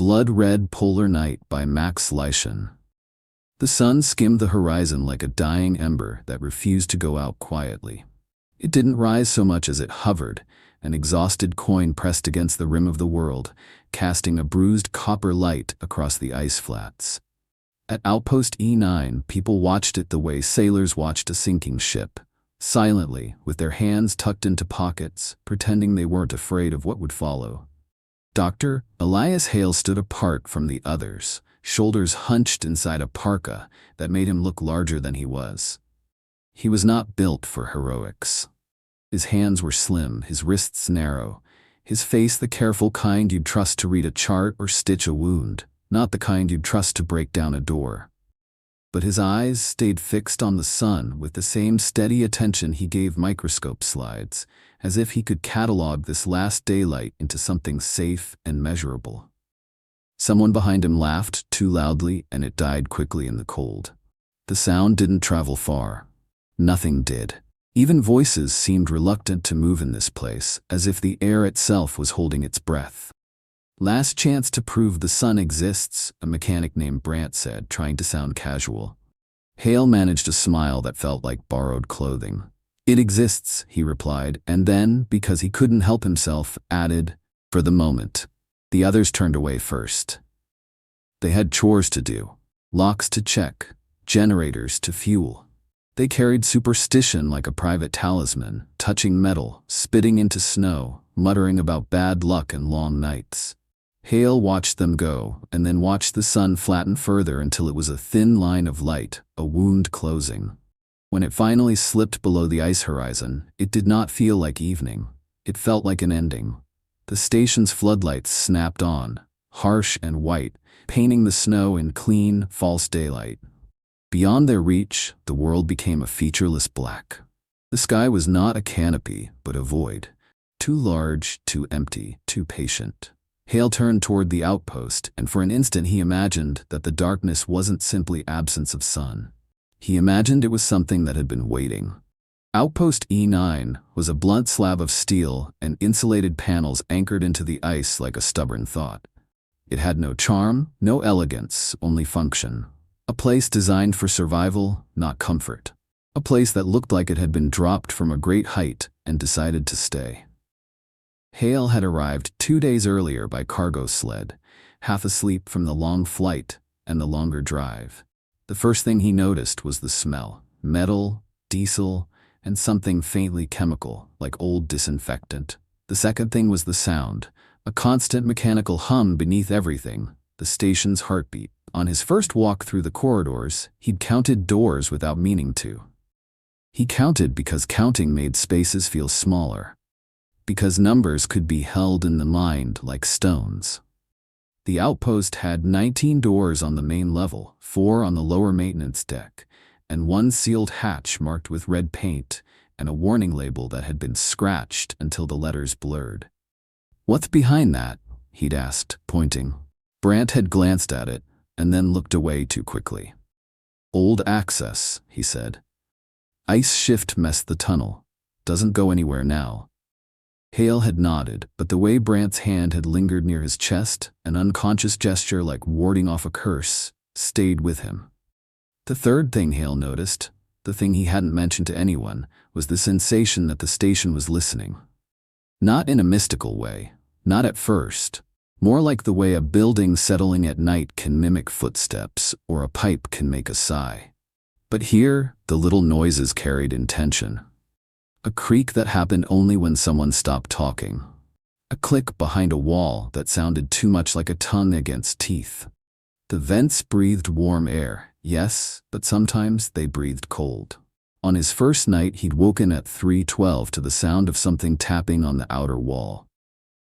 Blood-Red Polar Night by Lyshyn. The sun skimmed the horizon like a dying ember that refused to go out quietly. It didn't rise so much as it hovered, an exhausted coin pressed against the rim of the world, casting a bruised copper light across the ice flats. At Outpost E9, people watched it the way sailors watched a sinking ship, silently, with their hands tucked into pockets, pretending they weren't afraid of what would follow. Dr. Elias Hale stood apart from the others, shoulders hunched inside a parka that made him look larger than he was. He was not built for heroics. His hands were slim, his wrists narrow, his face the careful kind you'd trust to read a chart or stitch a wound, not the kind you'd trust to break down a door. But his eyes stayed fixed on the sun with the same steady attention he gave microscope slides, as if he could catalog this last daylight into something safe and measurable. Someone behind him laughed too loudly, and it died quickly in the cold. The sound didn't travel far. Nothing did. Even voices seemed reluctant to move in this place, as if the air itself was holding its breath. "Last chance to prove the sun exists," a mechanic named Brant said, trying to sound casual. Hale managed a smile that felt like borrowed clothing. "It exists," he replied, and then, because he couldn't help himself, added, "for the moment." The others turned away first. They had chores to do, locks to check, generators to fuel. They carried superstition like a private talisman, touching metal, spitting into snow, muttering about bad luck and long nights. Hale watched them go, and then watched the sun flatten further until it was a thin line of light, a wound closing. When it finally slipped below the ice horizon, it did not feel like evening. It felt like an ending. The station's floodlights snapped on, harsh and white, painting the snow in clean, false daylight. Beyond their reach, the world became a featureless black. The sky was not a canopy, but a void. Too large, too empty, too patient. Hale turned toward the outpost, and for an instant he imagined that the darkness wasn't simply absence of sun. He imagined it was something that had been waiting. Outpost E9 was a blunt slab of steel and insulated panels anchored into the ice like a stubborn thought. It had no charm, no elegance, only function. A place designed for survival, not comfort. A place that looked like it had been dropped from a great height and decided to stay. Hale had arrived 2 days earlier by cargo sled, half asleep from the long flight and the longer drive. The first thing he noticed was the smell: metal, diesel, and something faintly chemical, like old disinfectant. The second thing was the sound, a constant mechanical hum beneath everything, the station's heartbeat. On his first walk through the corridors, he'd counted doors without meaning to. He counted because counting made spaces feel smaller, because numbers could be held in the mind like stones. The outpost had 19 doors on the main level, 4 on the lower maintenance deck, and 1 sealed hatch marked with red paint and a warning label that had been scratched until the letters blurred. "What's behind that?" he'd asked, pointing. Brant had glanced at it, and then looked away too quickly. "Old access," he said. "Ice shift messed the tunnel. Doesn't go anywhere now." Hale had nodded, but the way Brant's hand had lingered near his chest, an unconscious gesture like warding off a curse, stayed with him. The third thing Hale noticed, the thing he hadn't mentioned to anyone, was the sensation that the station was listening. Not in a mystical way, not at first. More like the way a building settling at night can mimic footsteps, or a pipe can make a sigh. But here, the little noises carried intention. A creak that happened only when someone stopped talking. A click behind a wall that sounded too much like a tongue against teeth. The vents breathed warm air, yes, but sometimes they breathed cold. On his first night, he'd woken at 3:12 to the sound of something tapping on the outer wall.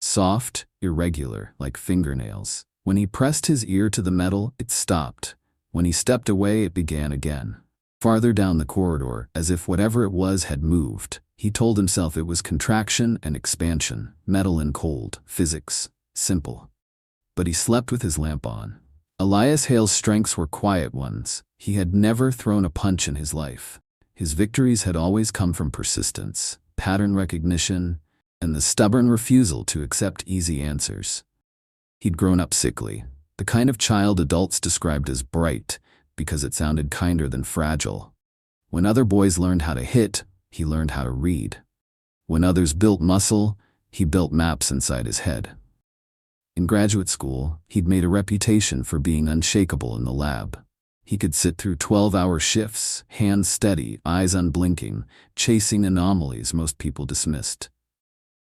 Soft, irregular, like fingernails. When he pressed his ear to the metal, it stopped. When he stepped away, it began again. Farther down the corridor, as if whatever it was had moved, he told himself it was contraction and expansion, metal and cold, physics, simple. But he slept with his lamp on. Elias Hale's strengths were quiet ones. He had never thrown a punch in his life. His victories had always come from persistence, pattern recognition, and the stubborn refusal to accept easy answers. He'd grown up sickly, the kind of child adults described as bright because it sounded kinder than fragile. When other boys learned how to hit, he learned how to read. When others built muscle, he built maps inside his head. In graduate school, he'd made a reputation for being unshakable in the lab. He could sit through 12-hour shifts, hands steady, eyes unblinking, chasing anomalies most people dismissed.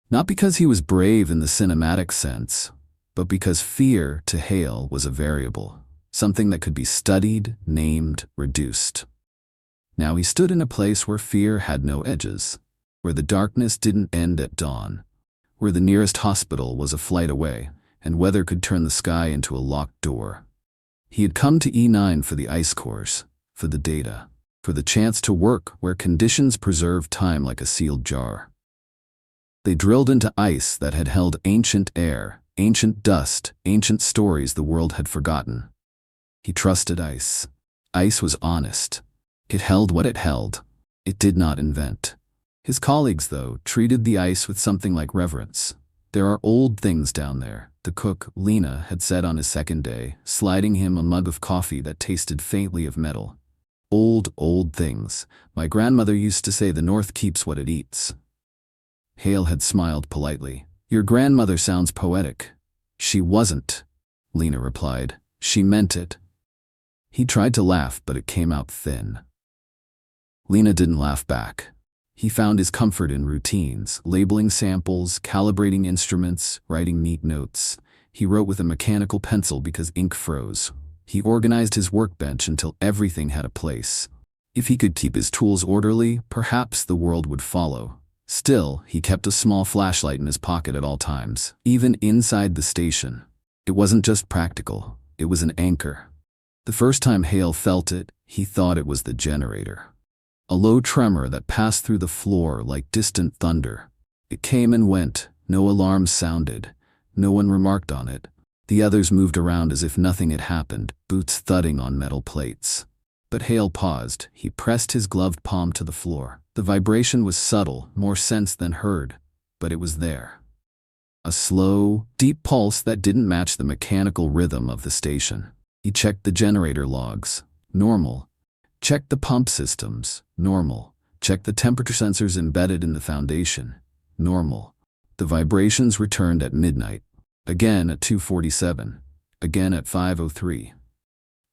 Not because he was brave in the cinematic sense, but because fear to Hale was a variable, something that could be studied, named, reduced. Now he stood in a place where fear had no edges, where the darkness didn't end at dawn, where the nearest hospital was a flight away, and weather could turn the sky into a locked door. He had come to E9 for the ice cores, for the data, for the chance to work where conditions preserved time like a sealed jar. They drilled into ice that had held ancient air, ancient dust, ancient stories the world had forgotten. He trusted ice. Ice was honest. It held what it held. It did not invent. His colleagues, though, treated the ice with something like reverence. "There are old things down there," the cook, Lena, had said on his second day, sliding him a mug of coffee that tasted faintly of metal. Old things. My grandmother used to say the North keeps what it eats." Hale had smiled politely. "Your grandmother sounds poetic." "She wasn't," Lena replied. "She meant it." He tried to laugh, but it came out thin. Lena didn't laugh back. He found his comfort in routines, labeling samples, calibrating instruments, writing neat notes. He wrote with a mechanical pencil because ink froze. He organized his workbench until everything had a place. If he could keep his tools orderly, perhaps the world would follow. Still, he kept a small flashlight in his pocket at all times, even inside the station. It wasn't just practical, it was an anchor. The first time Hale felt it, he thought it was the generator. A low tremor that passed through the floor like distant thunder. It came and went, no alarms sounded. No one remarked on it. The others moved around as if nothing had happened, boots thudding on metal plates. But Hale paused. He pressed his gloved palm to the floor. The vibration was subtle, more sensed than heard, but it was there. A slow, deep pulse that didn't match the mechanical rhythm of the station. He checked the generator logs. Normal. Checked the pump systems. Normal. Checked the temperature sensors embedded in the foundation. Normal. The vibrations returned at midnight. Again at 2:47. Again at 5:03.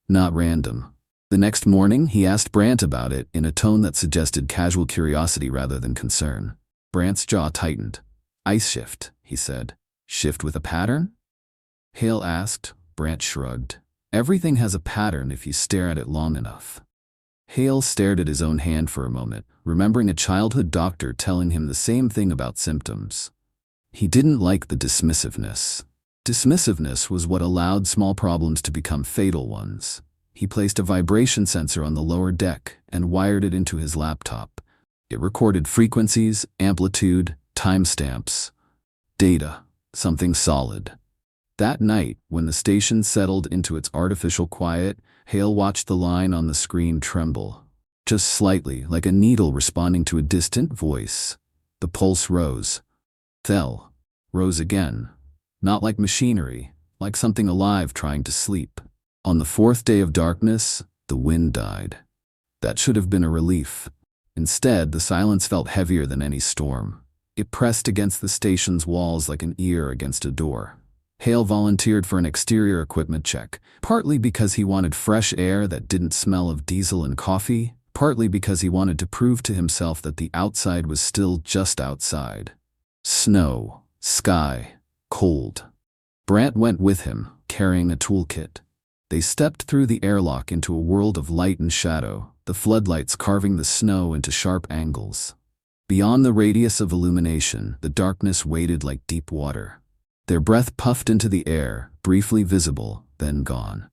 Not random. The next morning, he asked Brant about it in a tone that suggested casual curiosity rather than concern. Brant's jaw tightened. "Ice shift," he said. "Shift with a pattern?" Hale asked. Brant shrugged. "Everything has a pattern if you stare at it long enough." Hale stared at his own hand for a moment, remembering a childhood doctor telling him the same thing about symptoms. He didn't like the dismissiveness. Dismissiveness was what allowed small problems to become fatal ones. He placed a vibration sensor on the lower deck and wired it into his laptop. It recorded frequencies, amplitude, timestamps. Data. Something solid. That night, when the station settled into its artificial quiet, Hale watched the line on the screen tremble. Just slightly, like a needle responding to a distant voice. The pulse rose. Fell. Rose again. Not like machinery, like something alive trying to sleep. On the fourth day of darkness, the wind died. That should have been a relief. Instead, the silence felt heavier than any storm. It pressed against the station's walls like an ear against a door. Hale volunteered for an exterior equipment check, partly because he wanted fresh air that didn't smell of diesel and coffee, partly because he wanted to prove to himself that the outside was still just outside. Snow, sky, cold. Brant went with him, carrying a toolkit. They stepped through the airlock into a world of light and shadow, the floodlights carving the snow into sharp angles. Beyond the radius of illumination, the darkness waited like deep water. Their breath puffed into the air, briefly visible, then gone.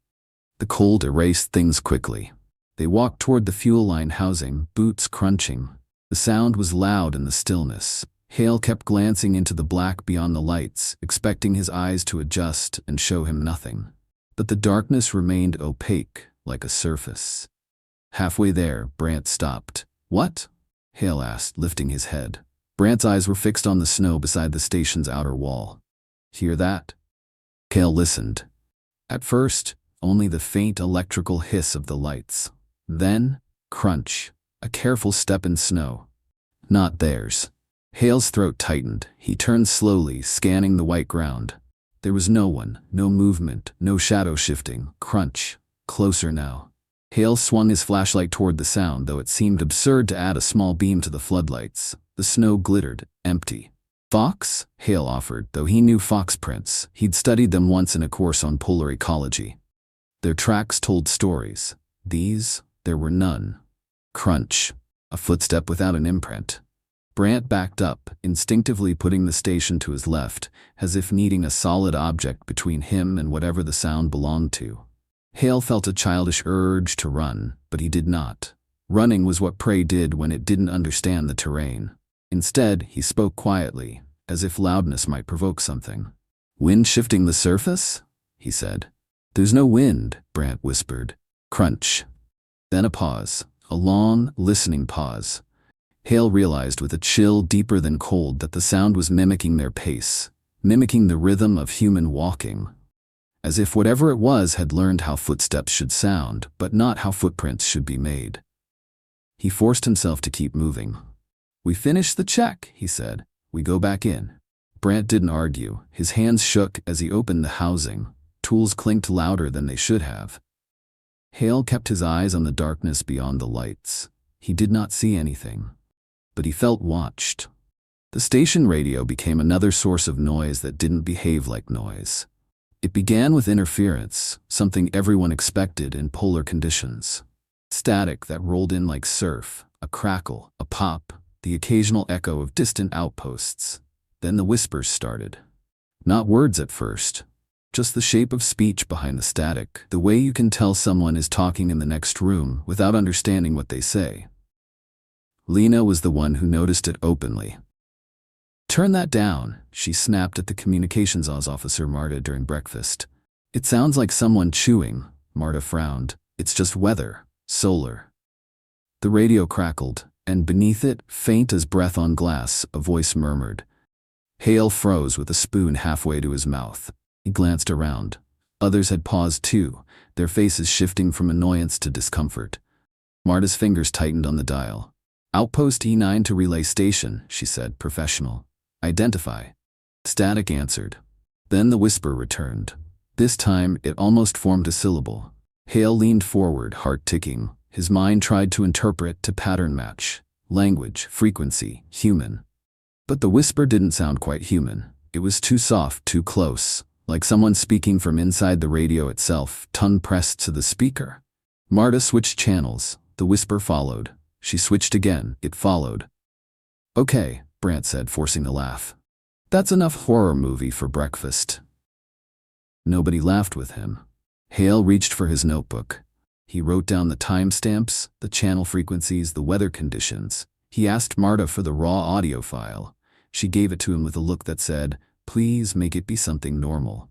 The cold erased things quickly. They walked toward the fuel line housing, boots crunching. The sound was loud in the stillness. Hale kept glancing into the black beyond the lights, expecting his eyes to adjust and show him nothing. But the darkness remained opaque, like a surface. Halfway there, Brant stopped. "What?" Hale asked, lifting his head. Brant's eyes were fixed on the snow beside the station's outer wall. "Hear that?" Hale listened. At first, only the faint electrical hiss of the lights. Then, crunch, a careful step in snow. Not theirs. Hale's throat tightened. He turned slowly, scanning the white ground. There was no one, no movement, no shadow shifting. Crunch. Closer now. Hale swung his flashlight toward the sound, though it seemed absurd to add a small beam to the floodlights. The snow glittered, empty. Fox? Hale offered, though he knew fox prints. He'd studied them once in a course on polar ecology. Their tracks told stories. These, there were none. Crunch. A footstep without an imprint. Brant backed up, instinctively putting the station to his left, as if needing a solid object between him and whatever the sound belonged to. Hale felt a childish urge to run, but he did not. Running was what prey did when it didn't understand the terrain. Instead, he spoke quietly, as if loudness might provoke something. "Wind shifting the surface?" he said. "There's no wind," Brant whispered. Crunch. Then a pause, a long, listening pause. Hale realized with a chill deeper than cold that the sound was mimicking their pace, mimicking the rhythm of human walking. As if whatever it was had learned how footsteps should sound, but not how footprints should be made. He forced himself to keep moving. "We finished the check," he said. "We go back in." Brant didn't argue. His hands shook as he opened the housing. Tools clinked louder than they should have. Hale kept his eyes on the darkness beyond the lights. He did not see anything, but he felt watched. The station radio became another source of noise that didn't behave like noise. It began with interference, something everyone expected in polar conditions. Static that rolled in like surf, a crackle, a pop, the occasional echo of distant outposts. Then the whispers started. Not words at first, just the shape of speech behind the static, the way you can tell someone is talking in the next room without understanding what they say. Lena was the one who noticed it openly. "Turn that down," she snapped at the communications officer Marta during breakfast. "It sounds like someone chewing." Marta frowned. "It's just weather. Solar." The radio crackled, and beneath it, faint as breath on glass, a voice murmured. Hale froze with a spoon halfway to his mouth. He glanced around. Others had paused too, their faces shifting from annoyance to discomfort. Marta's fingers tightened on the dial. "Outpost E9 to relay station," she said, professional. "Identify." Static answered. Then the whisper returned. This time, it almost formed a syllable. Hale leaned forward, heart ticking. His mind tried to interpret, to pattern match. Language, frequency, human. But the whisper didn't sound quite human. It was too soft, too close, like someone speaking from inside the radio itself, tongue pressed to the speaker. Marta switched channels. The whisper followed. She switched again. It followed. "Okay," Brant said, forcing a laugh. "That's enough horror movie for breakfast." Nobody laughed with him. Hale reached for his notebook. He wrote down the timestamps, the channel frequencies, the weather conditions. He asked Marta for the raw audio file. She gave it to him with a look that said, "Please make it be something normal."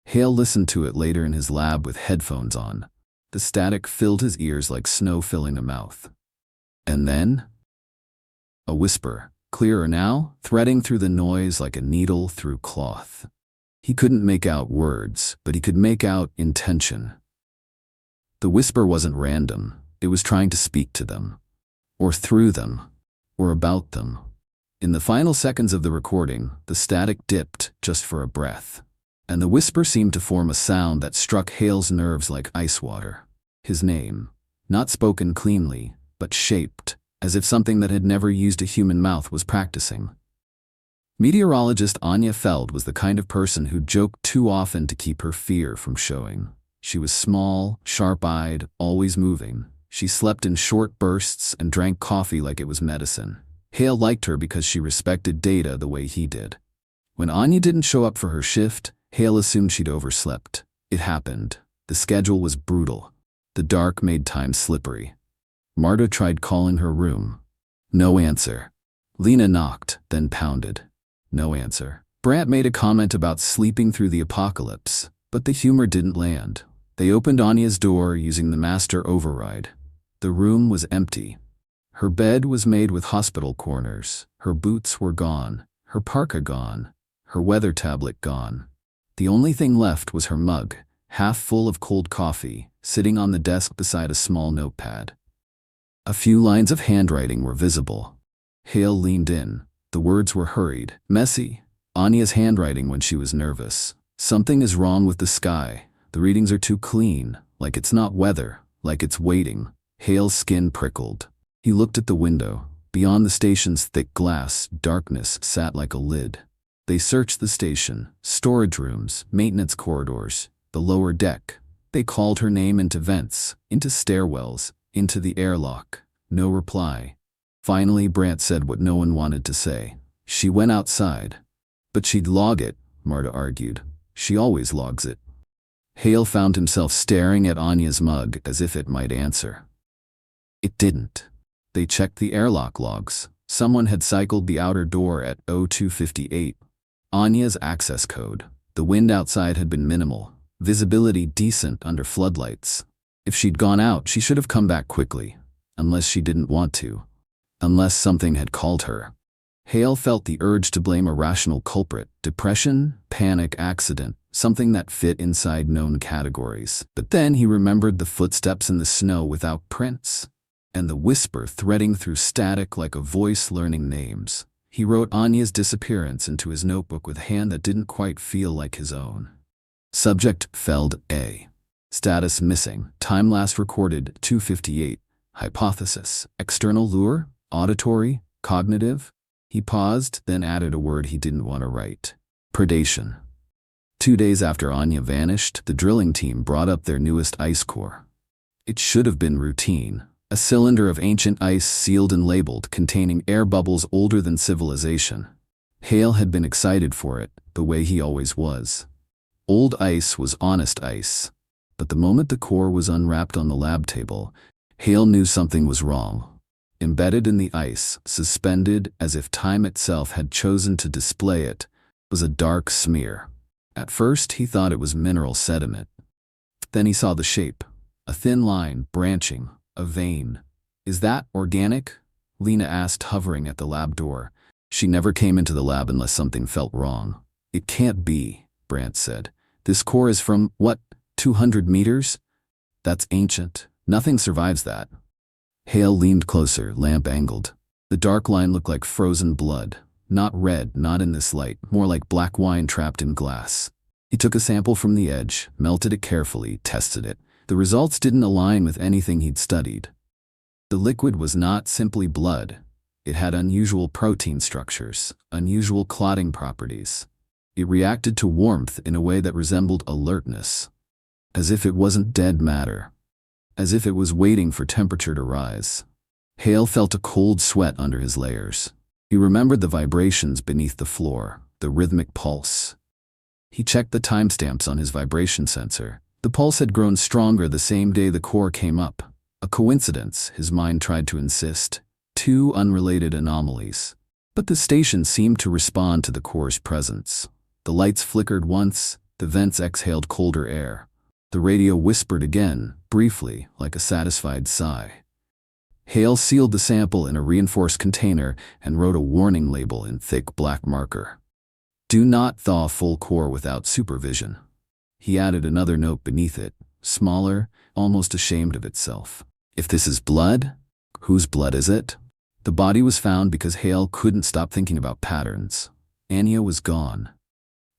Hale listened to it later in his lab with headphones on. The static filled his ears like snow filling a mouth. And then? A whisper, clearer now, threading through the noise like a needle through cloth. He couldn't make out words, but he could make out intention. The whisper wasn't random. It was trying to speak to them, or through them, or about them. In the final seconds of the recording, the static dipped just for a breath, and the whisper seemed to form a sound that struck Hale's nerves like ice water. His name, not spoken cleanly, but shaped, as if something that had never used a human mouth was practicing. Meteorologist Anya Feld was the kind of person who joked too often to keep her fear from showing. She was small, sharp-eyed, always moving. She slept in short bursts and drank coffee like it was medicine. Hale liked her because she respected data the way he did. When Anya didn't show up for her shift, Hale assumed she'd overslept. It happened. The schedule was brutal. The dark made time slippery. Marta tried calling her room. No answer. Lena knocked, then pounded. No answer. Brant made a comment about sleeping through the apocalypse, but the humor didn't land. They opened Anya's door using the master override. The room was empty. Her bed was made with hospital corners. Her boots were gone. Her parka gone. Her weather tablet gone. The only thing left was her mug, half full of cold coffee, sitting on the desk beside a small notepad. A few lines of handwriting were visible. Hale leaned in. The words were hurried, messy. Anya's handwriting when she was nervous. Something is wrong with the sky. The readings are too clean, like it's not weather, like it's waiting. Hale's skin prickled. He looked at the window. Beyond the station's thick glass, darkness sat like a lid. They searched the station, storage rooms, maintenance corridors, the lower deck. They called her name into vents, into stairwells, into the airlock. No reply. Finally, Brant said what no one wanted to say. She went outside. But she'd log it, Marta argued. She always logs it. Hale found himself staring at Anya's mug as if it might answer. It didn't. They checked the airlock logs. Someone had cycled the outer door at 0258. Anya's access code. The wind outside had been minimal. Visibility decent under floodlights. If she'd gone out, she should have come back quickly. Unless she didn't want to. Unless something had called her. Hale felt the urge to blame a rational culprit. Depression, panic, accident. Something that fit inside known categories. But then he remembered the footsteps in the snow without prints. And the whisper threading through static like a voice learning names. He wrote Anya's disappearance into his notebook with a hand that didn't quite feel like his own. Subject, Feld A. Status missing. Time last recorded, 2:58. Hypothesis, external lure, auditory, cognitive. He paused, then added a word he didn't want to write. Predation. 2 days after Anya vanished, the drilling team brought up their newest ice core. It should have been routine. A cylinder of ancient ice sealed and labeled, containing air bubbles older than civilization. Hale had been excited for it, the way he always was. Old ice was honest ice. But the moment the core was unwrapped on the lab table, Hale knew something was wrong. Embedded in the ice, suspended as if time itself had chosen to display it, was a dark smear. At first he thought it was mineral sediment. Then he saw the shape. A thin line, branching. A vein. Is that organic? Lena asked, hovering at the lab door. She never came into the lab unless something felt wrong. It can't be, Brant said. This core is from, what, 200 meters? That's ancient. Nothing survives that. Hale leaned closer, lamp angled. The dark line looked like frozen blood. Not red, not in this light, more like black wine trapped in glass. He took a sample from the edge, melted it carefully, tested it. The results didn't align with anything he'd studied. The liquid was not simply blood. It had unusual protein structures, unusual clotting properties. It reacted to warmth in a way that resembled alertness. As if it wasn't dead matter. As if it was waiting for temperature to rise. Hale felt a cold sweat under his layers. He remembered the vibrations beneath the floor, the rhythmic pulse. He checked the timestamps on his vibration sensor. The pulse had grown stronger the same day the core came up. A coincidence, his mind tried to insist. 2 unrelated anomalies. But the station seemed to respond to the core's presence. The lights flickered once, the vents exhaled colder air. The radio whispered again, briefly, like a satisfied sigh. Hale sealed the sample in a reinforced container and wrote a warning label in thick black marker. Do not thaw full core without supervision. He added another note beneath it, smaller, almost ashamed of itself. If this is blood, whose blood is it? The body was found because Hale couldn't stop thinking about patterns. Anya was gone.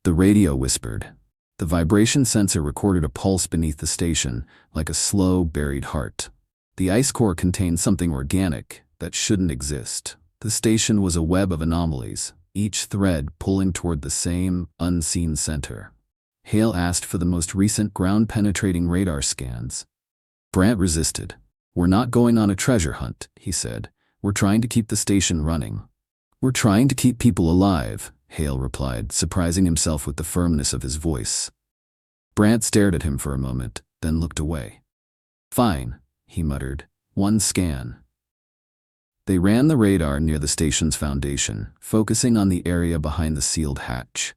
The radio whispered. The vibration sensor recorded a pulse beneath the station, like a slow, buried heart. The ice core contained something organic that shouldn't exist. The station was a web of anomalies, each thread pulling toward the same, unseen center. Hale asked for the most recent ground-penetrating radar scans. Brant resisted. We're not going on a treasure hunt, he said. We're trying to keep the station running. We're trying to keep people alive, Hale replied, surprising himself with the firmness of his voice. Brant stared at him for a moment, then looked away. Fine, he muttered. 1 scan. They ran the radar near the station's foundation, focusing on the area behind the sealed hatch.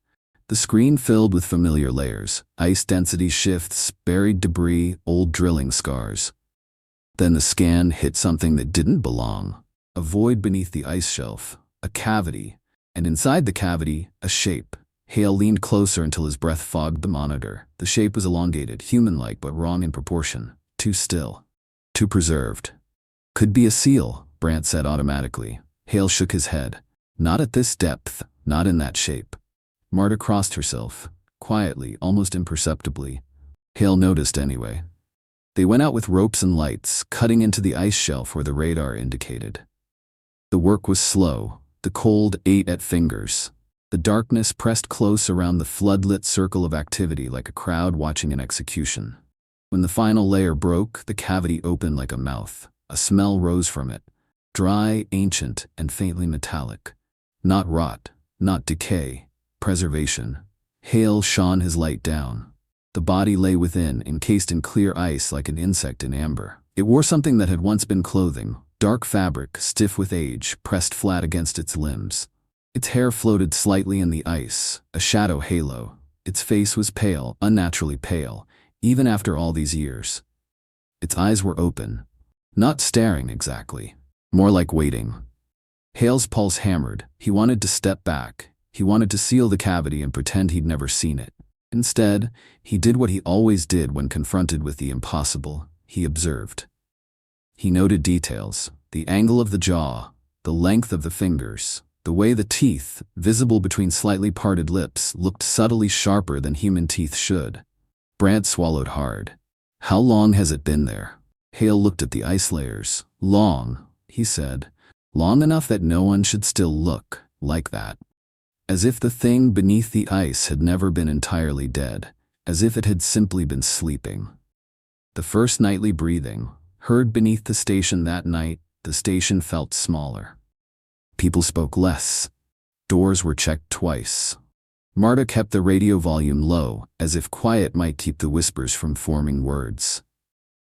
The screen filled with familiar layers, ice density shifts, buried debris, old drilling scars. Then the scan hit something that didn't belong. A void beneath the ice shelf, a cavity, and inside the cavity, a shape. Hale leaned closer until his breath fogged the monitor. The shape was elongated, human-like but wrong in proportion. Too still. Too preserved. Could be a seal, Brant said automatically. Hale shook his head. Not at this depth, not in that shape. Marta crossed herself, quietly, almost imperceptibly. Hale noticed anyway. They went out with ropes and lights, cutting into the ice shelf where the radar indicated. The work was slow. The cold ate at fingers. The darkness pressed close around the floodlit circle of activity like a crowd watching an execution. When the final layer broke, the cavity opened like a mouth. A smell rose from it. Dry, ancient, and faintly metallic. Not rot, not decay. Preservation. Hale shone his light down. The body lay within, encased in clear ice like an insect in amber. It wore something that had once been clothing. Dark fabric, stiff with age, pressed flat against its limbs. Its hair floated slightly in the ice, a shadow halo. Its face was pale, unnaturally pale, even after all these years. Its eyes were open. Not staring exactly. More like waiting. Hale's pulse hammered. He wanted to step back. He wanted to seal the cavity and pretend he'd never seen it. Instead, he did what he always did when confronted with the impossible. He observed. He noted details. The angle of the jaw, the length of the fingers, the way the teeth, visible between slightly parted lips, looked subtly sharper than human teeth should. Brant swallowed hard. How long has it been there? Hale looked at the ice layers. Long, he said. Long enough that no one should still look like that. As if the thing beneath the ice had never been entirely dead. As if it had simply been sleeping. The first nightly breathing, heard beneath the station that night, the station felt smaller. People spoke less. Doors were checked twice. Marta kept the radio volume low, as if quiet might keep the whispers from forming words.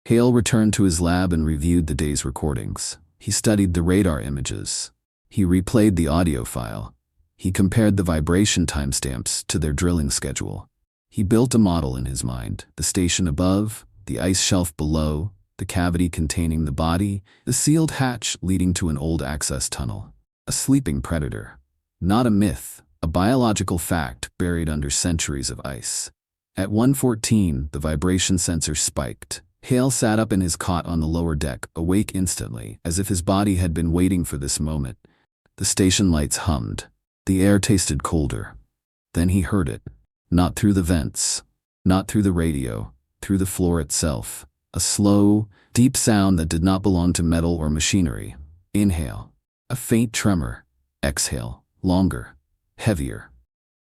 Hale returned to his lab and reviewed the day's recordings. He studied the radar images. He replayed the audio file. He compared the vibration timestamps to their drilling schedule. He built a model in his mind, the station above, the ice shelf below, the cavity containing the body, the sealed hatch leading to an old access tunnel. A sleeping predator. Not a myth, a biological fact buried under centuries of ice. At 1:14, the vibration sensor spiked. Hale sat up in his cot on the lower deck, awake instantly, as if his body had been waiting for this moment. The station lights hummed. The air tasted colder. Then he heard it. Not through the vents. Not through the radio. Through the floor itself. A slow, deep sound that did not belong to metal or machinery. Inhale. A faint tremor. Exhale. Longer. Heavier.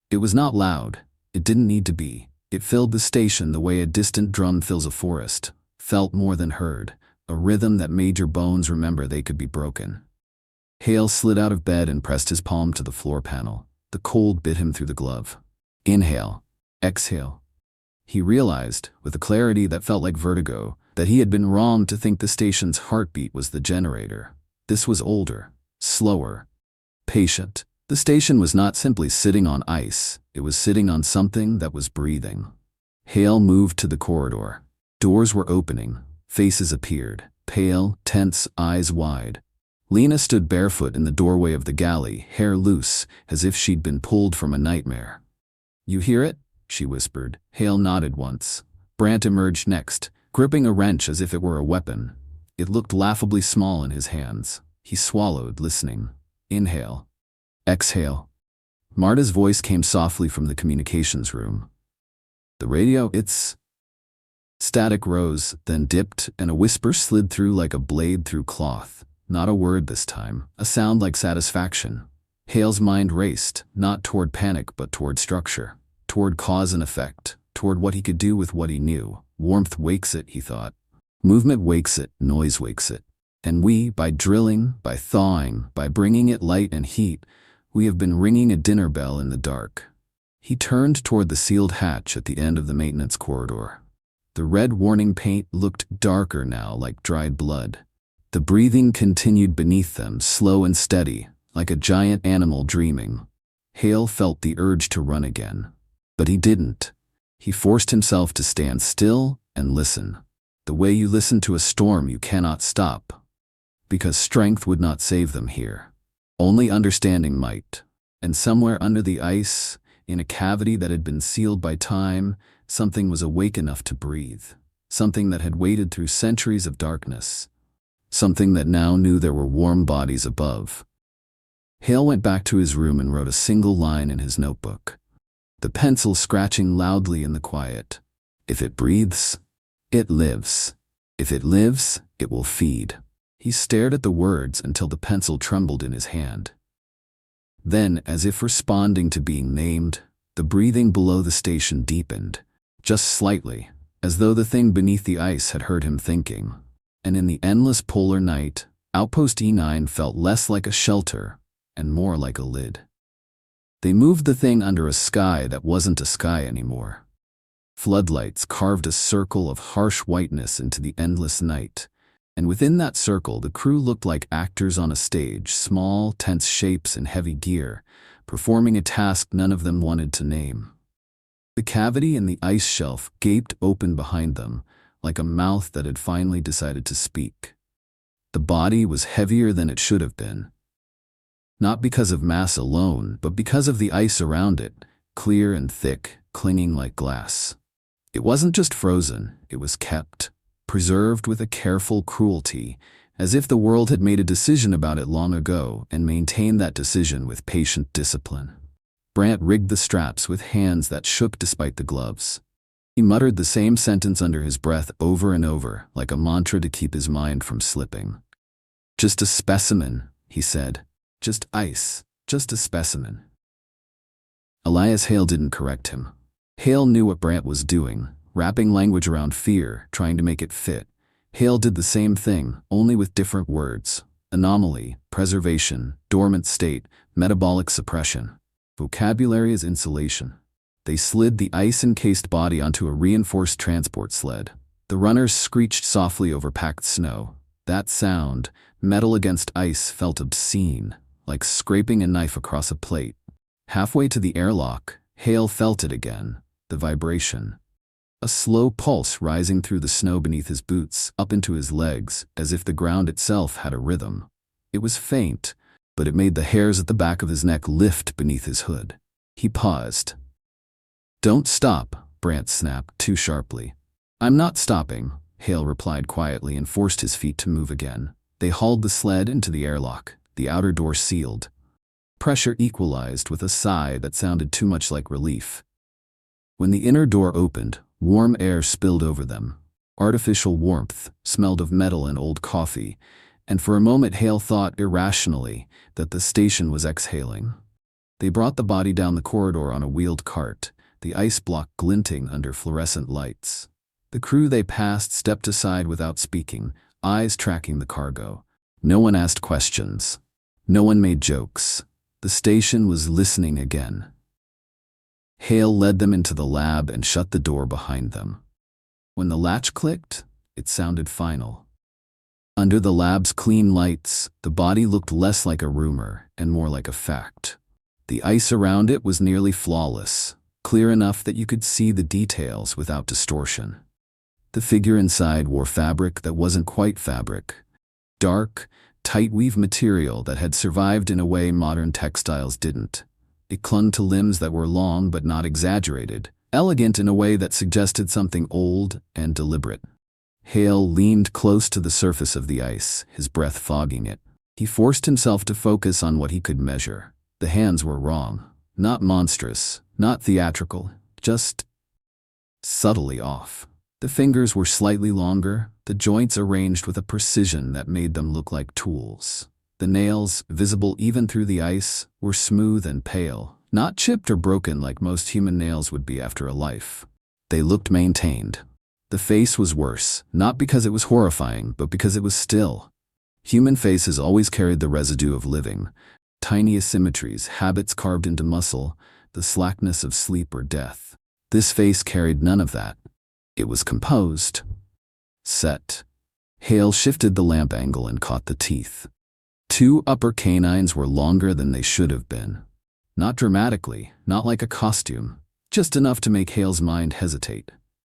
It was not loud. It didn't need to be. It filled the station the way a distant drum fills a forest. Felt more than heard. A rhythm that made your bones remember they could be broken. Hale slid out of bed and pressed his palm to the floor panel. The cold bit him through the glove. Inhale. Exhale. He realized, with a clarity that felt like vertigo, that he had been wrong to think the station's heartbeat was the generator. This was older, slower, patient. The station was not simply sitting on ice, it was sitting on something that was breathing. Hale moved to the corridor. Doors were opening. Faces appeared, pale, tense, eyes wide. Lena stood barefoot in the doorway of the galley, hair loose, as if she'd been pulled from a nightmare. "You hear it?" she whispered. Hale nodded once. Brant emerged next, gripping a wrench as if it were a weapon. It looked laughably small in his hands. He swallowed, listening. Inhale. Exhale. Marta's voice came softly from the communications room. "The radio, it's..." Static rose, then dipped, and a whisper slid through like a blade through cloth. Not a word this time, a sound like satisfaction. Hale's mind raced, not toward panic but toward structure, toward cause and effect, toward what he could do with what he knew. Warmth wakes it, he thought. Movement wakes it, noise wakes it. And we, by drilling, by thawing, by bringing it light and heat, we have been ringing a dinner bell in the dark. He turned toward the sealed hatch at the end of the maintenance corridor. The red warning paint looked darker now, like dried blood. The breathing continued beneath them, slow and steady, like a giant animal dreaming. Hale felt the urge to run again. But he didn't. He forced himself to stand still and listen. The way you listen to a storm you cannot stop. Because strength would not save them here. Only understanding might. And somewhere under the ice, In a cavity that had been sealed by time, something was awake enough to breathe. Something that had waded through centuries of darkness. Something that now knew there were warm bodies above. Hale went back to his room and wrote a single line in his notebook. The pencil scratching loudly in the quiet. If it breathes, it lives. If it lives, it will feed. He stared at the words until the pencil trembled in his hand. Then, as if responding to being named, the breathing below the station deepened, just slightly, as though the thing beneath the ice had heard him thinking. And in the endless polar night, Outpost E9 felt less like a shelter and more like a lid. They moved the thing under a sky that wasn't a sky anymore. Floodlights carved a circle of harsh whiteness into the endless night, and within that circle the crew looked like actors on a stage, small, tense shapes in heavy gear, performing a task none of them wanted to name. The cavity in the ice shelf gaped open behind them, like a mouth that had finally decided to speak. The body was heavier than it should have been. Not because of mass alone, but because of the ice around it, clear and thick, clinging like glass. It wasn't just frozen, it was kept, preserved with a careful cruelty, as if the world had made a decision about it long ago and maintained that decision with patient discipline. Brant rigged the straps with hands that shook despite the gloves. He muttered the same sentence under his breath over and over, like a mantra to keep his mind from slipping. "Just a specimen," he said. "Just ice, just a specimen." Elias Hale didn't correct him. Hale knew what Brant was doing, wrapping language around fear, trying to make it fit. Hale did the same thing, only with different words. Anomaly, preservation, dormant state, metabolic suppression. Vocabulary as insulation. They slid the ice-encased body onto a reinforced transport sled. The runners screeched softly over packed snow. That sound, metal against ice, felt obscene, like scraping a knife across a plate. Halfway to the airlock, Hale felt it again, the vibration. A slow pulse rising through the snow beneath his boots, up into his legs, as if the ground itself had a rhythm. It was faint, but it made the hairs at the back of his neck lift beneath his hood. He paused. "Don't stop," Brant snapped too sharply. "I'm not stopping," Hale replied quietly and forced his feet to move again. They hauled the sled into the airlock, the outer door sealed. Pressure equalized with a sigh that sounded too much like relief. When the inner door opened, warm air spilled over them. Artificial warmth, smelled of metal and old coffee, and for a moment Hale thought irrationally that the station was exhaling. They brought the body down the corridor on a wheeled cart, the ice block glinting under fluorescent lights. The crew they passed stepped aside without speaking, eyes tracking the cargo. No one asked questions. No one made jokes. The station was listening again. Hale led them into the lab and shut the door behind them. When the latch clicked, it sounded final. Under the lab's clean lights, the body looked less like a rumor and more like a fact. The ice around it was nearly flawless, clear enough that you could see the details without distortion. The figure inside wore fabric that wasn't quite fabric. Dark, tight-weave material that had survived in a way modern textiles didn't. It clung to limbs that were long but not exaggerated, elegant in a way that suggested something old and deliberate. Hale leaned close to the surface of the ice, his breath fogging it. He forced himself to focus on what he could measure. The hands were wrong. Not monstrous, not theatrical, just subtly off. The fingers were slightly longer, the joints arranged with a precision that made them look like tools. The nails, visible even through the ice, were smooth and pale, not chipped or broken like most human nails would be after a life. They looked maintained. The face was worse, not because it was horrifying, but because it was still. Human faces always carried the residue of living. Tiny asymmetries, habits carved into muscle, the slackness of sleep or death. This face carried none of that. It was composed. Set. Hale shifted the lamp angle and caught the teeth. Two upper canines were longer than they should have been. Not dramatically, not like a costume, just enough to make Hale's mind hesitate.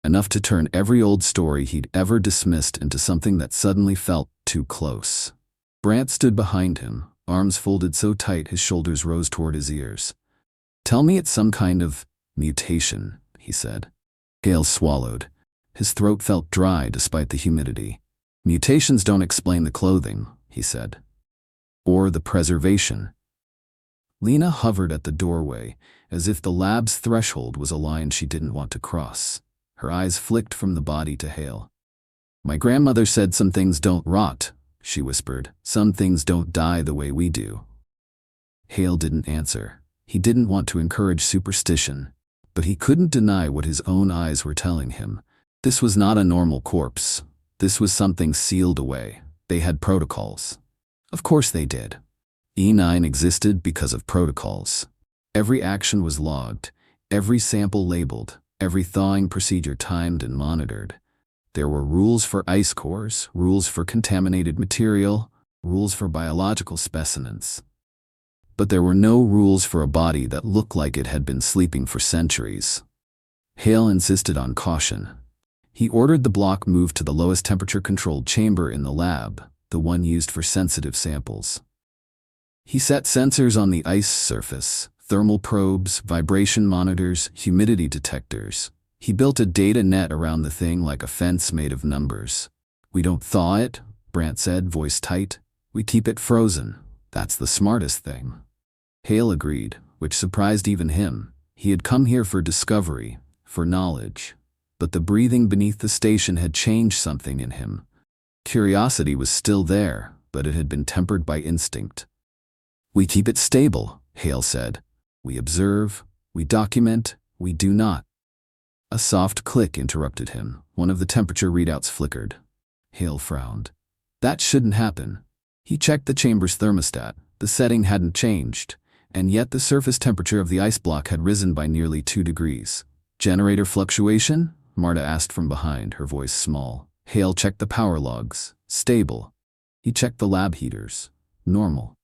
Enough to turn every old story he'd ever dismissed into something that suddenly felt too close. Brant stood behind him, arms folded so tight his shoulders rose toward his ears. Tell me it's some kind of mutation, he said. Hale swallowed. His throat felt dry despite the humidity. Mutations don't explain the clothing, he said. Or the preservation. Lena hovered at the doorway, as if the lab's threshold was a line she didn't want to cross. Her eyes flicked from the body to Hale. My grandmother said some things don't rot, she whispered. Some things don't die the way we do. Hale didn't answer. He didn't want to encourage superstition, but he couldn't deny what his own eyes were telling him. This was not a normal corpse. This was something sealed away. They had protocols. Of course they did. E9 existed because of protocols. Every action was logged, every sample labeled, every thawing procedure timed and monitored. There were rules for ice cores, rules for contaminated material, rules for biological specimens. But there were no rules for a body that looked like it had been sleeping for centuries. Hale insisted on caution. He ordered the block moved to the lowest temperature-controlled chamber in the lab, the one used for sensitive samples. He set sensors on the ice surface, thermal probes, vibration monitors, humidity detectors. He built a data net around the thing like a fence made of numbers. We don't thaw it, Brant said, voice tight. We keep it frozen. That's the smartest thing. Hale agreed, which surprised even him. He had come here for discovery, for knowledge. But the breathing beneath the station had changed something in him. Curiosity was still there, but it had been tempered by instinct. We keep it stable, Hale said. We observe, we document, we do not. A soft click interrupted him. One of the temperature readouts flickered. Hale frowned. That shouldn't happen. He checked the chamber's thermostat. The setting hadn't changed, and yet the surface temperature of the ice block had risen by nearly 2 degrees. Generator fluctuation? Marta asked from behind, her voice small. Hale checked the power logs. Stable. He checked the lab heaters. Normal.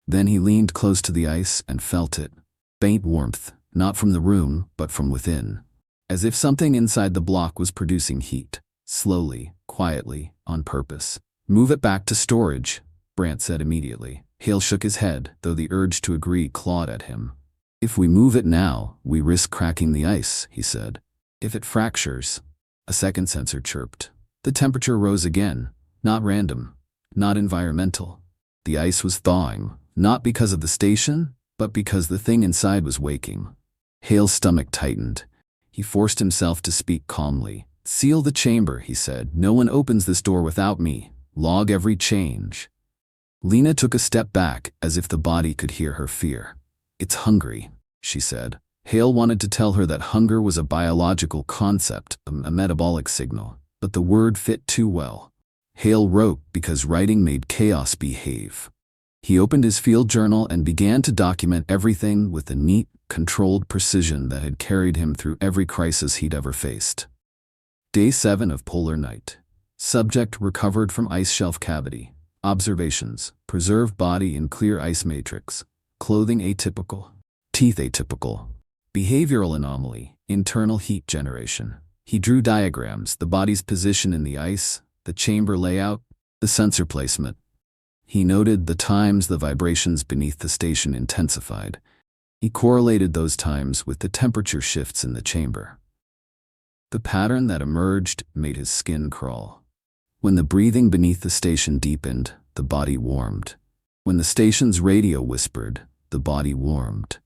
Then he leaned close to the ice and felt it. Faint warmth, not from the room, but from within. As if something inside the block was producing heat. Slowly, quietly, on purpose. Move it back to storage, Brant said immediately. Hale shook his head, though the urge to agree clawed at him. If we move it now, we risk cracking the ice, he said. If it fractures, a second sensor chirped. The temperature rose again, not random, not environmental. The ice was thawing, not because of the station, but because the thing inside was waking. Hale's stomach tightened. He forced himself to speak calmly. Seal the chamber, he said. No one opens this door without me. Log every change. Lena took a step back, as if the body could hear her fear. It's hungry, she said. Hale wanted to tell her that hunger was a biological concept, a metabolic signal, but the word fit too well. Hale wrote because writing made chaos behave. He opened his field journal and began to document everything with the neat, controlled precision that had carried him through every crisis he'd ever faced. Day 7 of polar night. Subject recovered from ice shelf cavity. Observations: preserved body in clear ice matrix. Clothing atypical. Teeth atypical. Behavioral anomaly. Internal heat generation. He drew diagrams, the body's position in the ice, the chamber layout, the sensor placement. He noted the times the vibrations beneath the station intensified. He correlated those times with the temperature shifts in the chamber. The pattern that emerged made his skin crawl. When the breathing beneath the station deepened, the body warmed. When the station's radio whispered, the body warmed.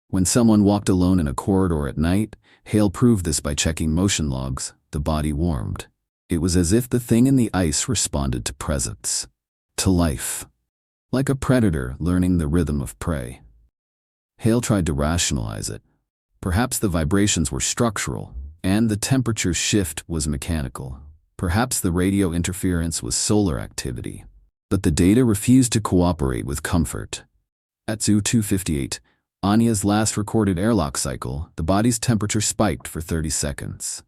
When someone walked alone in a corridor at night, Hale proved this by checking motion logs, the body warmed. It was as if the thing in the ice responded to presence, to life, like a predator learning the rhythm of prey. Hale tried to rationalize it. Perhaps the vibrations were structural, and the temperature shift was mechanical. Perhaps the radio interference was solar activity. But the data refused to cooperate with comfort. At Zoo 258, Anya's last recorded airlock cycle, the body's temperature spiked for 30 seconds.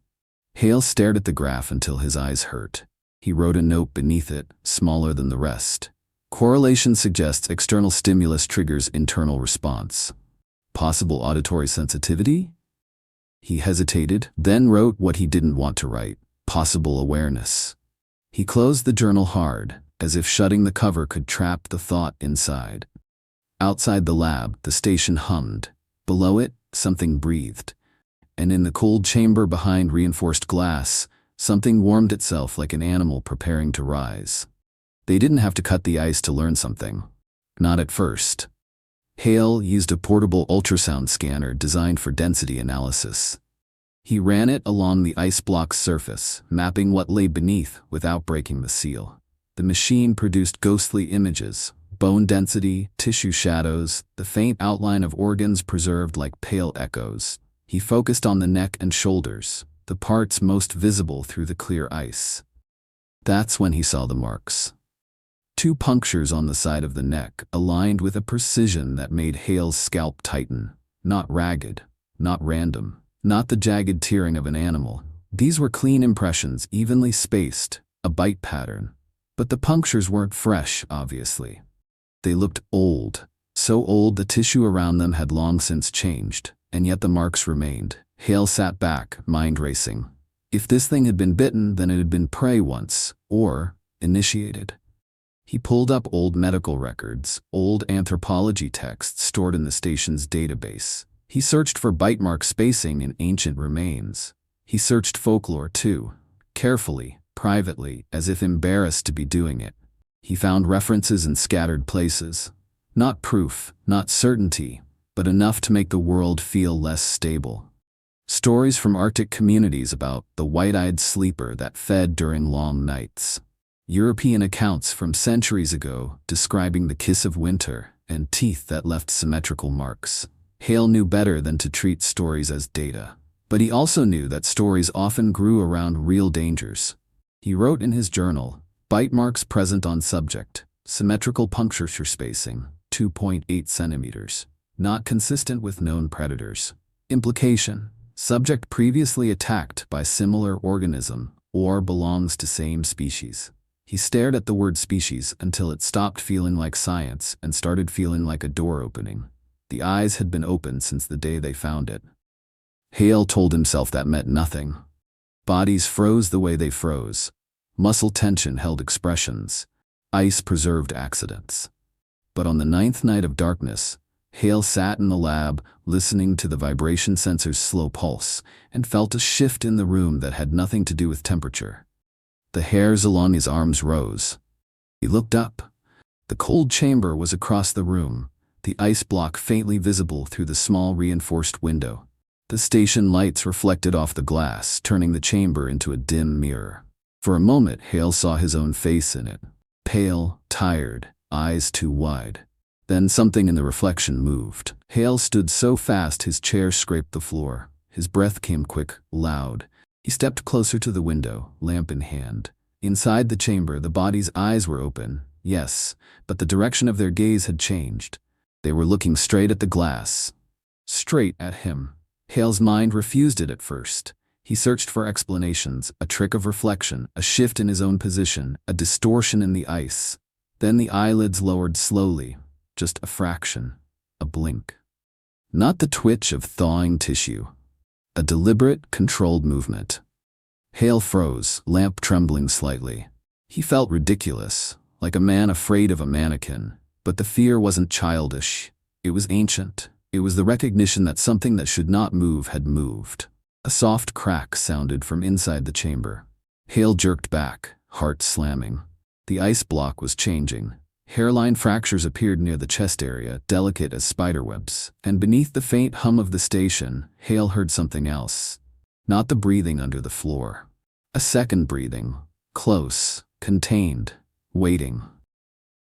Hale stared at the graph until his eyes hurt. He wrote a note beneath it, smaller than the rest. Correlation suggests external stimulus triggers internal response. Possible auditory sensitivity? He hesitated, then wrote what he didn't want to write. Possible awareness. He closed the journal hard, as if shutting the cover could trap the thought inside. Outside the lab, the station hummed, Below it, something breathed. And in the cold chamber behind reinforced glass, something warmed itself like an animal preparing to rise. They didn't have to cut the ice to learn something. Not at first. Hale used a portable ultrasound scanner designed for density analysis. He ran it along the ice block's surface, mapping what lay beneath without breaking the seal. The machine produced ghostly images: bone density, tissue shadows, the faint outline of organs preserved like pale echoes. He focused on the neck and shoulders, the parts most visible through the clear ice. That's when he saw the marks. 2 punctures on the side of the neck, aligned with a precision that made Hale's scalp tighten. Not ragged, not random, not the jagged tearing of an animal. These were clean impressions, evenly spaced, a bite pattern. But the punctures weren't fresh, obviously. They looked old, so old the tissue around them had long since changed, and yet the marks remained. Hale sat back, mind racing. If this thing had been bitten, then it had been prey once, or initiated. He pulled up old medical records, old anthropology texts stored in the station's database. He searched for bite mark spacing in ancient remains. He searched folklore too, carefully, privately, as if embarrassed to be doing it. He found references in scattered places. Not proof, not certainty, but enough to make the world feel less stable. Stories from Arctic communities about the white-eyed sleeper that fed during long nights. European accounts from centuries ago describing the kiss of winter and teeth that left symmetrical marks. Hale knew better than to treat stories as data. But he also knew that stories often grew around real dangers. He wrote in his journal, bite marks present on subject, symmetrical puncture spacing, 2.8 centimeters, not consistent with known predators. Implication: subject previously attacked by similar organism or belongs to same species. He stared at the word species until it stopped feeling like science and started feeling like a door opening. The eyes had been open since the day they found it. Hale told himself that meant nothing. Bodies froze the way they froze. Muscle tension held expressions. Ice preserved accidents. But on the 9th night of darkness, Hale sat in the lab, listening to the vibration sensor's slow pulse, and felt a shift in the room that had nothing to do with temperature. The hairs along his arms rose. He looked up. The cold chamber was across the room, the ice block faintly visible through the small reinforced window. The station lights reflected off the glass, turning the chamber into a dim mirror. For a moment, Hale saw his own face in it. Pale, tired, eyes too wide. Then something in the reflection moved. Hale stood so fast his chair scraped the floor. His breath came quick, loud. He stepped closer to the window, lamp in hand. Inside the chamber, the body's eyes were open, yes, but the direction of their gaze had changed. They were looking straight at the glass. Straight at him. Hale's mind refused it at first. He searched for explanations, a trick of reflection, a shift in his own position, a distortion in the ice. Then the eyelids lowered slowly, just a fraction, a blink. Not the twitch of thawing tissue. A deliberate, controlled movement. Hale froze, lamp trembling slightly. He felt ridiculous, like a man afraid of a mannequin. But the fear wasn't childish. It was ancient. It was the recognition that something that should not move had moved. A soft crack sounded from inside the chamber. Hale jerked back, heart slamming. The ice block was changing. Hairline fractures appeared near the chest area, delicate as spiderwebs. And beneath the faint hum of the station, Hale heard something else. Not the breathing under the floor. A second breathing. Close, contained, waiting.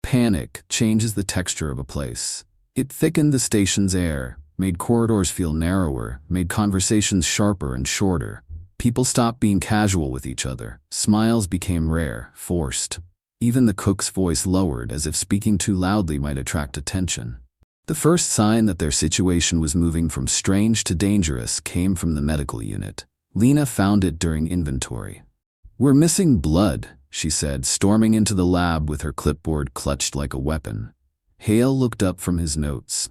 Panic changes the texture of a place. It thickened the station's air, made corridors feel narrower, made conversations sharper and shorter. People stopped being casual with each other. Smiles became rare, forced. Even the cook's voice lowered, as if speaking too loudly might attract attention. The first sign that their situation was moving from strange to dangerous came from the medical unit. Lena found it during inventory. "We're missing blood," she said, storming into the lab with her clipboard clutched like a weapon. Hale looked up from his notes.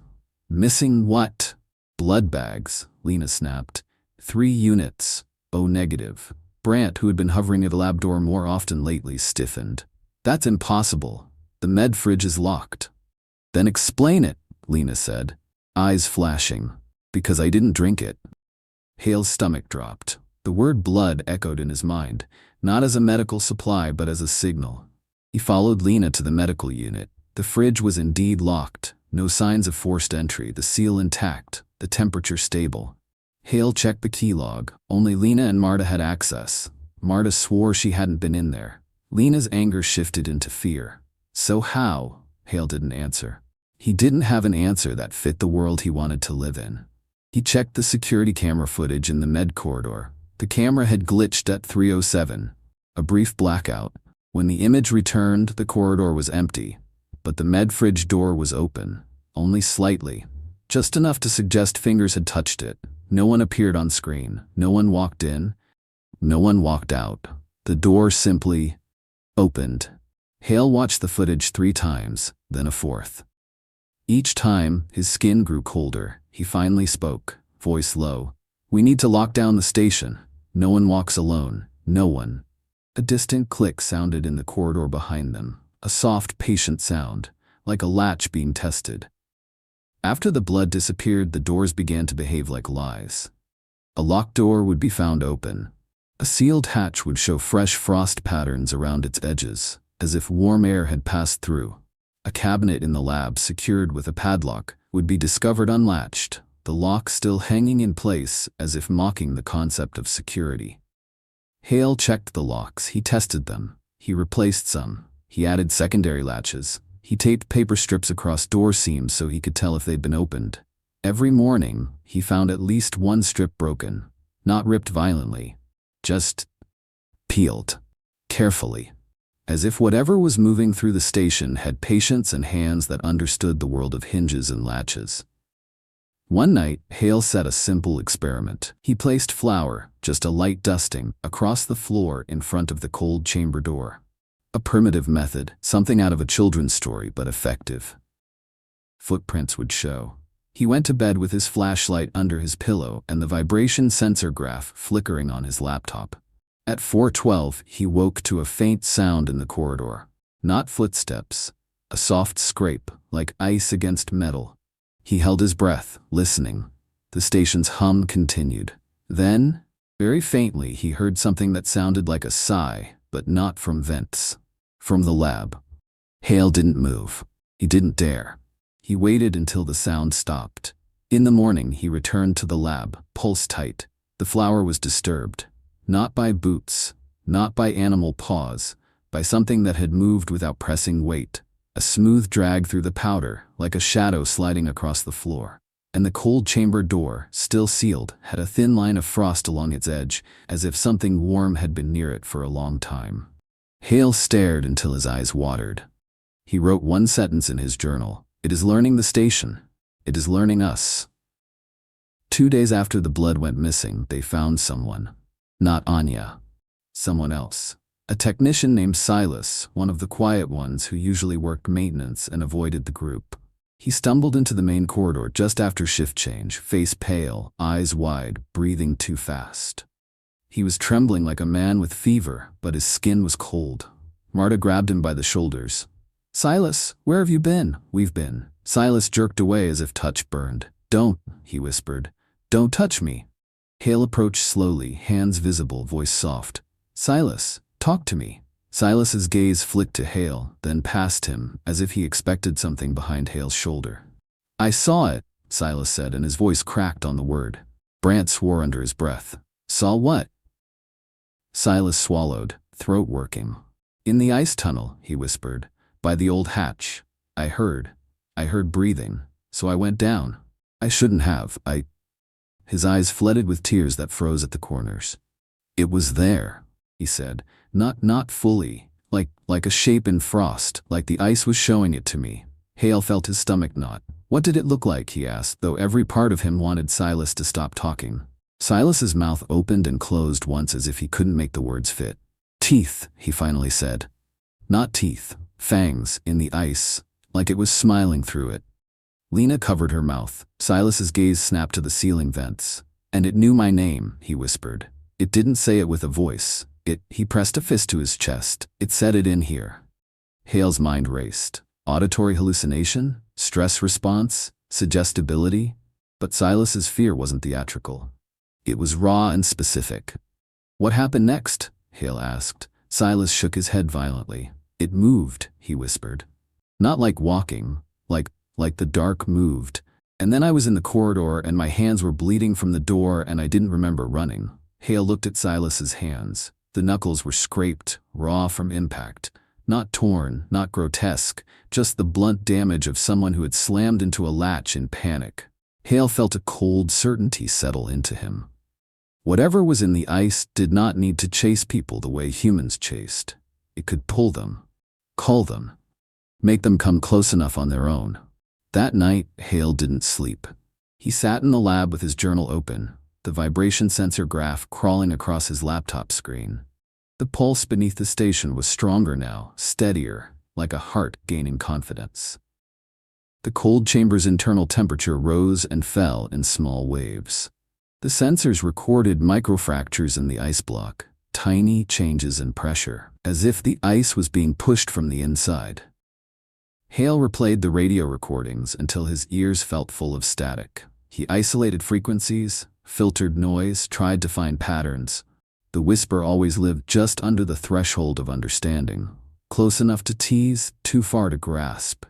"Missing what?" "Blood bags," Lena snapped. 3 units. O negative. Brant, who had been hovering at the lab door more often lately, stiffened. "That's impossible. The med fridge is locked." "Then explain it," Lena said, eyes flashing. Because I didn't drink it. Hale's stomach dropped. The word blood echoed in his mind, not as a medical supply but as a signal. He followed Lena to the medical unit. The fridge was indeed locked. No signs of forced entry, the seal intact, the temperature stable. Hale checked the key log. Only Lena and Marta had access. Marta swore she hadn't been in there. Lena's anger shifted into fear. So how? Hale didn't answer. He didn't have an answer that fit the world he wanted to live in. He checked the security camera footage in the med corridor. The camera had glitched at 3:07. A brief blackout. When the image returned, the corridor was empty. But the med fridge door was open. Only slightly. Just enough to suggest fingers had touched it. No one appeared on screen. No one walked in. No one walked out. The door simply opened. Hale watched the footage 3 times, then a 4th. Each time, his skin grew colder. He finally spoke, voice low. "We need to lock down the station. No one walks alone. No one." A distant click sounded in the corridor behind them. A soft, patient sound, like a latch being tested. After the blood disappeared, the doors began to behave like lies. A locked door would be found open. A sealed hatch would show fresh frost patterns around its edges, as if warm air had passed through. A cabinet in the lab, secured with a padlock, would be discovered unlatched, the lock still hanging in place as if mocking the concept of security. Hale checked the locks. He tested them. He replaced some. He added secondary latches. He taped paper strips across door seams so he could tell if they'd been opened. Every morning, he found at least one strip broken, not ripped violently, just peeled, carefully, as if whatever was moving through the station had patience and hands that understood the world of hinges and latches. One night, Hale set a simple experiment. He placed flour, just a light dusting, across the floor in front of the cold chamber door. A primitive method, something out of a children's story, but effective. Footprints would show. He went to bed with his flashlight under his pillow and the vibration sensor graph flickering on his laptop. At 4:12, he woke to a faint sound in the corridor. Not footsteps, a soft scrape, like ice against metal. He held his breath, listening. The station's hum continued. Then, very faintly, he heard something that sounded like a sigh, but not from vents. From the lab. Hale didn't move. He didn't dare. He waited until the sound stopped. In the morning, he returned to the lab, pulse tight. The flour was disturbed. Not by boots, not by animal paws, by something that had moved without pressing weight. A smooth drag through the powder, like a shadow sliding across the floor. And the cold chamber door, still sealed, had a thin line of frost along its edge, as if something warm had been near it for a long time. Hale stared until his eyes watered. He wrote one sentence in his journal. "It is learning the station. It is learning us." 2 days after the blood went missing, they found someone. Not Anya. Someone else. A technician named Silas, one of the quiet ones who usually worked maintenance and avoided the group. He stumbled into the main corridor just after shift change, face pale, eyes wide, breathing too fast. He was trembling like a man with fever, but his skin was cold. Marta grabbed him by the shoulders. "Silas, where have you been?" "We've been." Silas jerked away as if touch burned. "Don't," he whispered. "Don't touch me." Hale approached slowly, hands visible, voice soft. "Silas, talk to me." Silas's gaze flicked to Hale, then past him, as if he expected something behind Hale's shoulder. "I saw it," Silas said, and his voice cracked on the word. Brant swore under his breath. "Saw what?" Silas swallowed, throat working. "In the ice tunnel," he whispered. "By the old hatch. I heard breathing, so I went down. I shouldn't have, His eyes flooded with tears that froze at the corners. "It was there," he said. Not fully, like a shape in frost, like the ice was showing it to me." Hale felt his stomach knot. "What did it look like?" he asked, though every part of him wanted Silas to stop talking. Silas's mouth opened and closed once as if he couldn't make the words fit. "Teeth," he finally said. "Not teeth, fangs, in the ice, like it was smiling through it." Lena covered her mouth. Silas's gaze snapped to the ceiling vents. "And it knew my name," he whispered. "It didn't say it with a voice. He pressed a fist to his chest. It said it in here." Hale's mind raced. Auditory hallucination? Stress response? Suggestibility? But Silas's fear wasn't theatrical. It was raw and specific. "What happened next?" Hale asked. Silas shook his head violently. "It moved," he whispered. "Not like walking, like the dark moved. And then I was in the corridor and my hands were bleeding from the door and I didn't remember running." Hale looked at Silas's hands. The knuckles were scraped, raw from impact. Not torn, not grotesque, just the blunt damage of someone who had slammed into a latch in panic. Hale felt a cold certainty settle into him. Whatever was in the ice did not need to chase people the way humans chased. It could pull them, call them, make them come close enough on their own. That night, Hale didn't sleep. He sat in the lab with his journal open, the vibration sensor graph crawling across his laptop screen. The pulse beneath the station was stronger now, steadier, like a heart gaining confidence. The cold chamber's internal temperature rose and fell in small waves. The sensors recorded microfractures in the ice block, tiny changes in pressure, as if the ice was being pushed from the inside. Hale replayed the radio recordings until his ears felt full of static. He isolated frequencies, filtered noise, tried to find patterns. The whisper always lived just under the threshold of understanding, close enough to tease, too far to grasp.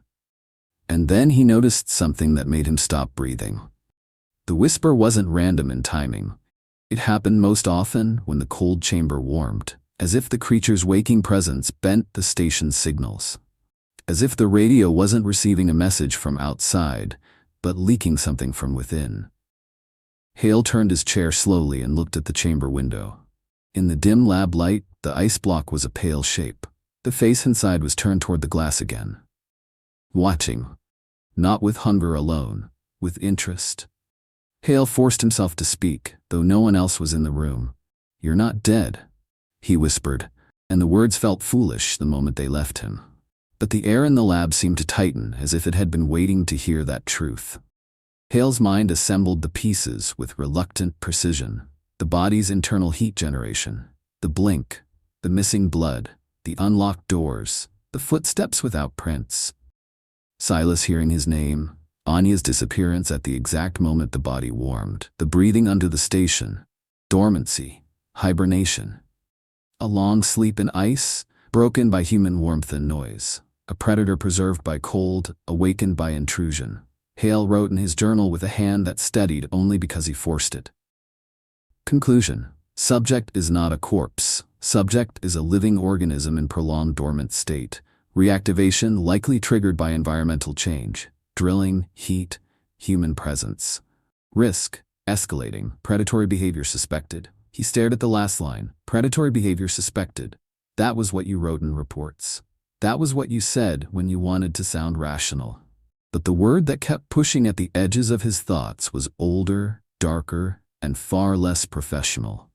And then he noticed something that made him stop breathing. The whisper wasn't random in timing. It happened most often when the cold chamber warmed, as if the creature's waking presence bent the station's signals. As if the radio wasn't receiving a message from outside, but leaking something from within. Hale turned his chair slowly and looked at the chamber window. In the dim lab light, the ice block was a pale shape. The face inside was turned toward the glass again. Watching. Not with hunger alone, with interest. Hale forced himself to speak, though no one else was in the room. "You're not dead," he whispered, and the words felt foolish the moment they left him. But the air in the lab seemed to tighten, as if it had been waiting to hear that truth. Hale's mind assembled the pieces with reluctant precision. The body's internal heat generation, the blink, the missing blood, the unlocked doors, the footsteps without prints. Silas hearing his name, Anya's disappearance at the exact moment the body warmed, the breathing under the station, dormancy, hibernation. A long sleep in ice, broken by human warmth and noise. A predator preserved by cold, awakened by intrusion. Hale wrote in his journal with a hand that steadied only because he forced it. Conclusion. Subject is not a corpse. Subject is a living organism in prolonged dormant state. Reactivation likely triggered by environmental change. Drilling, heat, human presence. Risk. Escalating. Predatory behavior suspected. He stared at the last line. Predatory behavior suspected. That was what you wrote in reports. That was what you said when you wanted to sound rational. But the word that kept pushing at the edges of his thoughts was older, darker, and far less professional.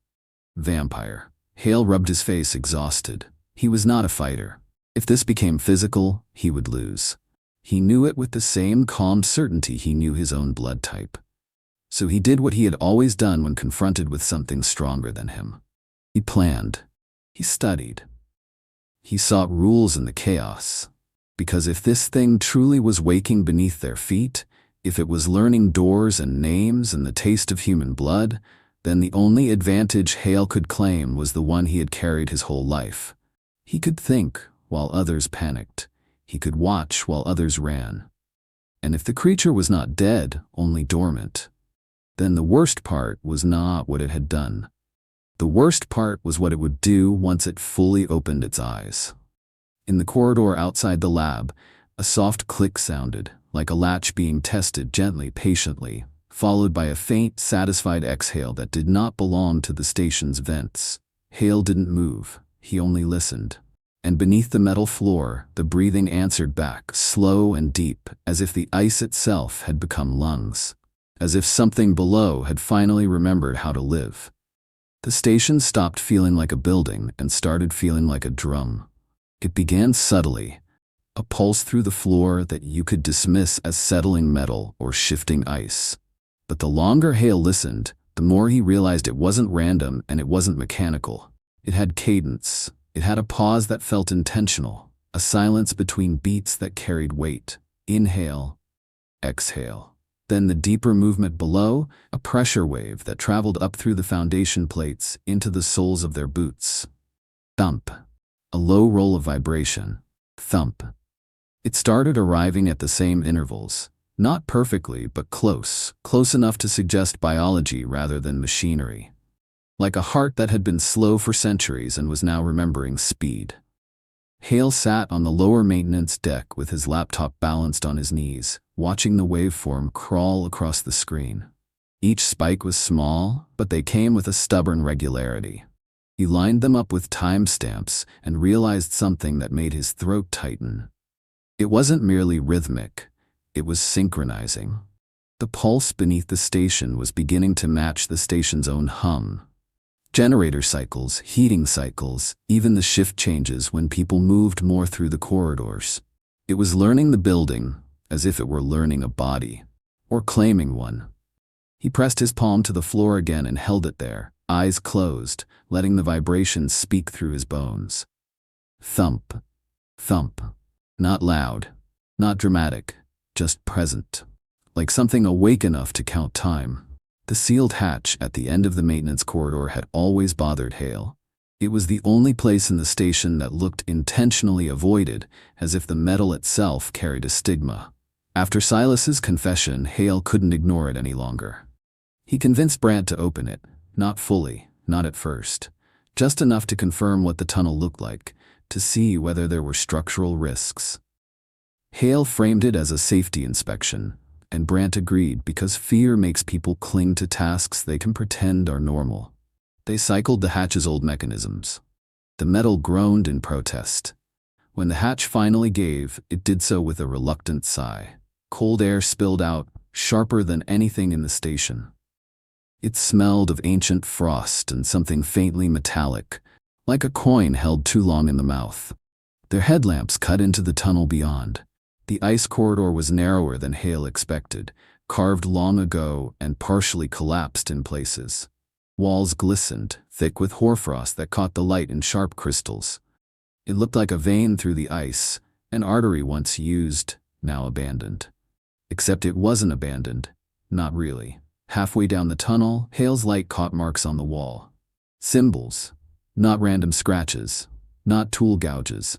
Vampire. Hale rubbed his face, exhausted. He was not a fighter. If this became physical, he would lose. He knew it with the same calm certainty he knew his own blood type. So he did what he had always done when confronted with something stronger than him. He planned. He studied. He sought rules in the chaos. Because if this thing truly was waking beneath their feet, if it was learning doors and names and the taste of human blood, then the only advantage Hale could claim was the one he had carried his whole life. He could think while others panicked. He could watch while others ran. And if the creature was not dead, only dormant, then the worst part was not what it had done. The worst part was what it would do once it fully opened its eyes. In the corridor outside the lab, a soft click sounded, like a latch being tested gently, patiently, followed by a faint, satisfied exhale that did not belong to the station's vents. Hale didn't move, he only listened. And beneath the metal floor, the breathing answered back, slow and deep, as if the ice itself had become lungs. As if something below had finally remembered how to live. The station stopped feeling like a building and started feeling like a drum. It began subtly, a pulse through the floor that you could dismiss as settling metal or shifting ice. But the longer Hale listened, the more he realized it wasn't random and it wasn't mechanical. It had cadence. It had a pause that felt intentional, a silence between beats that carried weight. Inhale, exhale. Then the deeper movement below, a pressure wave that traveled up through the foundation plates into the soles of their boots. Thump. A low roll of vibration. Thump. It started arriving at the same intervals. Not perfectly, but close enough to suggest biology rather than machinery. Like a heart that had been slow for centuries and was now remembering speed. Hale sat on the lower maintenance deck with his laptop balanced on his knees, watching the waveform crawl across the screen. Each spike was small, but they came with a stubborn regularity. He lined them up with timestamps and realized something that made his throat tighten. It wasn't merely rhythmic, it was synchronizing. The pulse beneath the station was beginning to match the station's own hum. Generator cycles, heating cycles, even the shift changes when people moved more through the corridors. It was learning the building as if it were learning a body, or claiming one. He pressed his palm to the floor again and held it there, eyes closed, letting the vibrations speak through his bones. Thump. Thump. Not loud, not dramatic, just present. Like something awake enough to count time. The sealed hatch at the end of the maintenance corridor had always bothered Hale. It was the only place in the station that looked intentionally avoided, as if the metal itself carried a stigma. After Silas's confession, Hale couldn't ignore it any longer. He convinced Brant to open it, not fully, not at first. Just enough to confirm what the tunnel looked like, to see whether there were structural risks. Hale framed it as a safety inspection, and Brant agreed because fear makes people cling to tasks they can pretend are normal. They cycled the hatch's old mechanisms. The metal groaned in protest. When the hatch finally gave, it did so with a reluctant sigh. Cold air spilled out, sharper than anything in the station. It smelled of ancient frost and something faintly metallic, like a coin held too long in the mouth. Their headlamps cut into the tunnel beyond. The ice corridor was narrower than Hale expected, carved long ago and partially collapsed in places. Walls glistened, thick with hoarfrost that caught the light in sharp crystals. It looked like a vein through the ice, an artery once used, now abandoned. Except it wasn't abandoned. Not really. Halfway down the tunnel, Hale's light caught marks on the wall. Symbols. Not random scratches. Not tool gouges.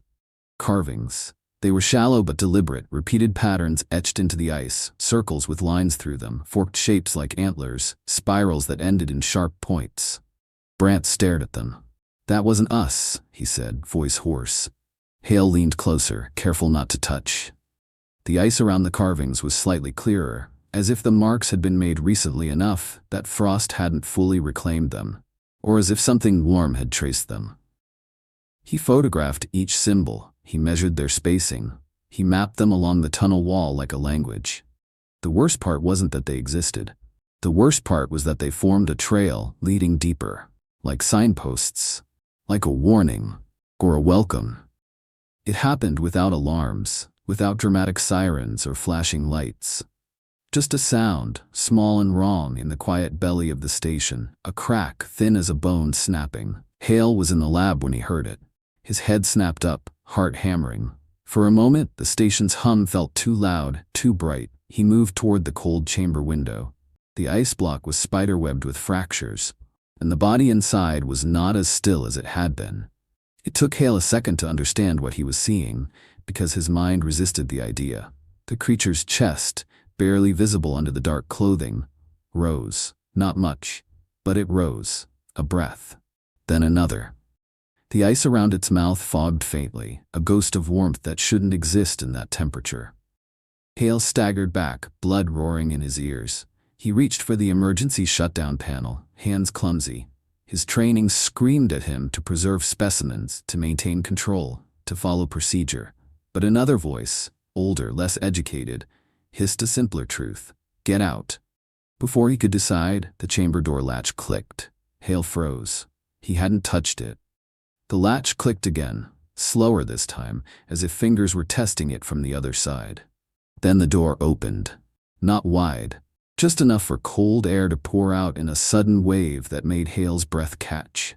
Carvings. They were shallow but deliberate, repeated patterns etched into the ice, circles with lines through them, forked shapes like antlers, spirals that ended in sharp points. Brant stared at them. "That wasn't us," he said, voice hoarse. Hale leaned closer, careful not to touch. The ice around the carvings was slightly clearer, as if the marks had been made recently enough that frost hadn't fully reclaimed them, or as if something warm had traced them. He photographed each symbol. He measured their spacing. He mapped them along the tunnel wall like a language. The worst part wasn't that they existed. The worst part was that they formed a trail leading deeper, like signposts, like a warning, or a welcome. It happened without alarms, without dramatic sirens or flashing lights. Just a sound, small and wrong in the quiet belly of the station, a crack thin as a bone snapping. Hale was in the lab when he heard it. His head snapped up, heart hammering. For a moment, the station's hum felt too loud, too bright. He moved toward the cold chamber window. The ice block was spiderwebbed with fractures, and the body inside was not as still as it had been. It took Hale a second to understand what he was seeing, because his mind resisted the idea. The creature's chest, barely visible under the dark clothing, rose. Not much, but it rose. A breath. Then another. The ice around its mouth fogged faintly, a ghost of warmth that shouldn't exist in that temperature. Hale staggered back, blood roaring in his ears. He reached for the emergency shutdown panel, hands clumsy. His training screamed at him to preserve specimens, to maintain control, to follow procedure. But another voice, older, less educated, hissed a simpler truth. Get out. Before he could decide, the chamber door latch clicked. Hale froze. He hadn't touched it. The latch clicked again, slower this time, as if fingers were testing it from the other side. Then the door opened. Not wide, just enough for cold air to pour out in a sudden wave that made Hale's breath catch.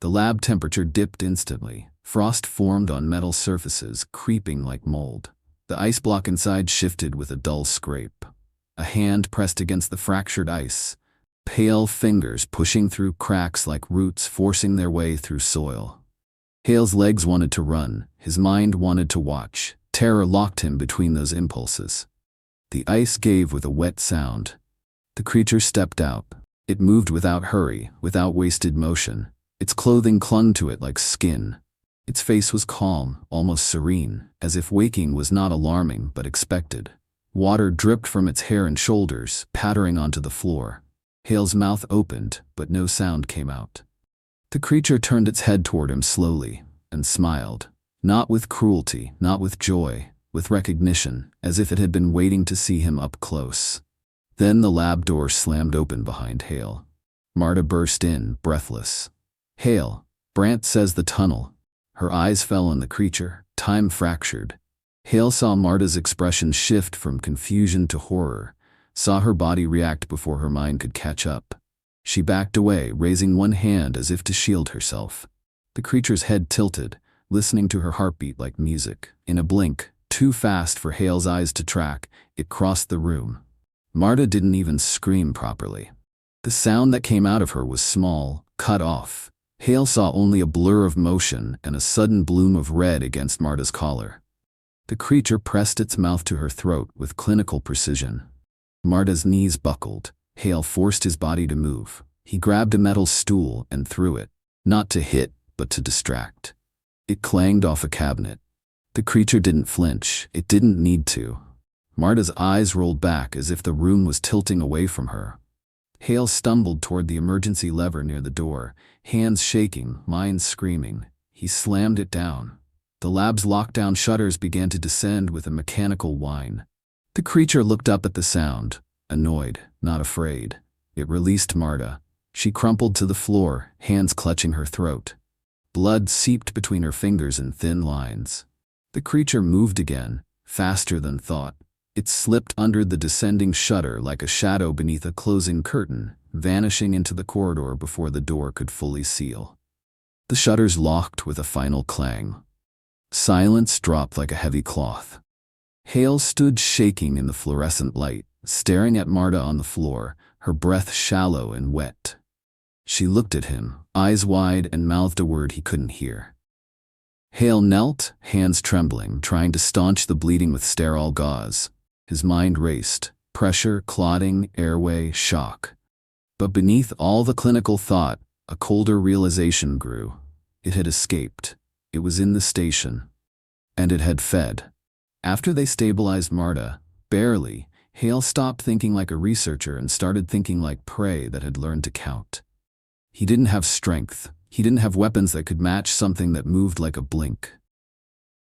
The lab temperature dipped instantly. Frost formed on metal surfaces, creeping like mold. The ice block inside shifted with a dull scrape. A hand pressed against the fractured ice, pale fingers pushing through cracks like roots forcing their way through soil. Hale's legs wanted to run, his mind wanted to watch. Terror locked him between those impulses. The ice gave with a wet sound. The creature stepped out. It moved without hurry, without wasted motion. Its clothing clung to it like skin. Its face was calm, almost serene, as if waking was not alarming but expected. Water dripped from its hair and shoulders, pattering onto the floor. Hale's mouth opened, but no sound came out. The creature turned its head toward him slowly, and smiled. Not with cruelty, not with joy, with recognition, as if it had been waiting to see him up close. Then the lab door slammed open behind Hale. Marta burst in, breathless. "Hale, Brant says the tunnel." Her eyes fell on the creature, time fractured. Hale saw Marta's expression shift from confusion to horror, saw her body react before her mind could catch up. She backed away, raising one hand as if to shield herself. The creature's head tilted, listening to her heartbeat like music. In a blink, too fast for Hale's eyes to track, it crossed the room. Marta didn't even scream properly. The sound that came out of her was small, cut off. Hale saw only a blur of motion and a sudden bloom of red against Marta's collar. The creature pressed its mouth to her throat with clinical precision. Marta's knees buckled. Hale forced his body to move. He grabbed a metal stool and threw it, not to hit, but to distract. It clanged off a cabinet. The creature didn't flinch. It didn't need to. Marta's eyes rolled back as if the room was tilting away from her. Hale stumbled toward the emergency lever near the door, hands shaking, mind screaming. He slammed it down. The lab's lockdown shutters began to descend with a mechanical whine. The creature looked up at the sound, annoyed, not afraid. It released Marta. She crumpled to the floor, hands clutching her throat. Blood seeped between her fingers in thin lines. The creature moved again, faster than thought. It slipped under the descending shutter like a shadow beneath a closing curtain, vanishing into the corridor before the door could fully seal. The shutters locked with a final clang. Silence dropped like a heavy cloth. Hale stood shaking in the fluorescent light, staring at Marta on the floor, her breath shallow and wet. She looked at him, eyes wide, and mouthed a word he couldn't hear. Hale knelt, hands trembling, trying to staunch the bleeding with sterile gauze. His mind raced, pressure, clotting, airway, shock. But beneath all the clinical thought, a colder realization grew. It had escaped. It was in the station. And it had fed. After they stabilized Marta, barely, Hale stopped thinking like a researcher and started thinking like prey that had learned to count. He didn't have strength. He didn't have weapons that could match something that moved like a blink.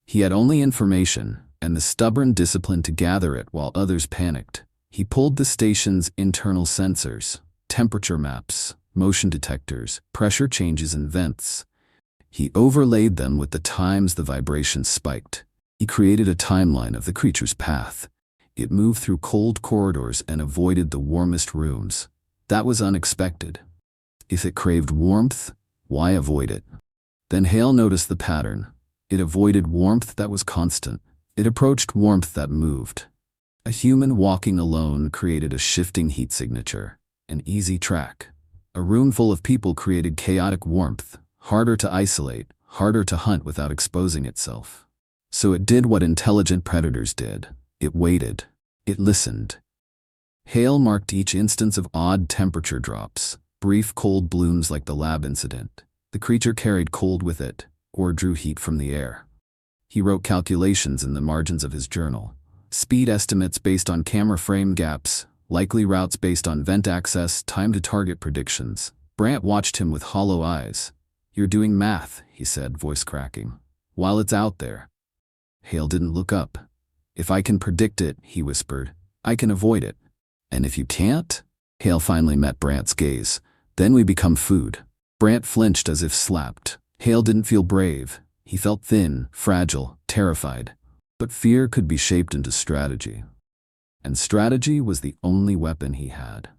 He had only information, and the stubborn discipline to gather it while others panicked. He pulled the station's internal sensors, temperature maps, motion detectors, pressure changes and vents. He overlaid them with the times the vibrations spiked. He created a timeline of the creature's path. It moved through cold corridors and avoided the warmest rooms. That was unexpected. If it craved warmth, why avoid it? Then Hale noticed the pattern. It avoided warmth that was constant. It approached warmth that moved. A human walking alone created a shifting heat signature, an easy track. A room full of people created chaotic warmth, harder to isolate, harder to hunt without exposing itself. So it did what intelligent predators did. It waited. It listened. Hale marked each instance of odd temperature drops, brief cold blooms like the lab incident. The creature carried cold with it, or drew heat from the air. He wrote calculations in the margins of his journal. Speed estimates based on camera frame gaps, likely routes based on vent access, time to target predictions. Brant watched him with hollow eyes. "You're doing math," he said, voice cracking. "While it's out there." Hale didn't look up. "If I can predict it," he whispered, "I can avoid it. And if you can't?" Hale finally met Brant's gaze. "Then we become food." Brant flinched as if slapped. Hale didn't feel brave. He felt thin, fragile, terrified. But fear could be shaped into strategy. And strategy was the only weapon he had.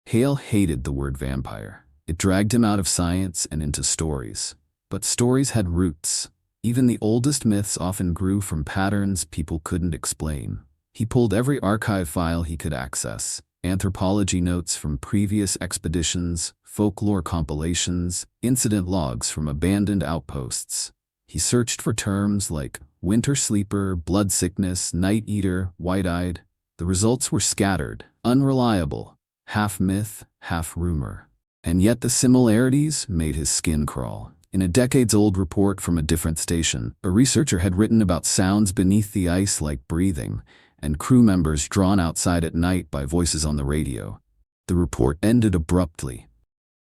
Hale hated the word vampire. It dragged him out of science and into stories. But stories had roots. Even the oldest myths often grew from patterns people couldn't explain. He pulled every archive file he could access: anthropology notes from previous expeditions, folklore compilations, incident logs from abandoned outposts. He searched for terms like winter sleeper, blood sickness, night eater, white-eyed. The results were scattered, unreliable, half myth, half rumor. And yet the similarities made his skin crawl. In a decades-old report from a different station, a researcher had written about sounds beneath the ice like breathing, and crew members drawn outside at night by voices on the radio. The report ended abruptly.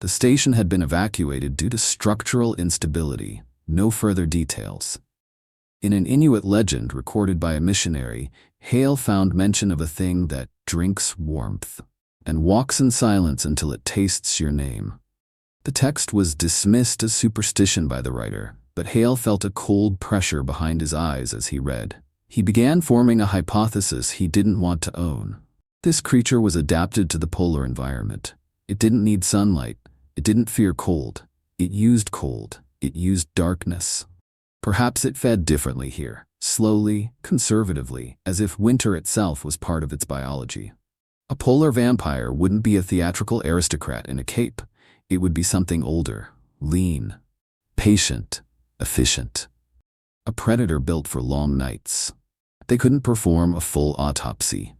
The station had been evacuated due to structural instability. No further details. In an Inuit legend recorded by a missionary, Hale found mention of a thing that drinks warmth and walks in silence until it tastes your name. The text was dismissed as superstition by the writer, but Hale felt a cold pressure behind his eyes as he read. He began forming a hypothesis he didn't want to own. This creature was adapted to the polar environment. It didn't need sunlight. It didn't fear cold. It used cold. It used darkness. Perhaps it fed differently here, slowly, conservatively, as if winter itself was part of its biology. A polar vampire wouldn't be a theatrical aristocrat in a cape. It would be something older, lean, patient, efficient. A predator built for long nights. They couldn't perform a full autopsy.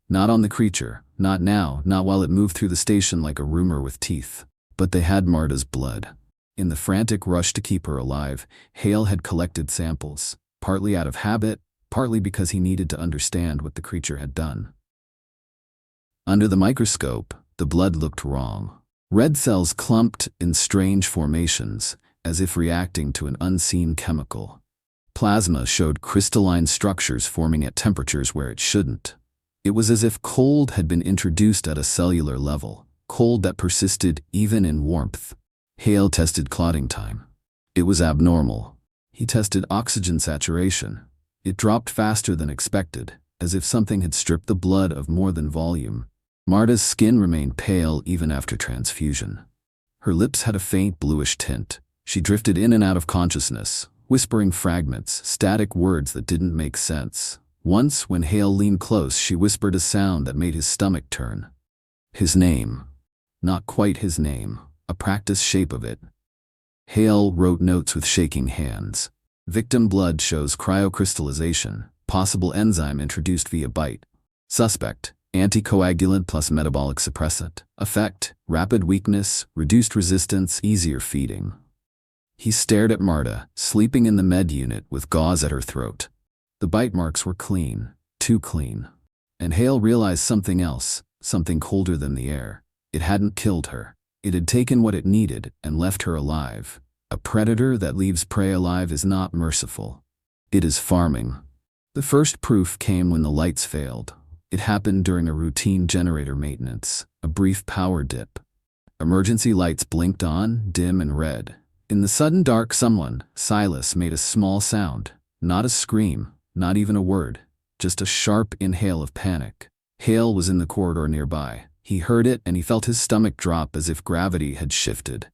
Not on the creature, not now, not while it moved through the station like a rumor with teeth. But they had Marta's blood. In the frantic rush to keep her alive, Hale had collected samples, partly out of habit, partly because he needed to understand what the creature had done. Under the microscope, the blood looked wrong. Red cells clumped in strange formations, as if reacting to an unseen chemical. Plasma showed crystalline structures forming at temperatures where it shouldn't. It was as if cold had been introduced at a cellular level, cold that persisted even in warmth. Hale tested clotting time. It was abnormal. He tested oxygen saturation. It dropped faster than expected, as if something had stripped the blood of more than volume. Marta's skin remained pale even after transfusion. Her lips had a faint bluish tint. She drifted in and out of consciousness, whispering fragments, static words that didn't make sense. Once, when Hale leaned close, she whispered a sound that made his stomach turn. His name. Not quite his name, a practiced shape of it. Hale wrote notes with shaking hands. Victim blood shows cryocrystallization, possible enzyme introduced via bite. Suspect, anticoagulant plus metabolic suppressant. Effect, rapid weakness, reduced resistance, easier feeding. He stared at Marta, sleeping in the med unit with gauze at her throat. The bite marks were clean, too clean. And Hale realized something else, something colder than the air. It hadn't killed her. It had taken what it needed and left her alive. A predator that leaves prey alive is not merciful. It is farming. The first proof came when the lights failed. It happened during a routine generator maintenance, a brief power dip. Emergency lights blinked on, dim and red. In the sudden dark, someone, Silas, made a small sound. Not a scream, not even a word, just a sharp inhale of panic. Hale was in the corridor nearby. He heard it and he felt his stomach drop as if gravity had shifted.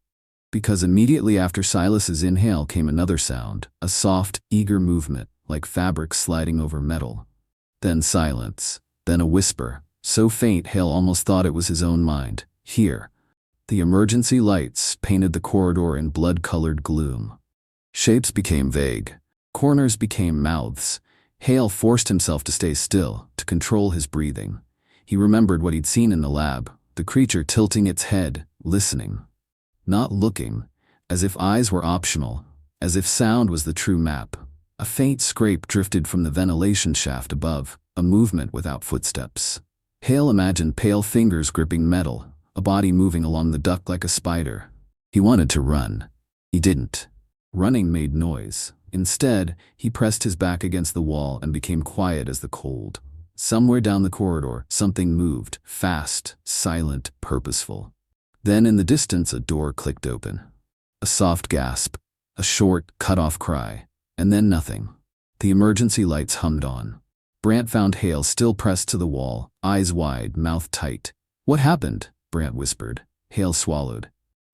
Because immediately after Silas's inhale came another sound, a soft, eager movement, like fabric sliding over metal. Then silence, then a whisper, so faint Hale almost thought it was his own mind. Here. The emergency lights painted the corridor in blood-colored gloom. Shapes became vague. Corners became mouths. Hale forced himself to stay still, to control his breathing. He remembered what he'd seen in the lab, the creature tilting its head, listening. Not looking, as if eyes were optional, as if sound was the true map. A faint scrape drifted from the ventilation shaft above, a movement without footsteps. Hale imagined pale fingers gripping metal, a body moving along the duct like a spider. He wanted to run. He didn't. Running made noise. Instead, he pressed his back against the wall and became quiet as the cold. Somewhere down the corridor, something moved, fast, silent, purposeful. Then in the distance, a door clicked open. A soft gasp, a short, cut-off cry, and then nothing. The emergency lights hummed on. Brant found Hale still pressed to the wall, eyes wide, mouth tight. "What happened?" Brant whispered. Hale swallowed.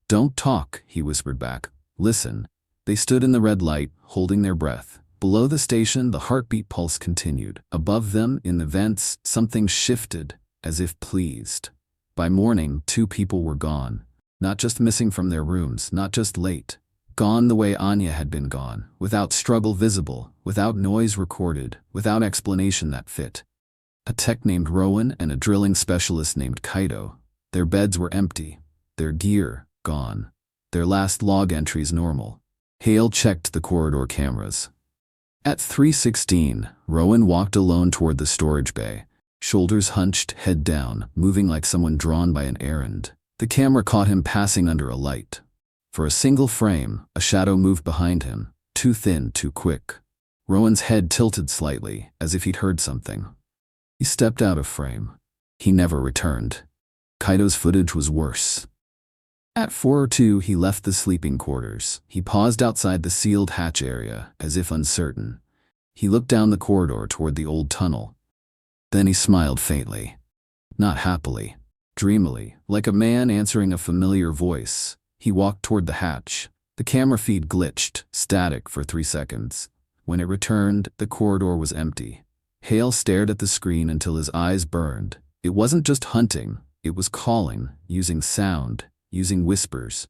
"Don't talk," he whispered back. "Listen." They stood in the red light, holding their breath. Below the station, the heartbeat pulse continued. Above them, in the vents, something shifted, as if pleased. By morning, 2 people were gone. Not just missing from their rooms, not just late. Gone the way Anya had been gone, without struggle visible, without noise recorded, without explanation that fit. A tech named Rowan and a drilling specialist named Kaito. Their beds were empty. Their gear, gone. Their last log entries normal. Hale checked the corridor cameras. At 3:16, Rowan walked alone toward the storage bay, shoulders hunched, head down, moving like someone drawn by an errand. The camera caught him passing under a light. For a single frame, a shadow moved behind him, too thin, too quick. Rowan's head tilted slightly, as if he'd heard something. He stepped out of frame. He never returned. Kaito's footage was worse. At 4:02, he left the sleeping quarters. He paused outside the sealed hatch area, as if uncertain. He looked down the corridor toward the old tunnel. Then he smiled faintly. Not happily. Dreamily, like a man answering a familiar voice. He walked toward the hatch. The camera feed glitched, static for 3 seconds. When it returned, the corridor was empty. Hale stared at the screen until his eyes burned. It wasn't just hunting, it was calling, using sound, using whispers,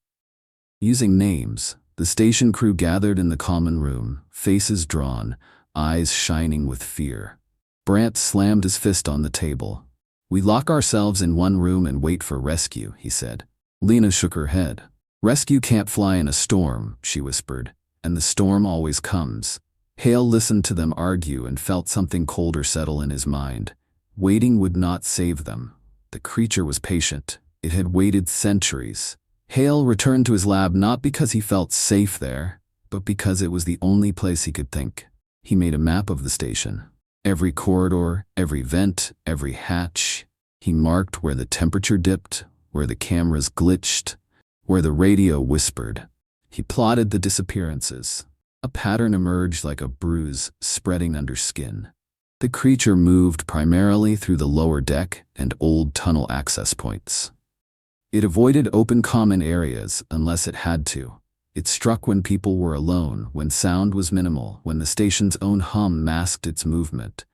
using names. The station crew gathered in the common room, faces drawn, eyes shining with fear. Brant slammed his fist on the table. "We lock ourselves in one room and wait for rescue," he said. Lena shook her head. "Rescue can't fly in a storm," she whispered, "and the storm always comes." Hale listened to them argue and felt something colder settle in his mind. Waiting would not save them. The creature was patient. It had waited centuries. Hale returned to his lab not because he felt safe there, but because it was the only place he could think. He made a map of the station. Every corridor, every vent, every hatch. He marked where the temperature dipped, where the cameras glitched, where the radio whispered. He plotted the disappearances. A pattern emerged like a bruise spreading under skin. The creature moved primarily through the lower deck and old tunnel access points. It avoided open common areas unless it had to. It struck when people were alone, when sound was minimal, when the station's own hum masked its movement.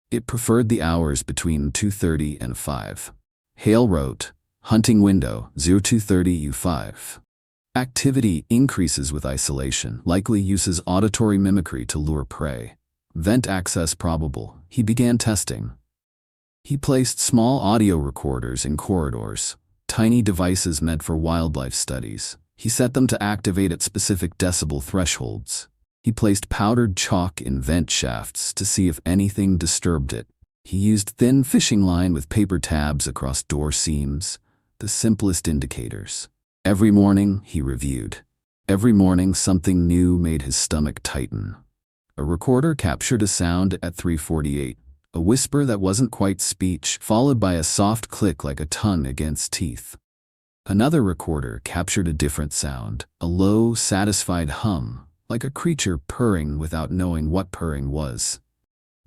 It preferred the hours between 2:30 and 5. Hale wrote, "Hunting window, 0230 U5. Activity increases with isolation, likely uses auditory mimicry to lure prey. Vent access probable." He began testing. He placed small audio recorders in corridors, tiny devices meant for wildlife studies. He set them to activate at specific decibel thresholds. He placed powdered chalk in vent shafts to see if anything disturbed it. He used thin fishing line with paper tabs across door seams, the simplest indicators. Every morning, he reviewed. Every morning, something new made his stomach tighten. A recorder captured a sound at 3:48, a whisper that wasn't quite speech, followed by a soft click like a tongue against teeth. Another recorder captured a different sound, a low, satisfied hum, like a creature purring without knowing what purring was.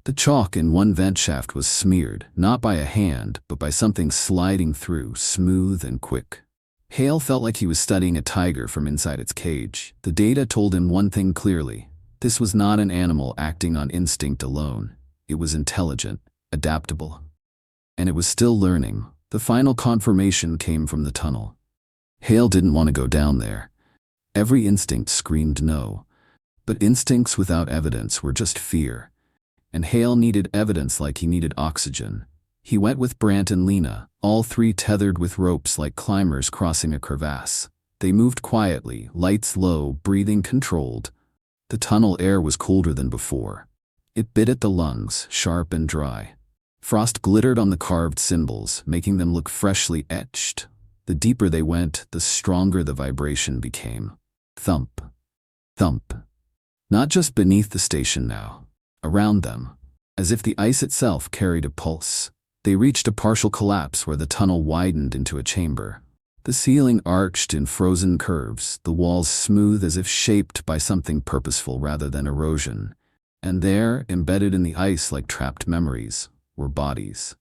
The chalk in one vent shaft was smeared, not by a hand, but by something sliding through, smooth and quick. Hale felt like he was studying a tiger from inside its cage. The data told him one thing clearly. This was not an animal acting on instinct alone. It was intelligent, adaptable. And it was still learning. The final confirmation came from the tunnel. Hale didn't want to go down there. Every instinct screamed no. But instincts without evidence were just fear. And Hale needed evidence like he needed oxygen. He went with Brant and Lena, all 3 tethered with ropes like climbers crossing a crevasse. They moved quietly, lights low, breathing controlled. The tunnel air was colder than before. It bit at the lungs, sharp and dry. Frost glittered on the carved symbols, making them look freshly etched. The deeper they went, the stronger the vibration became. Thump. Thump. Not just beneath the station now. Around them. As if the ice itself carried a pulse. They reached a partial collapse where the tunnel widened into a chamber. The ceiling arched in frozen curves, the walls smooth as if shaped by something purposeful rather than erosion. And there, embedded in the ice like trapped memories, were bodies.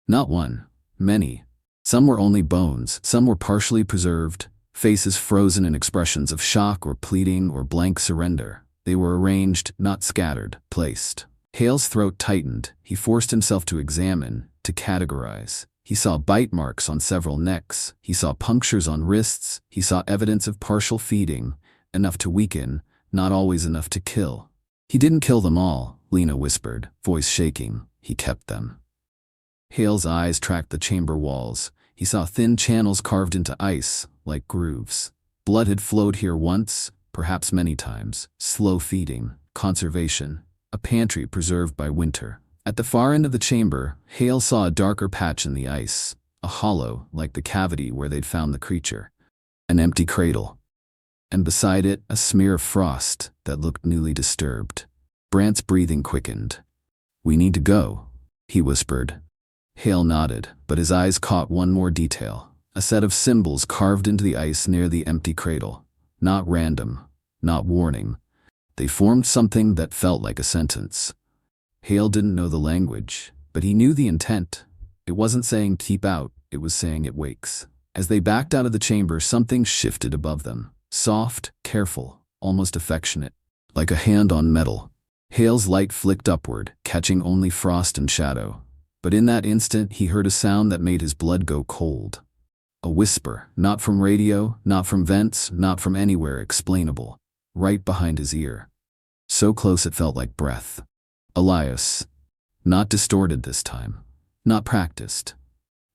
Not one, many. Some were only bones, some were partially preserved, faces frozen in expressions of shock or pleading or blank surrender. They were arranged, not scattered, placed. Hale's throat tightened. He forced himself to examine, to categorize. He saw bite marks on several necks. He saw punctures on wrists. He saw evidence of partial feeding, enough to weaken, not always enough to kill. He didn't kill them all, Lena whispered, voice shaking. He kept them. Hale's eyes tracked the chamber walls. He saw thin channels carved into ice, like grooves. Blood had flowed here once, perhaps many times. Slow feeding, conservation, a pantry preserved by winter. At the far end of the chamber, Hale saw a darker patch in the ice, a hollow like the cavity where they'd found the creature. An empty cradle. And beside it, a smear of frost that looked newly disturbed. Brant's breathing quickened. "We need to go," he whispered. Hale nodded, but his eyes caught one more detail. A set of symbols carved into the ice near the empty cradle. Not random, not warning. They formed something that felt like a sentence. Hale didn't know the language, but he knew the intent. It wasn't saying keep out, it was saying it wakes. As they backed out of the chamber, something shifted above them. Soft, careful, almost affectionate. Like a hand on metal. Hale's light flicked upward, catching only frost and shadow. But in that instant, he heard a sound that made his blood go cold. A whisper, not from radio, not from vents, not from anywhere explainable. Right behind his ear. So close it felt like breath. Elias. Not distorted this time. Not practiced.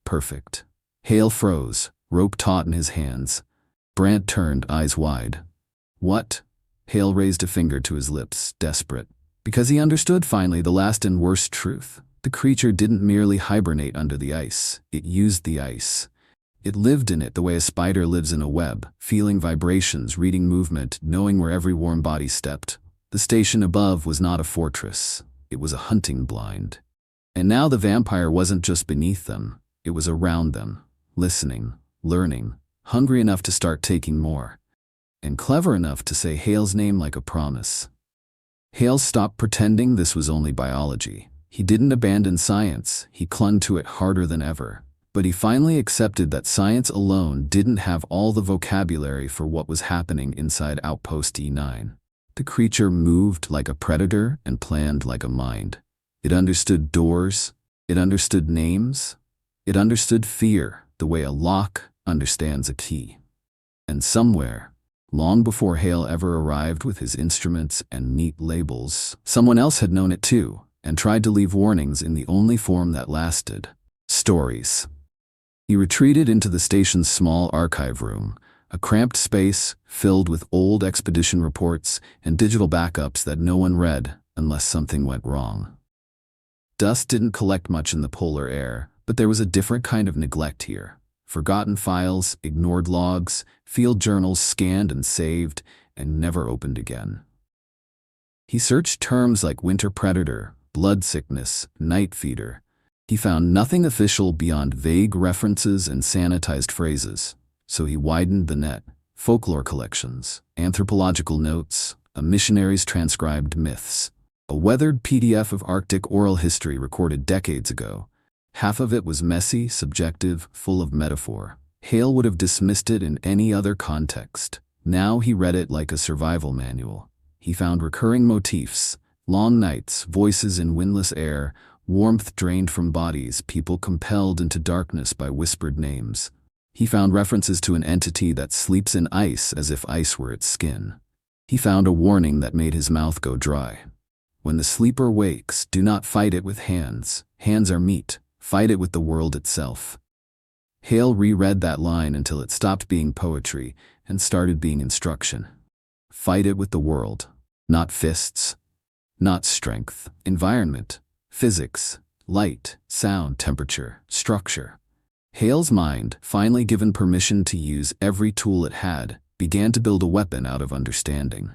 Perfect. Hale froze, rope taut in his hands. Brant turned, eyes wide. "What?" Hale raised a finger to his lips, desperate. Because he understood finally the last and worst truth. The creature didn't merely hibernate under the ice. It used the ice. It lived in it the way a spider lives in a web, feeling vibrations, reading movement, knowing where every warm body stepped. The station above was not a fortress. It was a hunting blind. And now the vampire wasn't just beneath them. It was around them, listening, learning, hungry enough to start taking more. And clever enough to say Hale's name like a promise. Hale stopped pretending this was only biology. He didn't abandon science. He clung to it harder than ever. But he finally accepted that science alone didn't have all the vocabulary for what was happening inside Outpost E9. The creature moved like a predator and planned like a mind. It understood doors. It understood names. It understood fear, the way a lock understands a key. And somewhere, long before Hale ever arrived with his instruments and neat labels, someone else had known it too, and tried to leave warnings in the only form that lasted: stories. He retreated into the station's small archive room, a cramped space filled with old expedition reports and digital backups that no one read unless something went wrong. Dust didn't collect much in the polar air, but there was a different kind of neglect here. Forgotten files, ignored logs, field journals scanned and saved, and never opened again. He searched terms like winter predator, blood sickness, night feeder. He found nothing official beyond vague references and sanitized phrases, so he widened the net. Folklore collections, anthropological notes, a missionary's transcribed myths, a weathered PDF of Arctic oral history recorded decades ago. Half of it was messy, subjective, full of metaphor. Hale would have dismissed it in any other context. Now he read it like a survival manual. He found recurring motifs: long nights, voices in windless air, warmth drained from bodies, people compelled into darkness by whispered names. He found references to an entity that sleeps in ice as if ice were its skin. He found a warning that made his mouth go dry. When the sleeper wakes, do not fight it with hands. Hands are meat. Fight it with the world itself. Hale reread that line until it stopped being poetry and started being instruction. Fight it with the world. Not fists. Not strength. Environment. Physics. Light. Sound. Temperature. Structure. Hale's mind, finally given permission to use every tool it had, began to build a weapon out of understanding.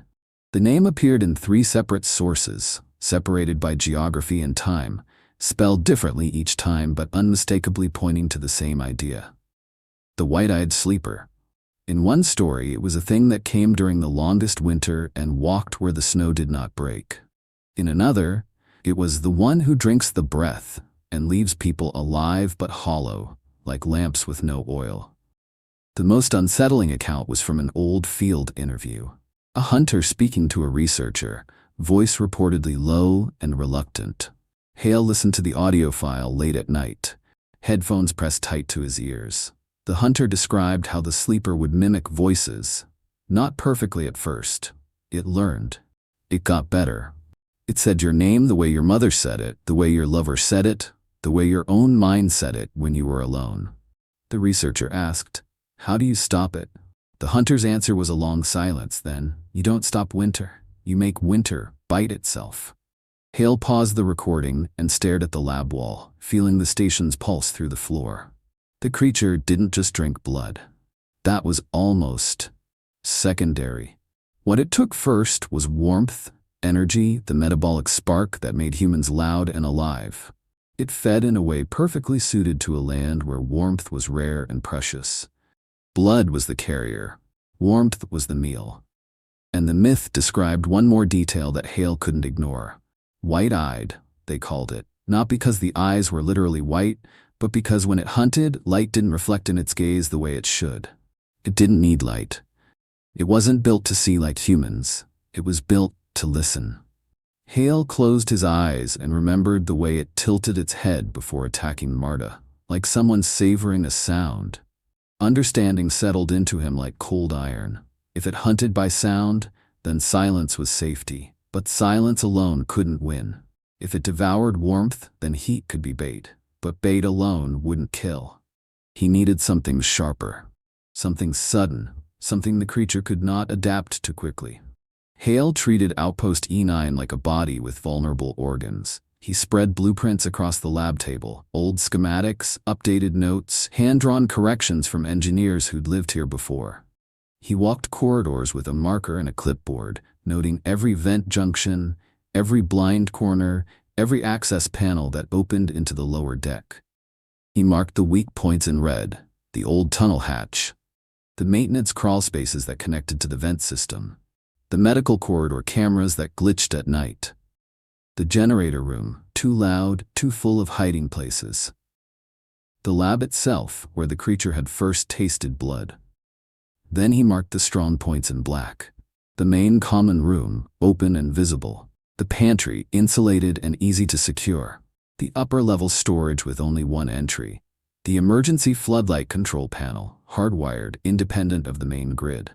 The name appeared in 3 separate sources, separated by geography and time, spelled differently each time but unmistakably pointing to the same idea. The white-eyed sleeper. In one story, it was a thing that came during the longest winter and walked where the snow did not break. In another, it was the one who drinks the breath and leaves people alive but hollow, like lamps with no oil. The most unsettling account was from an old field interview. A hunter speaking to a researcher, voice reportedly low and reluctant. Hale listened to the audio file late at night, headphones pressed tight to his ears. The hunter described how the sleeper would mimic voices. Not perfectly at first. It learned. It got better. It said your name the way your mother said it, the way your lover said it, the way your own mind said it when you were alone. The researcher asked, "How do you stop it?" The hunter's answer was a long silence. Then, "You don't stop winter. You make winter bite itself." Hale paused the recording and stared at the lab wall, feeling the station's pulse through the floor. The creature didn't just drink blood. That was almost secondary. What it took first was warmth, energy, the metabolic spark that made humans loud and alive. It fed in a way perfectly suited to a land where warmth was rare and precious. Blood was the carrier. Warmth was the meal. And the myth described one more detail that Hale couldn't ignore. White-eyed, they called it, not because the eyes were literally white, but because when it hunted, light didn't reflect in its gaze the way it should. It didn't need light. It wasn't built to see like humans. It was built to listen. Hale closed his eyes and remembered the way it tilted its head before attacking Marta, like someone savoring a sound. Understanding settled into him like cold iron. If it hunted by sound, then silence was safety. But silence alone couldn't win. If it devoured warmth, then heat could be bait. But bait alone wouldn't kill. He needed something sharper. Something sudden. Something the creature could not adapt to quickly. Hale treated Outpost E9 like a body with vulnerable organs. He spread blueprints across the lab table, old schematics, updated notes, hand-drawn corrections from engineers who'd lived here before. He walked corridors with a marker and a clipboard, noting every vent junction, every blind corner, every access panel that opened into the lower deck. He marked the weak points in red, the old tunnel hatch, the maintenance crawl spaces that connected to the vent system, the medical corridor cameras that glitched at night, the generator room, too loud, too full of hiding places, the lab itself, where the creature had first tasted blood. Then he marked the strong points in black. The main common room, open and visible. The pantry, insulated and easy to secure. The upper-level storage with only one entry. The emergency floodlight control panel, hardwired, independent of the main grid.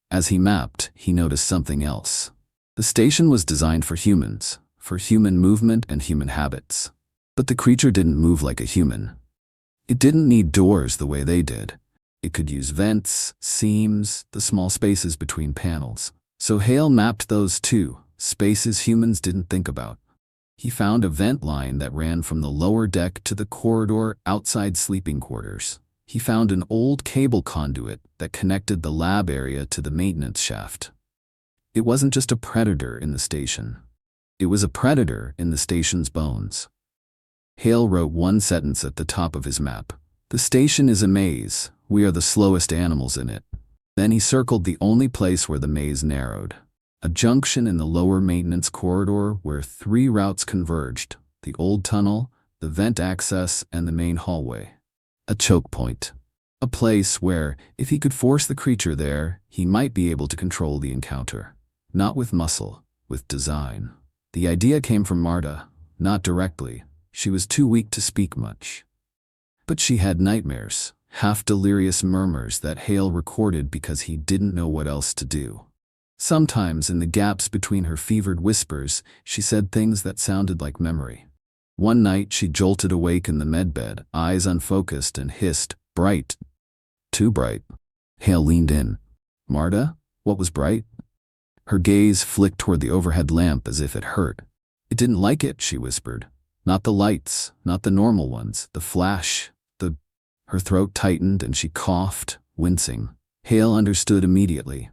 As he mapped, he noticed something else. The station was designed for humans, for human movement and human habits. But the creature didn't move like a human. It didn't need doors the way they did. It could use vents, seams, the small spaces between panels. So Hale mapped those too, spaces humans didn't think about. He found a vent line that ran from the lower deck to the corridor outside sleeping quarters. He found an old cable conduit that connected the lab area to the maintenance shaft. It wasn't just a predator in the station. It was a predator in the station's bones. Hale wrote one sentence at the top of his map. "The station is a maze. We are the slowest animals in it." Then he circled the only place where the maze narrowed. A junction in the lower maintenance corridor where 3 routes converged. The old tunnel, the vent access, and the main hallway. A choke point. A place where, if he could force the creature there, he might be able to control the encounter. Not with muscle, with design. The idea came from Marta, not directly. She was too weak to speak much. But she had nightmares, half-delirious murmurs that Hale recorded because he didn't know what else to do. Sometimes, in the gaps between her fevered whispers, she said things that sounded like memory. One night, she jolted awake in the medbed, eyes unfocused, and hissed, "Bright." Too bright. Hale leaned in. "Marta? What was bright?" Her gaze flicked toward the overhead lamp as if it hurt. "It didn't like it," she whispered. "Not the lights, not the normal ones, the flash, the—" Her throat tightened and she coughed, wincing. Hale understood immediately.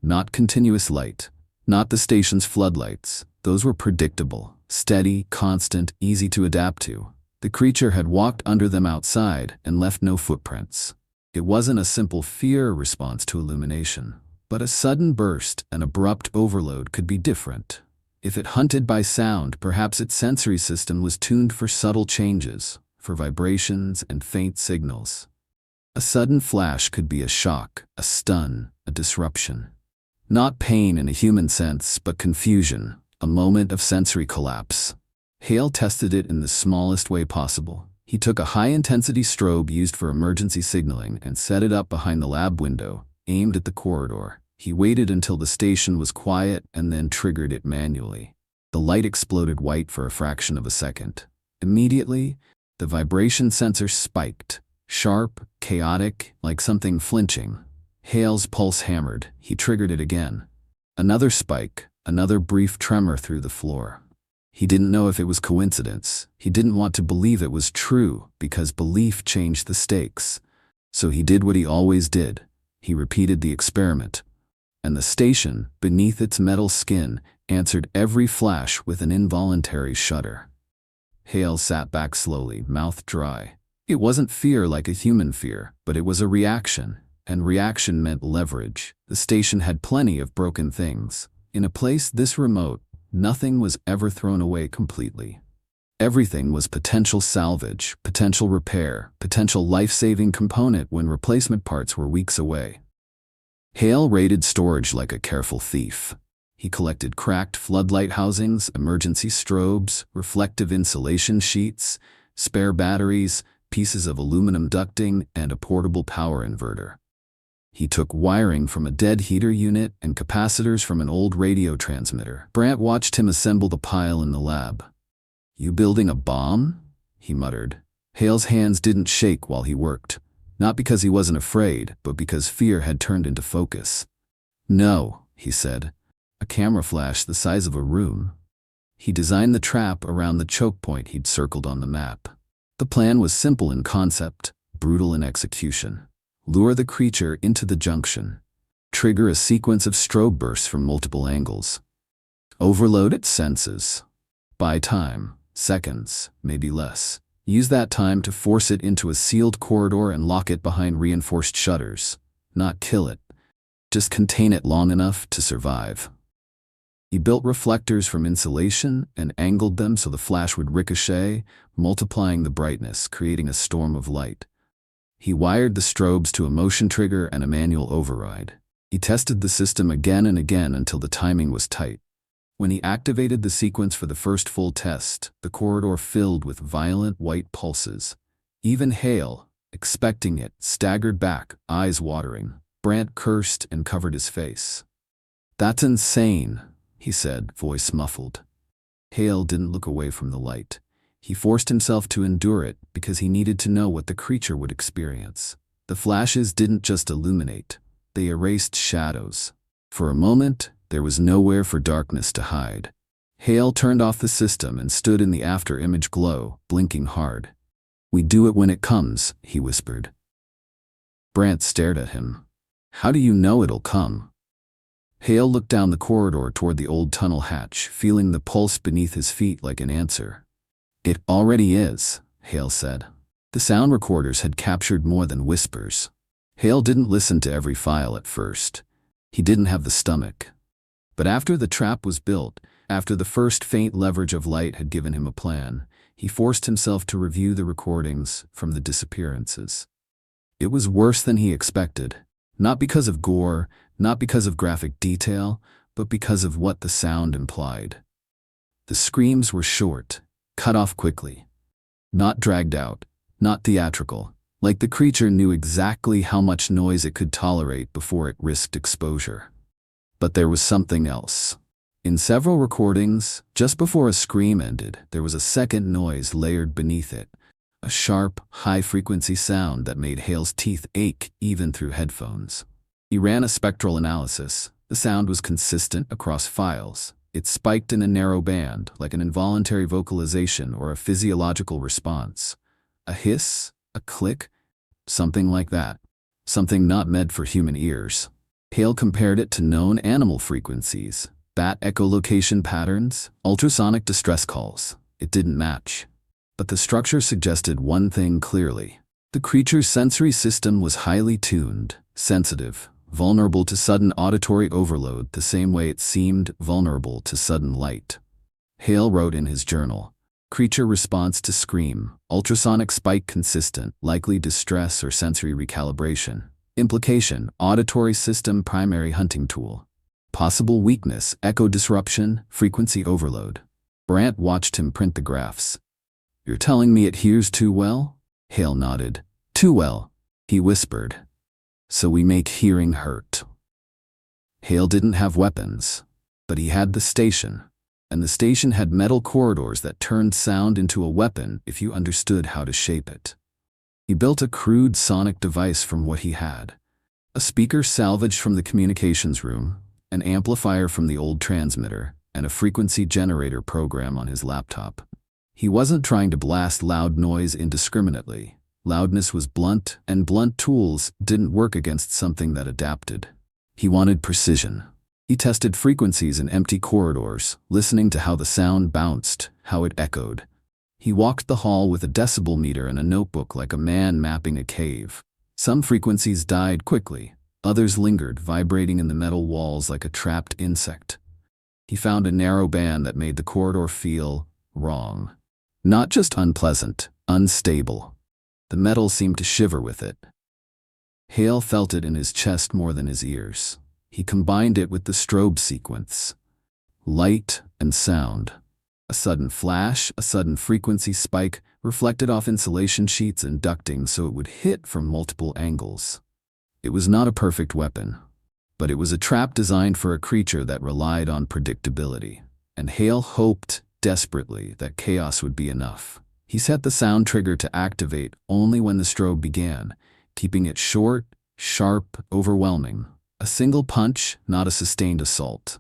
Not continuous light, not the station's floodlights. Those were predictable, steady, constant, easy to adapt to. The creature had walked under them outside and left no footprints. It wasn't a simple fear response to illumination, but a sudden burst, an abrupt overload could be different. If it hunted by sound, perhaps its sensory system was tuned for subtle changes, for vibrations and faint signals. A sudden flash could be a shock, a stun, a disruption. Not pain in a human sense, but confusion, a moment of sensory collapse. Hale tested it in the smallest way possible. He took a high-intensity strobe used for emergency signaling and set it up behind the lab window, aimed at the corridor. He waited until the station was quiet and then triggered it manually. The light exploded white for a fraction of a second. Immediately, the vibration sensor spiked, sharp, chaotic, like something flinching. Hale's pulse hammered. He triggered it again. Another spike, another brief tremor through the floor. He didn't know if it was coincidence. He didn't want to believe it was true, because belief changed the stakes. So he did what he always did. He repeated the experiment. And the station, beneath its metal skin, answered every flash with an involuntary shudder. Hale sat back slowly, mouth dry. It wasn't fear like a human fear, but it was a reaction. And reaction meant leverage. The station had plenty of broken things. In a place this remote, nothing was ever thrown away completely. Everything was potential salvage, potential repair, potential life-saving component when replacement parts were weeks away. Hale raided storage like a careful thief. He collected cracked floodlight housings, emergency strobes, reflective insulation sheets, spare batteries, pieces of aluminum ducting, and a portable power inverter. He took wiring from a dead heater unit and capacitors from an old radio transmitter. Brant watched him assemble the pile in the lab. "You building a bomb?" he muttered. Hale's hands didn't shake while he worked. Not because he wasn't afraid, but because fear had turned into focus. "No," he said. A camera flash the size of a room. He designed the trap around the choke point he'd circled on the map. The plan was simple in concept, brutal in execution. Lure the creature into the junction. Trigger a sequence of strobe bursts from multiple angles. Overload its senses. Buy time, seconds, maybe less. Use that time to force it into a sealed corridor and lock it behind reinforced shutters. Not kill it. Just contain it long enough to survive. He built reflectors from insulation and angled them so the flash would ricochet, multiplying the brightness, creating a storm of light. He wired the strobes to a motion trigger and a manual override. He tested the system again and again until the timing was tight. When he activated the sequence for the first full test, the corridor filled with violent white pulses. Even Hale, expecting it, staggered back, eyes watering. Brant cursed and covered his face. "That's insane," he said, voice muffled. Hale didn't look away from the light. He forced himself to endure it because he needed to know what the creature would experience. The flashes didn't just illuminate, they erased shadows. For a moment, there was nowhere for darkness to hide. Hale turned off the system and stood in the after-image glow, blinking hard. "We do it when it comes," he whispered. Brant stared at him. "How do you know it'll come?" Hale looked down the corridor toward the old tunnel hatch, feeling the pulse beneath his feet like an answer. "It already is," Hale said. The sound recorders had captured more than whispers. Hale didn't listen to every file at first. He didn't have the stomach. But after the trap was built, after the first faint leverage of light had given him a plan, he forced himself to review the recordings from the disappearances. It was worse than he expected. Not because of gore, not because of graphic detail, but because of what the sound implied. The screams were short, cut off quickly. Not dragged out, not theatrical, like the creature knew exactly how much noise it could tolerate before it risked exposure. But there was something else. In several recordings, just before a scream ended, there was a second noise layered beneath it. A sharp, high-frequency sound that made Hale's teeth ache even through headphones. He ran a spectral analysis. The sound was consistent across files. It spiked in a narrow band, like an involuntary vocalization or a physiological response. A hiss, a click, something like that. Something not meant for human ears. Hale compared it to known animal frequencies, bat echolocation patterns, ultrasonic distress calls. It didn't match. But the structure suggested one thing clearly. The creature's sensory system was highly tuned, sensitive, vulnerable to sudden auditory overload the same way it seemed vulnerable to sudden light. Hale wrote in his journal, "Creature response to scream, ultrasonic spike consistent, likely distress or sensory recalibration. Implication, auditory system primary hunting tool." Possible weakness, echo disruption, frequency overload. Brant watched him print the graphs. You're telling me it hears too well? Hale nodded. Too well, he whispered. So we make hearing hurt. Hale didn't have weapons, but he had the station, and the station had metal corridors that turned sound into a weapon if you understood how to shape it. He built a crude sonic device from what he had. A speaker salvaged from the communications room, an amplifier from the old transmitter, and a frequency generator program on his laptop. He wasn't trying to blast loud noise indiscriminately. Loudness was blunt, and blunt tools didn't work against something that adapted. He wanted precision. He tested frequencies in empty corridors, listening to how the sound bounced, how it echoed. He walked the hall with a decibel meter and a notebook like a man mapping a cave. Some frequencies died quickly. Others lingered, vibrating in the metal walls like a trapped insect. He found a narrow band that made the corridor feel wrong. Not just unpleasant, unstable. The metal seemed to shiver with it. Hale felt it in his chest more than his ears. He combined it with the strobe sequence. Light and sound. A sudden flash, a sudden frequency spike, reflected off insulation sheets and ducting so it would hit from multiple angles. It was not a perfect weapon, but it was a trap designed for a creature that relied on predictability, and Hale hoped desperately that chaos would be enough. He set the sound trigger to activate only when the strobe began, keeping it short, sharp, overwhelming. A single punch, not a sustained assault.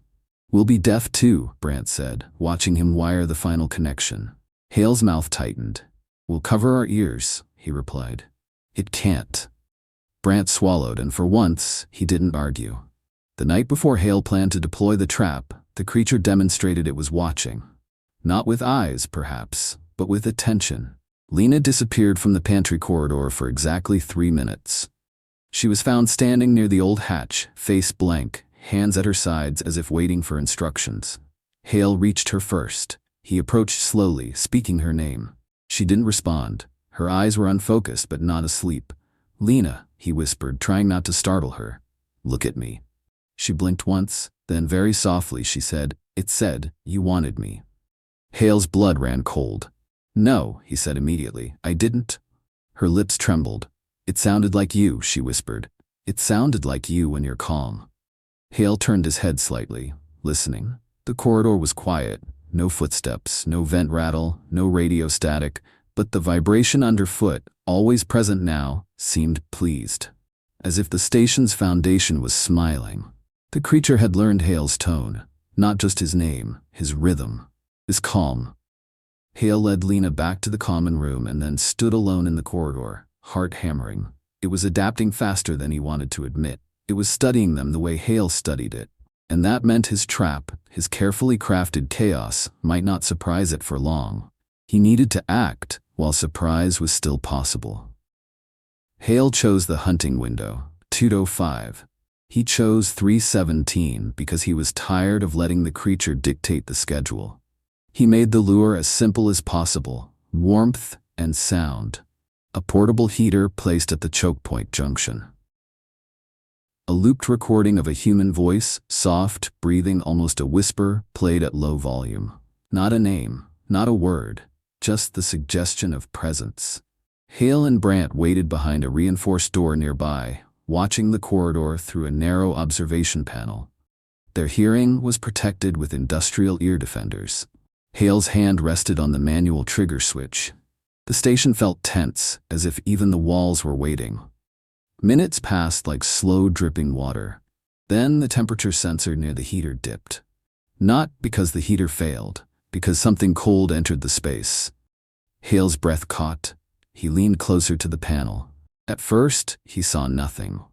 We'll be deaf too, Brant said, watching him wire the final connection. Hale's mouth tightened. We'll cover our ears, he replied. It can't. Brant swallowed, and for once, he didn't argue. The night before Hale planned to deploy the trap, the creature demonstrated it was watching. Not with eyes, perhaps, but with attention. Lena disappeared from the pantry corridor for exactly 3 minutes. She was found standing near the old hatch, face blank, hands at her sides as if waiting for instructions. Hale reached her first. He approached slowly, speaking her name. She didn't respond. Her eyes were unfocused but not asleep. Lena, he whispered, trying not to startle her. Look at me. She blinked once, then very softly she said, It said, you wanted me. Hale's blood ran cold. No, he said immediately, I didn't. Her lips trembled. It sounded like you, she whispered. It sounded like you when you're calm. Hale turned his head slightly, listening. The corridor was quiet. No footsteps, no vent rattle, no radio static, but the vibration underfoot, always present now, seemed pleased. As if the station's foundation was smiling. The creature had learned Hale's tone, not just his name, his rhythm, his calm. Hale led Lena back to the common room and then stood alone in the corridor, heart hammering. It was adapting faster than he wanted to admit. It was studying them the way Hale studied it. And that meant his trap, his carefully crafted chaos, might not surprise it for long. He needed to act while surprise was still possible. Hale chose the hunting window, 2:05. He chose 3:17 because he was tired of letting the creature dictate the schedule. He made the lure as simple as possible, warmth and sound. A portable heater placed at the choke point junction. A looped recording of a human voice, soft, breathing, almost a whisper, played at low volume. Not a name, not a word, just the suggestion of presence. Hale and Brant waited behind a reinforced door nearby, watching the corridor through a narrow observation panel. Their hearing was protected with industrial ear defenders. Hale's hand rested on the manual trigger switch. The station felt tense, as if even the walls were waiting. Minutes passed like slow dripping water. Then the temperature sensor near the heater dipped. Not because the heater failed, because something cold entered the space. Hale's breath caught. He leaned closer to the panel. At first, he saw nothing.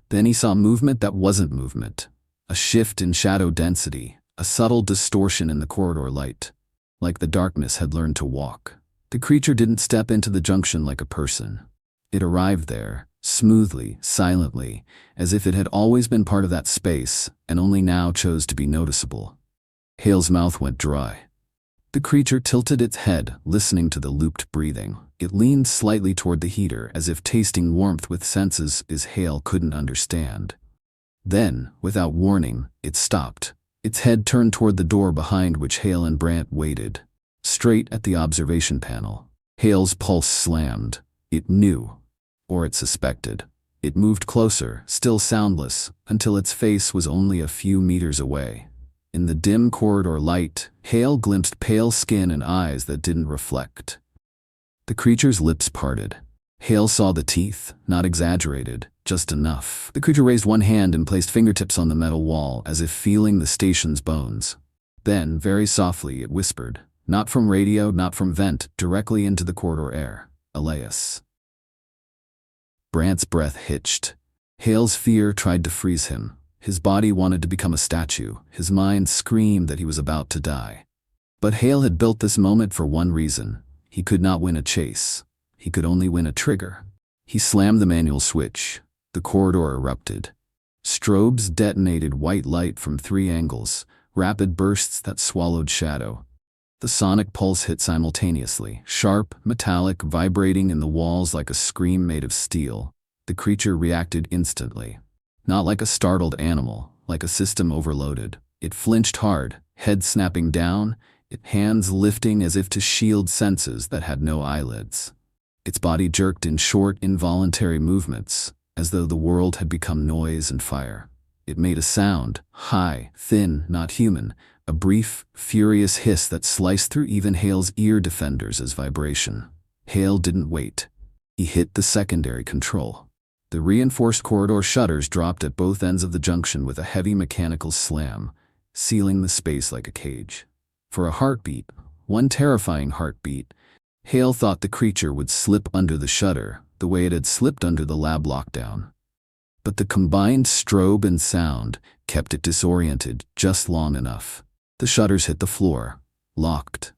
Then he saw movement that wasn't movement. A shift in shadow density, a subtle distortion in the corridor light. Like the darkness had learned to walk. The creature didn't step into the junction like a person. It arrived there, smoothly, silently, as if it had always been part of that space and only now chose to be noticeable. Hale's mouth went dry. The creature tilted its head, listening to the looped breathing. It leaned slightly toward the heater, as if tasting warmth with senses Hale couldn't understand. Then, without warning, it stopped. Its head turned toward the door behind which Hale and Brant waited, straight at the observation panel. Hale's pulse slammed. It knew, or it suspected. It moved closer, still soundless, until its face was only a few meters away. In the dim corridor light, Hale glimpsed pale skin and eyes that didn't reflect. The creature's lips parted. Hale saw the teeth, not exaggerated, just enough. The creature raised one hand and placed fingertips on the metal wall, as if feeling the station's bones. Then, very softly, it whispered, not from radio, not from vent, directly into the corridor air. Elias. Brant's breath hitched. Hale's fear tried to freeze him. His body wanted to become a statue. His mind screamed that he was about to die. But Hale had built this moment for one reason. He could not win a chase. He could only win a trigger. He slammed the manual switch. The corridor erupted. Strobes detonated white light from 3 angles, rapid bursts that swallowed shadow. The sonic pulse hit simultaneously, sharp, metallic, vibrating in the walls like a scream made of steel. The creature reacted instantly. Not like a startled animal, like a system overloaded. It flinched hard, head snapping down, its hands lifting as if to shield senses that had no eyelids. Its body jerked in short, involuntary movements, as though the world had become noise and fire. It made a sound, high, thin, not human, a brief, furious hiss that sliced through even Hale's ear defenders as vibration. Hale didn't wait. He hit the secondary control. The reinforced corridor shutters dropped at both ends of the junction with a heavy mechanical slam, sealing the space like a cage. For a heartbeat, one terrifying heartbeat, Hale thought the creature would slip under the shutter, the way it had slipped under the lab lockdown. But the combined strobe and sound kept it disoriented just long enough. The shutters hit the floor, locked.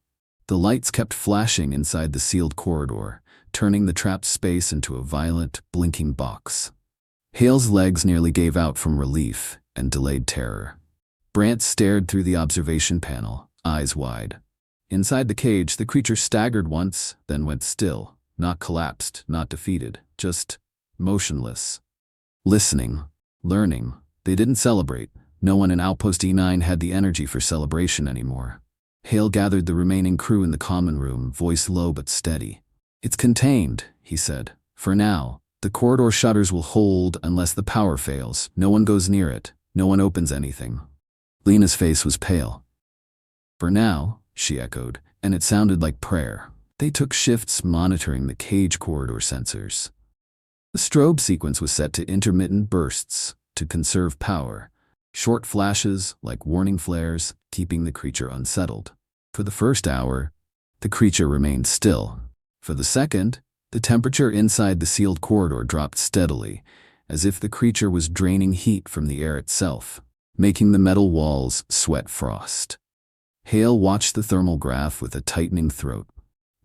The lights kept flashing inside the sealed corridor, turning the trapped space into a violent, blinking box. Hale's legs nearly gave out from relief and delayed terror. Brant stared through the observation panel, eyes wide. Inside the cage, the creature staggered once, then went still, not collapsed, not defeated, just motionless. Listening, learning. They didn't celebrate. No one in Outpost E9 had the energy for celebration anymore. Hale gathered the remaining crew in the common room, voice low but steady. "It's contained," he said. "For now. The corridor shutters will hold unless the power fails. No one goes near it. No one opens anything." Lena's face was pale. "For now," she echoed, and it sounded like prayer. They took shifts monitoring the cage corridor sensors. The strobe sequence was set to intermittent bursts to conserve power. Short flashes, like warning flares, keeping the creature unsettled. For the first hour, the creature remained still. For the second, the temperature inside the sealed corridor dropped steadily, as if the creature was draining heat from the air itself, making the metal walls sweat frost. Hale watched the thermal graph with a tightening throat.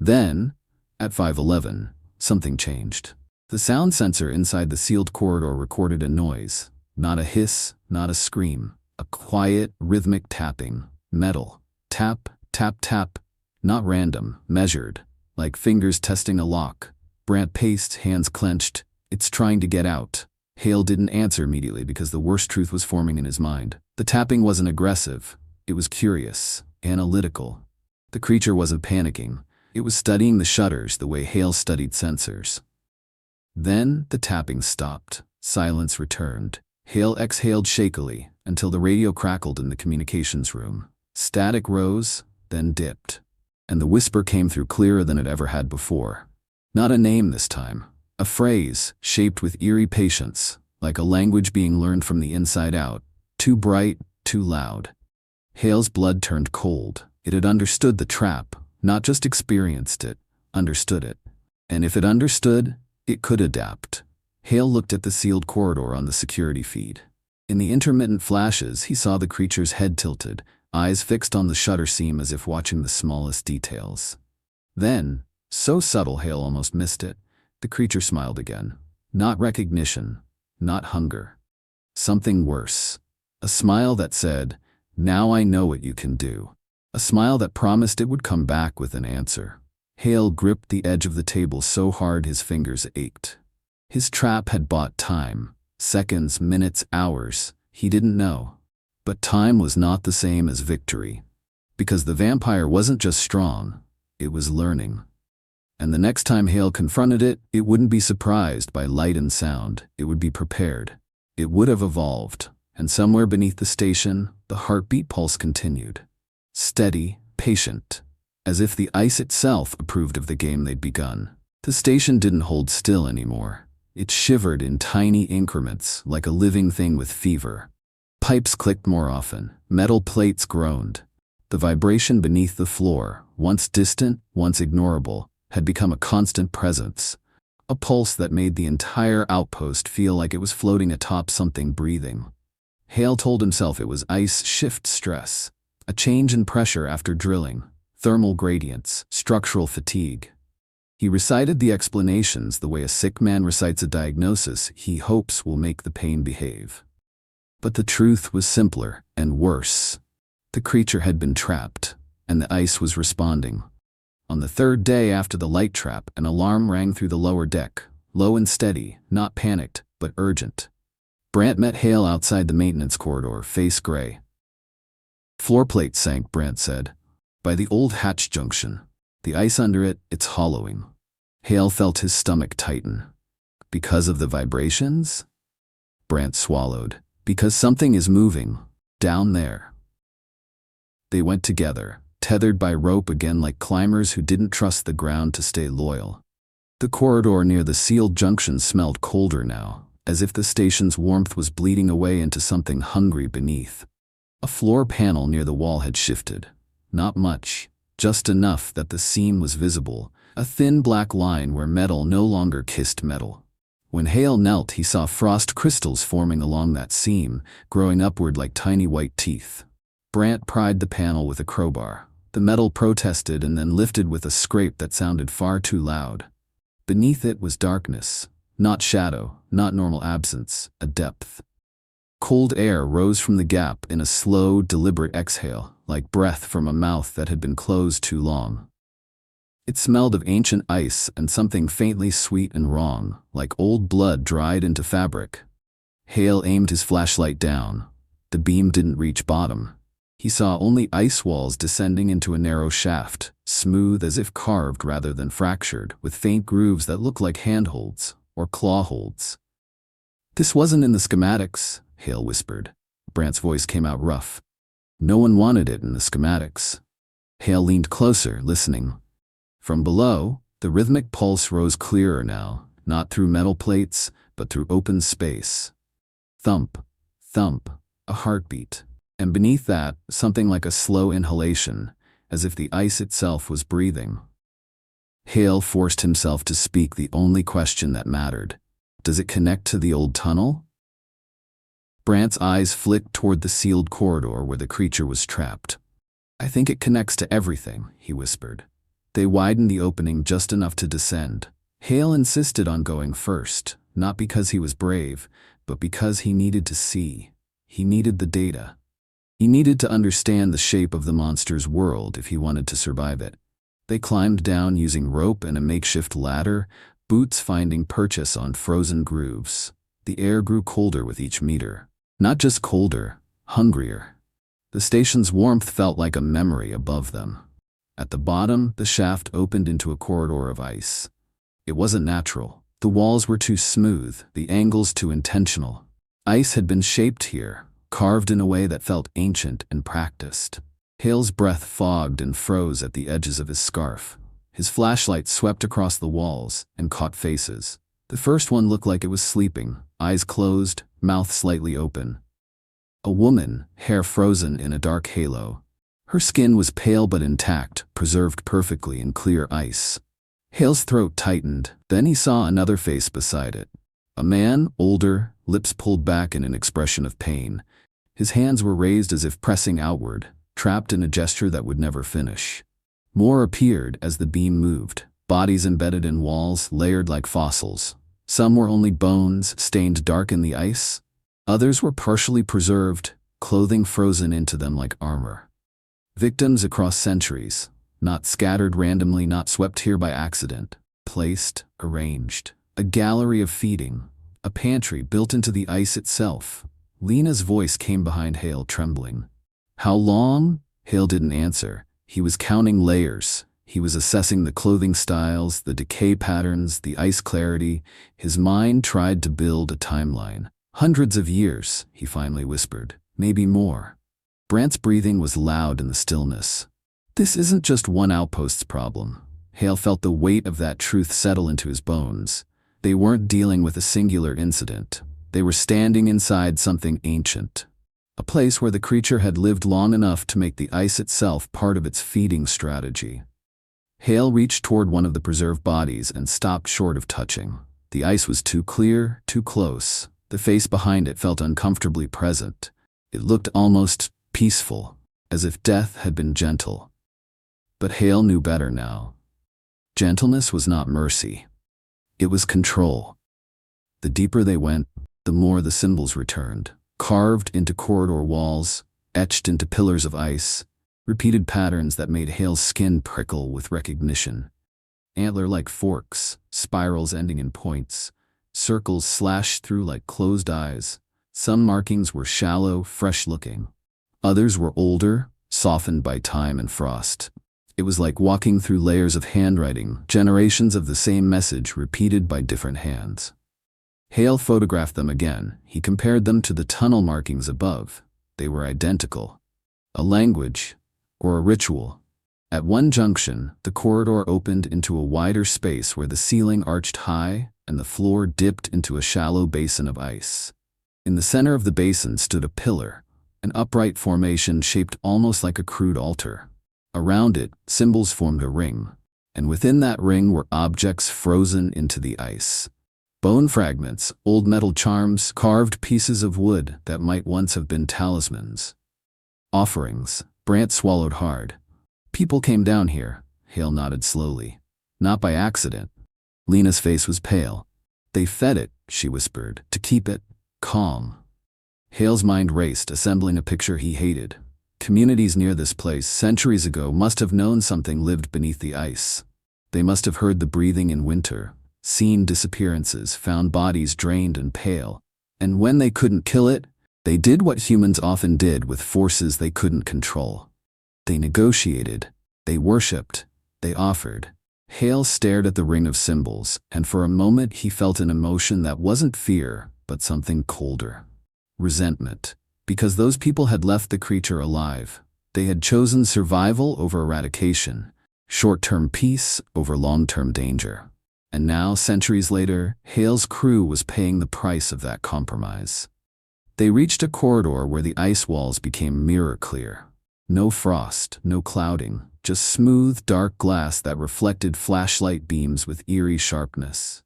Then, at 5:11, something changed. The sound sensor inside the sealed corridor recorded a noise. Not a hiss, not a scream. A quiet, rhythmic tapping. Metal. Tap, tap, tap. Not random, measured. Like fingers testing a lock. Brant paced, hands clenched. "It's trying to get out." Hale didn't answer immediately because the worst truth was forming in his mind. The tapping wasn't aggressive. It was curious, analytical. The creature wasn't panicking. It was studying the shutters the way Hale studied sensors. Then the tapping stopped. Silence returned. Hale exhaled shakily until the radio crackled in the communications room. Static rose, then dipped. And the whisper came through clearer than it ever had before. Not a name this time. A phrase, shaped with eerie patience, like a language being learned from the inside out. Too bright, too loud. Hale's blood turned cold. It had understood the trap, not just experienced it, understood it. And if it understood, it could adapt. Hale looked at the sealed corridor on the security feed. In the intermittent flashes, he saw the creature's head tilted, eyes fixed on the shutter seam as if watching the smallest details. Then, so subtle Hale almost missed it, the creature smiled again. Not recognition, not hunger. Something worse. A smile that said, "Now I know what you can do." A smile that promised it would come back with an answer. Hale gripped the edge of the table so hard his fingers ached. His trap had bought time, Seconds, minutes, hours, he didn't know. But time was not the same as victory. Because the vampire wasn't just strong, it was learning. And the next time Hale confronted it, it wouldn't be surprised by light and sound. It would be prepared. It would have evolved. And somewhere beneath the station, the heartbeat pulse continued. Steady, patient, as if the ice itself approved of the game they'd begun. The station didn't hold still anymore. It shivered in tiny increments, like a living thing with fever. Pipes clicked more often. Metal plates groaned. The vibration beneath the floor, once distant, once ignorable, had become a constant presence. A pulse that made the entire outpost feel like it was floating atop something breathing. Hale told himself it was ice shift stress, a change in pressure after drilling, thermal gradients, structural fatigue. He recited the explanations the way a sick man recites a diagnosis he hopes will make the pain behave. But the truth was simpler and worse. The creature had been trapped, and the ice was responding. On the third day after the light trap, an alarm rang through the lower deck, low and steady, not panicked, but urgent. Brant met Hale outside the maintenance corridor, face gray. Floor plate sank, Brant said. By the old hatch junction. The ice under it, it's hollowing. Hale felt his stomach tighten. Because of the vibrations? Brant swallowed. Because something is moving. Down there. They went together, tethered by rope again like climbers who didn't trust the ground to stay loyal. The corridor near the sealed junction smelled colder now, as if the station's warmth was bleeding away into something hungry beneath. A floor panel near the wall had shifted. Not much, just enough that the seam was visible, a thin black line where metal no longer kissed metal. When Hale knelt, he saw frost crystals forming along that seam, growing upward like tiny white teeth. Brant pried the panel with a crowbar. The metal protested and then lifted with a scrape that sounded far too loud. Beneath it was darkness, not shadow, not normal absence, a depth. Cold air rose from the gap in a slow, deliberate exhale, like breath from a mouth that had been closed too long. It smelled of ancient ice and something faintly sweet and wrong, like old blood dried into fabric. Hale aimed his flashlight down. The beam didn't reach bottom. He saw only ice walls descending into a narrow shaft, smooth as if carved rather than fractured, with faint grooves that looked like handholds or claw holds. This wasn't in the schematics, Hale whispered. Brant's voice came out rough. No one wanted it in the schematics. Hale leaned closer, listening. From below, the rhythmic pulse rose clearer now, not through metal plates, but through open space. Thump, thump, a heartbeat. And beneath that, something like a slow inhalation, as if the ice itself was breathing. Hale forced himself to speak the only question that mattered. Does it connect to the old tunnel? Brant's eyes flicked toward the sealed corridor where the creature was trapped. I think it connects to everything, he whispered. They widened the opening just enough to descend. Hale insisted on going first, not because he was brave, but because he needed to see. He needed the data. He needed to understand the shape of the monster's world if he wanted to survive it. They climbed down using rope and a makeshift ladder, boots finding purchase on frozen grooves. The air grew colder with each meter. Not just colder, hungrier. The station's warmth felt like a memory above them. At the bottom, the shaft opened into a corridor of ice. It wasn't natural. The walls were too smooth, the angles too intentional. Ice had been shaped here, carved in a way that felt ancient and practiced. Hale's breath fogged and froze at the edges of his scarf. His flashlight swept across the walls and caught faces. The first one looked like it was sleeping, eyes closed, mouth slightly open. A woman, hair frozen in a dark halo. Her skin was pale but intact, preserved perfectly in clear ice. Hale's throat tightened, then he saw another face beside it. A man, older, lips pulled back in an expression of pain. His hands were raised as if pressing outward, trapped in a gesture that would never finish. More appeared as the beam moved, bodies embedded in walls, layered like fossils. Some were only bones, stained dark in the ice. Others were partially preserved, clothing frozen into them like armor. Victims across centuries, not scattered randomly, not swept here by accident, placed, arranged. A gallery of feeding, a pantry built into the ice itself. Lena's voice came behind Hale, trembling. How long? Hale didn't answer. He was counting layers. He was assessing the clothing styles, the decay patterns, the ice clarity. His mind tried to build a timeline. Hundreds of years, he finally whispered. Maybe more. Brant's breathing was loud in the stillness. This isn't just one outpost's problem. Hale felt the weight of that truth settle into his bones. They weren't dealing with a singular incident. They were standing inside something ancient. A place where the creature had lived long enough to make the ice itself part of its feeding strategy. Hale reached toward one of the preserved bodies and stopped short of touching. The ice was too clear, too close. The face behind it felt uncomfortably present. It looked almost peaceful, as if death had been gentle. But Hale knew better now. Gentleness was not mercy. It was control. The deeper they went, the more the symbols returned, carved into corridor walls, etched into pillars of ice, repeated patterns that made Hale's skin prickle with recognition. Antler-like forks, spirals ending in points, circles slashed through like closed eyes. Some markings were shallow, fresh-looking. Others were older, softened by time and frost. It was like walking through layers of handwriting, generations of the same message repeated by different hands. Hale photographed them again. He compared them to the tunnel markings above. They were identical. A language, or a ritual. At one junction, the corridor opened into a wider space where the ceiling arched high and the floor dipped into a shallow basin of ice. In the center of the basin stood a pillar, an upright formation shaped almost like a crude altar. Around it, symbols formed a ring, and within that ring were objects frozen into the ice. Bone fragments, old metal charms, carved pieces of wood that might once have been talismans. Offerings. Brant swallowed hard. People came down here, Hale nodded slowly. Not by accident. Lena's face was pale. They fed it, she whispered, to keep it calm. Hale's mind raced, assembling a picture he hated. Communities near this place centuries ago must have known something lived beneath the ice. They must have heard the breathing in winter, seen disappearances, found bodies drained and pale. And when they couldn't kill it, they did what humans often did with forces they couldn't control. They negotiated, they worshipped, they offered. Hale stared at the ring of symbols, and for a moment he felt an emotion that wasn't fear, but something colder. Resentment. Because those people had left the creature alive. They had chosen survival over eradication, short-term peace over long-term danger. And now, centuries later, Hale's crew was paying the price of that compromise. They reached a corridor where the ice walls became mirror-clear. No frost, no clouding, just smooth, dark glass that reflected flashlight beams with eerie sharpness.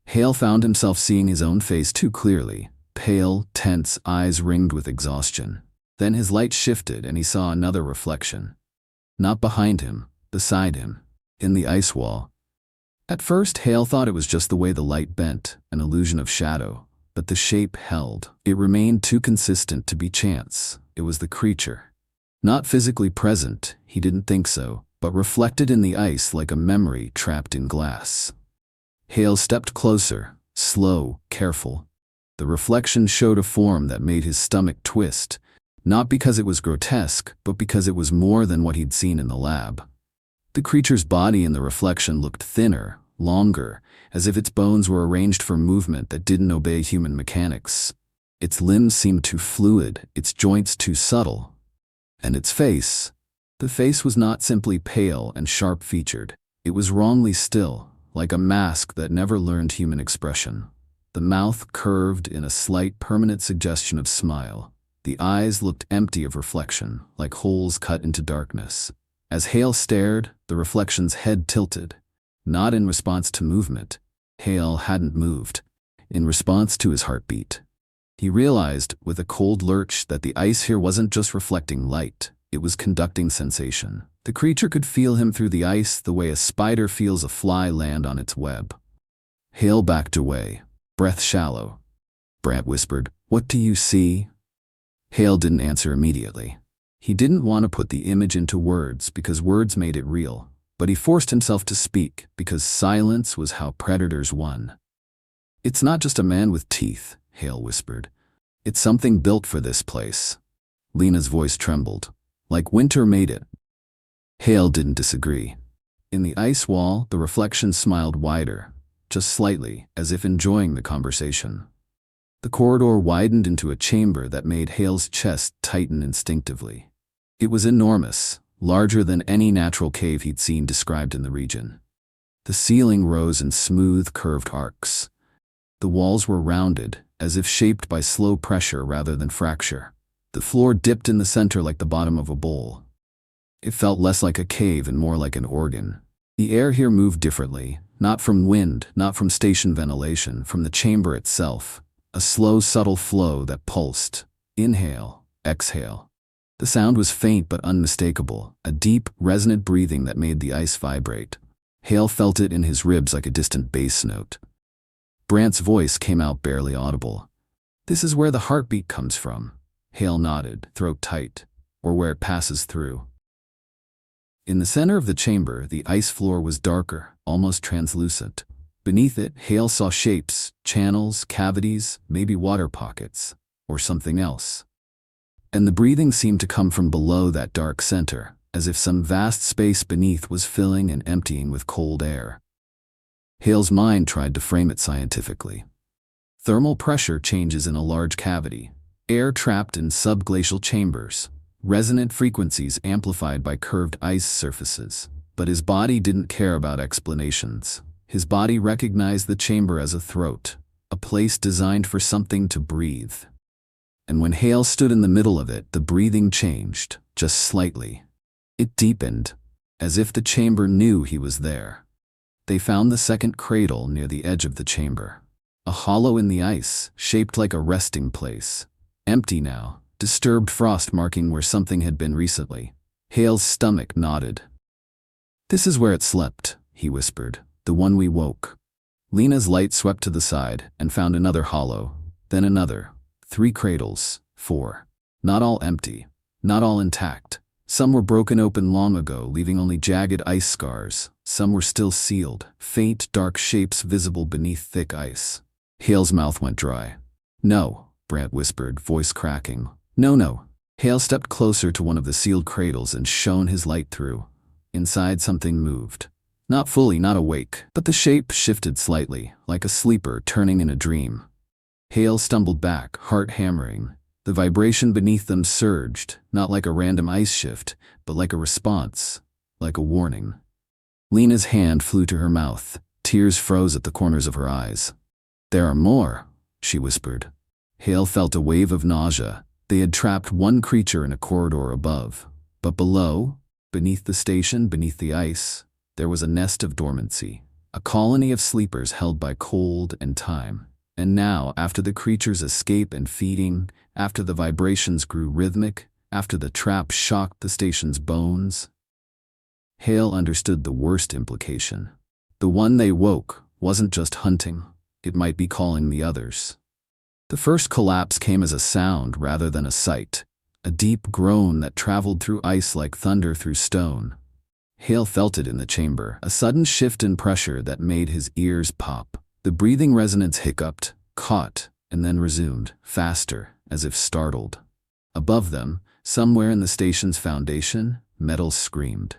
Hale found himself seeing his own face too clearly, pale, tense, eyes ringed with exhaustion. Then his light shifted and he saw another reflection. Not behind him, beside him, in the ice wall. At first, Hale thought it was just the way the light bent, an illusion of shadow. But the shape held. It remained too consistent to be chance. It was the creature. Not physically present, he didn't think so, but reflected in the ice like a memory trapped in glass. Hale stepped closer, slow, careful. The reflection showed a form that made his stomach twist, not because it was grotesque, but because it was more than what he'd seen in the lab. The creature's body in the reflection looked thinner, longer, as if its bones were arranged for movement that didn't obey human mechanics. Its limbs seemed too fluid, its joints too subtle. And its face. The face was not simply pale and sharp-featured. It was wrongly still, like a mask that never learned human expression. The mouth curved in a slight, permanent suggestion of smile. The eyes looked empty of reflection, like holes cut into darkness. As Hale stared, the reflection's head tilted. Not in response to movement. Hale hadn't moved. In response to his heartbeat. He realized, with a cold lurch, that the ice here wasn't just reflecting light. It was conducting sensation. The creature could feel him through the ice the way a spider feels a fly land on its web. Hale backed away, breath shallow. Brant whispered, "What do you see?" Hale didn't answer immediately. He didn't want to put the image into words because words made it real, but he forced himself to speak because silence was how predators won. "It's not just a man with teeth," Hale whispered. "It's something built for this place." Lena's voice trembled. "Like winter made it." Hale didn't disagree. In the ice wall, the reflection smiled wider, just slightly, as if enjoying the conversation. The corridor widened into a chamber that made Hale's chest tighten instinctively. It was enormous, larger than any natural cave he'd seen described in the region. The ceiling rose in smooth, curved arcs. The walls were rounded, as if shaped by slow pressure rather than fracture. The floor dipped in the center like the bottom of a bowl. It felt less like a cave and more like an organ. The air here moved differently, not from wind, not from station ventilation, from the chamber itself. A slow, subtle flow that pulsed. Inhale, exhale. The sound was faint but unmistakable, a deep, resonant breathing that made the ice vibrate. Hale felt it in his ribs like a distant bass note. Brant's voice came out barely audible. "This is where the heartbeat comes from." Hale nodded, throat tight. "Or where it passes through." In the center of the chamber, the ice floor was darker, almost translucent. Beneath it, Hale saw shapes, channels, cavities, maybe water pockets, or something else. And the breathing seemed to come from below that dark center, as if some vast space beneath was filling and emptying with cold air. Hale's mind tried to frame it scientifically. Thermal pressure changes in a large cavity, air trapped in subglacial chambers, resonant frequencies amplified by curved ice surfaces. But his body didn't care about explanations. His body recognized the chamber as a throat, a place designed for something to breathe. And when Hale stood in the middle of it, the breathing changed, just slightly. It deepened, as if the chamber knew he was there. They found the second cradle near the edge of the chamber. A hollow in the ice, shaped like a resting place. Empty now, disturbed frost marking where something had been recently. Hale's stomach nodded. "This is where it slept," he whispered. "The one we woke." Lena's light swept to the side and found another hollow, then another. 3 cradles, 4. Not all empty, not all intact. Some were broken open long ago, leaving only jagged ice scars. Some were still sealed, faint, dark shapes visible beneath thick ice. Hale's mouth went dry. "No," Brant whispered, voice cracking. "No." Hale stepped closer to one of the sealed cradles and shone his light through. Inside, something moved. Not fully, not awake, but the shape shifted slightly, like a sleeper turning in a dream. Hale stumbled back, heart hammering. The vibration beneath them surged, not like a random ice shift, but like a response, like a warning. Lena's hand flew to her mouth. Tears froze at the corners of her eyes. "There are more," she whispered. Hale felt a wave of nausea. They had trapped one creature in a corridor above. But below, beneath the station, beneath the ice, there was a nest of dormancy, a colony of sleepers held by cold and time. And now, after the creature's escape and feeding, after the vibrations grew rhythmic, after the trap shocked the station's bones, Hale understood the worst implication. The one they woke wasn't just hunting, it might be calling the others. The first collapse came as a sound rather than a sight, a deep groan that traveled through ice like thunder through stone. Hale felt it in the chamber, a sudden shift in pressure that made his ears pop. The breathing resonance hiccuped, caught, and then resumed, faster, as if startled. Above them, somewhere in the station's foundation, metal screamed.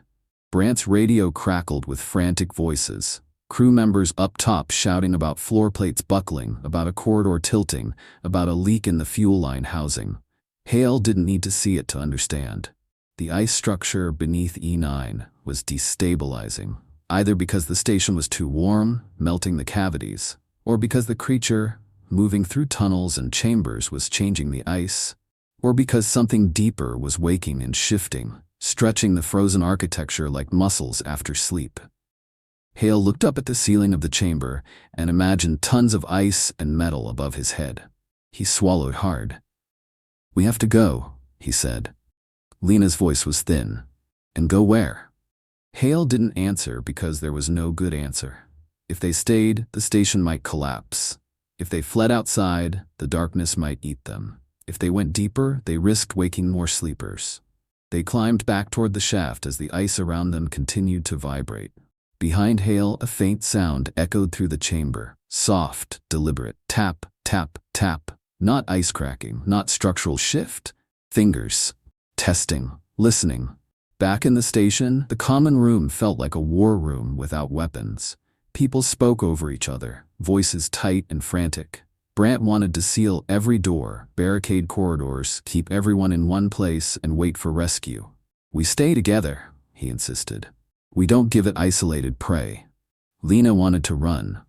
Brant's radio crackled with frantic voices. Crew members up top shouting about floor plates buckling, about a corridor tilting, about a leak in the fuel line housing. Hale didn't need to see it to understand. The ice structure beneath E9 was destabilizing, either because the station was too warm, melting the cavities, or because the creature, moving through tunnels and chambers, was changing the ice, or because something deeper was waking and shifting, stretching the frozen architecture like muscles after sleep. Hale looked up at the ceiling of the chamber and imagined tons of ice and metal above his head. He swallowed hard. "We have to go," he said. Lena's voice was thin. "And go where?" Hale didn't answer because there was no good answer. If they stayed, the station might collapse. If they fled outside, the darkness might eat them. If they went deeper, they risked waking more sleepers. They climbed back toward the shaft as the ice around them continued to vibrate. Behind Hale, a faint sound echoed through the chamber. Soft, deliberate. Tap, tap, tap. Not ice cracking, not structural shift. Fingers. Testing. Listening. Back in the station, the common room felt like a war room without weapons. People spoke over each other, voices tight and frantic. Brant wanted to seal every door, barricade corridors, keep everyone in one place, and wait for rescue. "We stay together," he insisted. "We don't give it isolated prey." Lena wanted to run.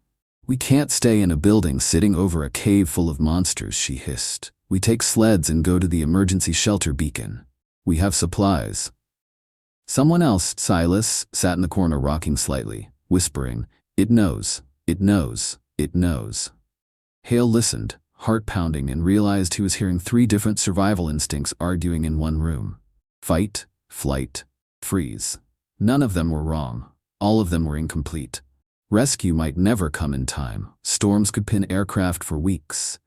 "We can't stay in a building sitting over a cave full of monsters," she hissed. "We take sleds and go to the emergency shelter beacon. We have supplies." Someone else, Silas, sat in the corner rocking slightly, whispering, "It knows, it knows, it knows." Hale listened, heart pounding, and realized he was hearing 3 different survival instincts arguing in one room. Fight, flight, freeze. None of them were wrong. All of them were incomplete. Rescue might never come in time. Storms could pin aircraft for weeks.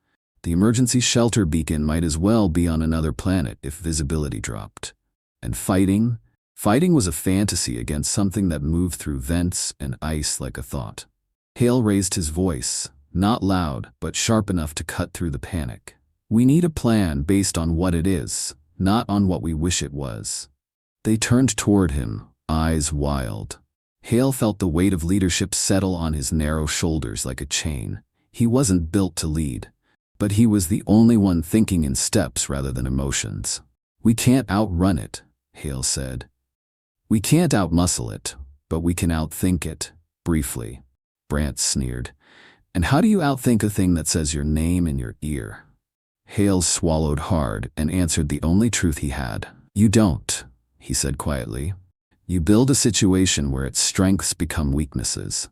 The emergency shelter beacon might as well be on another planet if visibility dropped. And fighting? Fighting was a fantasy against something that moved through vents and ice like a thought. Hale raised his voice, not loud, but sharp enough to cut through the panic. "We need a plan based on what it is, not on what we wish it was." They turned toward him, eyes wild. Hale felt the weight of leadership settle on his narrow shoulders like a chain. He wasn't built to lead, but he was the only one thinking in steps rather than emotions. "We can't outrun it," Hale said. "We can't outmuscle it, but we can outthink it." Briefly, Brant sneered. "And how do you outthink a thing that says your name in your ear?" Hale swallowed hard and answered the only truth he had. "You don't," he said quietly. "You build a situation where its strengths become weaknesses."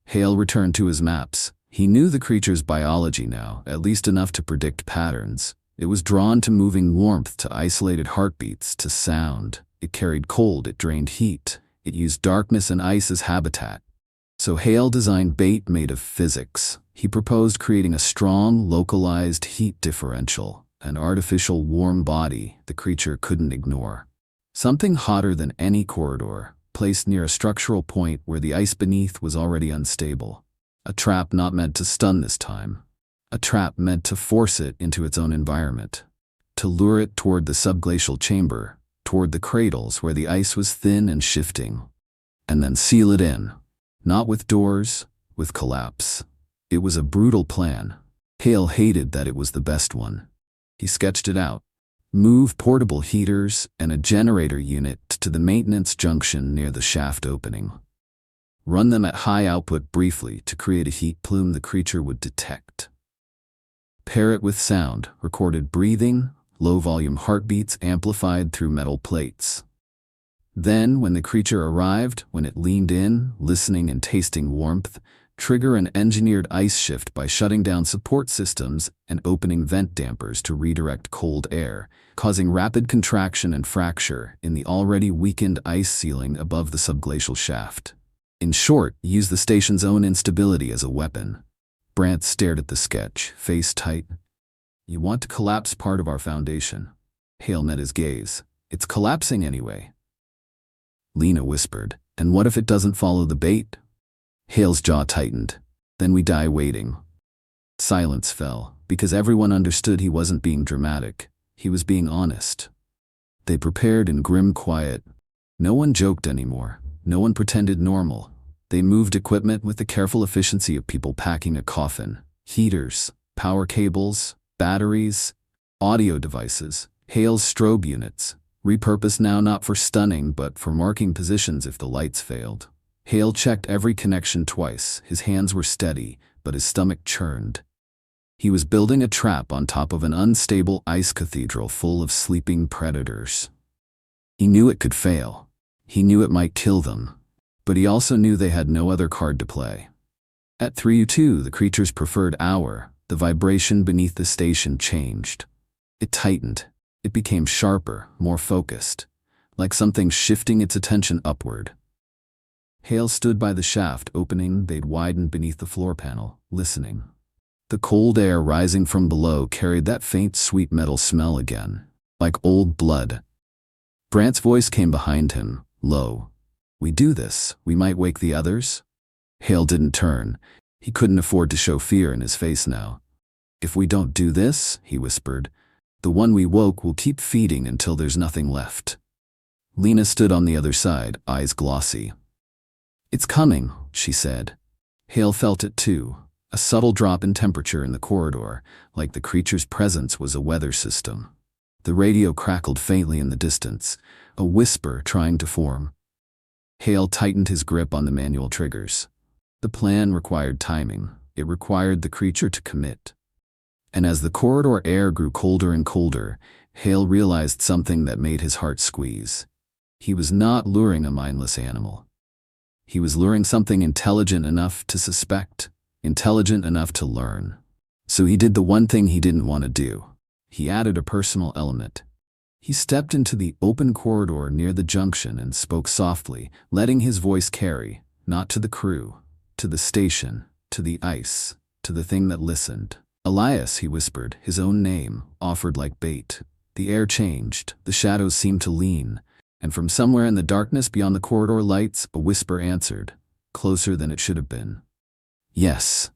Hale returned to his maps. He knew the creature's biology now, at least enough to predict patterns. It was drawn to moving warmth, to isolated heartbeats, to sound. It carried cold, it drained heat. It used darkness and ice as habitat. So Hale designed bait made of physics. He proposed creating a strong, localized heat differential, an artificial warm body the creature couldn't ignore. Something hotter than any corridor, placed near a structural point where the ice beneath was already unstable. A trap not meant to stun this time. A trap meant to force it into its own environment. To lure it toward the subglacial chamber, toward the cradles where the ice was thin and shifting. And then seal it in. Not with doors, with collapse. It was a brutal plan. Hale hated that it was the best one. He sketched it out. Move portable heaters and a generator unit to the maintenance junction near the shaft opening. Run them at high output briefly to create a heat plume the creature would detect. Pair it with sound, recorded breathing, low-volume heartbeats amplified through metal plates. Then, when the creature arrived, when it leaned in, listening and tasting warmth, trigger an engineered ice shift by shutting down support systems and opening vent dampers to redirect cold air, causing rapid contraction and fracture in the already weakened ice ceiling above the subglacial shaft. In short, use the station's own instability as a weapon. Brant stared at the sketch, face tight. "You want to collapse part of our foundation." Hale met his gaze. "It's collapsing anyway." Lena whispered, "And what if it doesn't follow the bait?" Hale's jaw tightened. "Then we die waiting." Silence fell, because everyone understood he wasn't being dramatic. He was being honest. They prepared in grim quiet. No one joked anymore. No one pretended normal. They moved equipment with the careful efficiency of people packing a coffin. Heaters, power cables, batteries, audio devices, Hale's strobe units, repurposed now not for stunning but for marking positions if the lights failed. Hale checked every connection twice. His hands were steady, but his stomach churned. He was building a trap on top of an unstable ice cathedral full of sleeping predators. He knew it could fail. He knew it might kill them. But he also knew they had no other card to play. At 3:02, the creature's preferred hour, the vibration beneath the station changed. It tightened. It became sharper, more focused, like something shifting its attention upward. Hale stood by the shaft opening they'd widened beneath the floor panel, listening. The cold air rising from below carried that faint sweet metal smell again, like old blood. Brant's voice came behind him, low. We do this, we might wake the others? Hale didn't turn. He couldn't afford to show fear in his face now. If we don't do this, he whispered, the one we woke will keep feeding until there's nothing left. Lena stood on the other side, eyes glossy. It's coming, she said. Hale felt it too, a subtle drop in temperature in the corridor, like the creature's presence was a weather system. The radio crackled faintly in the distance, a whisper trying to form. Hale tightened his grip on the manual triggers. The plan required timing. It required the creature to commit. And as the corridor air grew colder and colder, Hale realized something that made his heart squeeze. He was not luring a mindless animal. He was luring something intelligent enough to suspect, intelligent enough to learn. So he did the one thing he didn't want to do. He added a personal element. He stepped into the open corridor near the junction and spoke softly, letting his voice carry, not to the crew, to the station, to the ice, to the thing that listened. Elias, he whispered, his own name, offered like bait. The air changed, the shadows seemed to lean, and from somewhere in the darkness beyond the corridor lights, a whisper answered, closer than it should have been. Yes.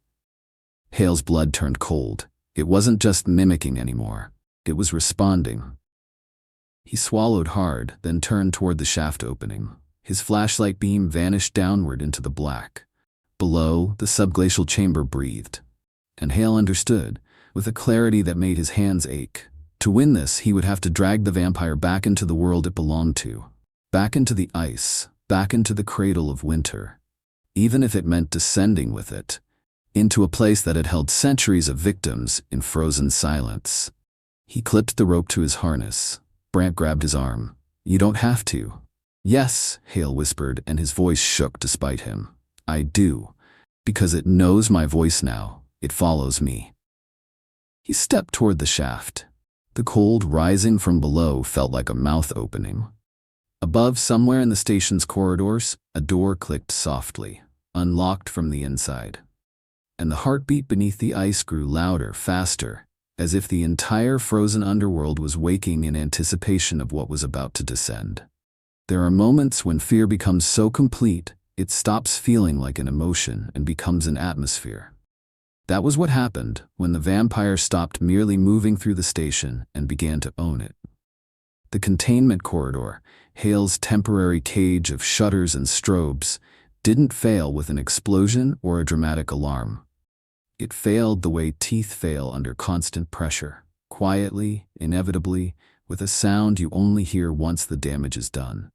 Hale's blood turned cold. It wasn't just mimicking anymore. It was responding. He swallowed hard, then turned toward the shaft opening. His flashlight beam vanished downward into the black. Below, the subglacial chamber breathed. And Hale understood, with a clarity that made his hands ache. To win this, he would have to drag the vampire back into the world it belonged to. Back into the ice, back into the cradle of winter. Even if it meant descending with it. Into a place that had held centuries of victims in frozen silence. He clipped the rope to his harness. Brant grabbed his arm. You don't have to. Yes, Hale whispered, and his voice shook despite him. I do. Because it knows my voice now. It follows me. He stepped toward the shaft. The cold rising from below felt like a mouth opening. Above, somewhere in the station's corridors, a door clicked softly, unlocked from the inside. And the heartbeat beneath the ice grew louder, faster, as if the entire frozen underworld was waking in anticipation of what was about to descend. There are moments when fear becomes so complete, it stops feeling like an emotion and becomes an atmosphere. That was what happened when the vampire stopped merely moving through the station and began to own it. The containment corridor, Hale's temporary cage of shutters and strobes, didn't fail with an explosion or a dramatic alarm. It failed the way teeth fail under constant pressure, quietly, inevitably, with a sound you only hear once the damage is done.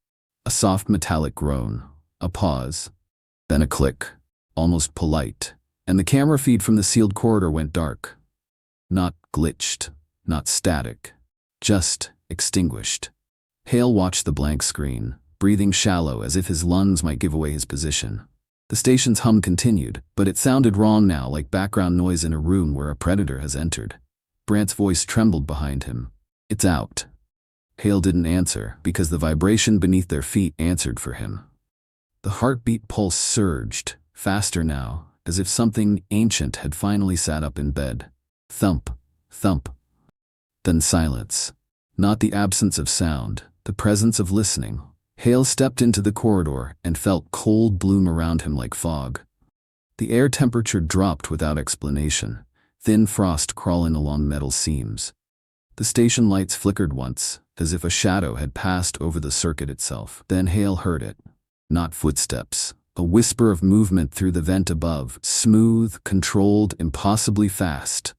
A soft metallic groan, a pause, then a click, almost polite. And the camera feed from the sealed corridor went dark. Not glitched, not static, just extinguished. Hale watched the blank screen, breathing shallow as if his lungs might give away his position. The station's hum continued, but it sounded wrong now, like background noise in a room where a predator has entered. Brant's voice trembled behind him. It's out. Hale didn't answer, because the vibration beneath their feet answered for him. The heartbeat pulse surged, faster now, as if something ancient had finally sat up in bed. Thump, thump. Then silence. Not the absence of sound, the presence of listening. Hale stepped into the corridor and felt cold bloom around him like fog. The air temperature dropped without explanation, thin frost crawling along metal seams. The station lights flickered once, as if a shadow had passed over the circuit itself. Then Hale heard it. Not footsteps. A whisper of movement through the vent above, smooth, controlled, impossibly fast.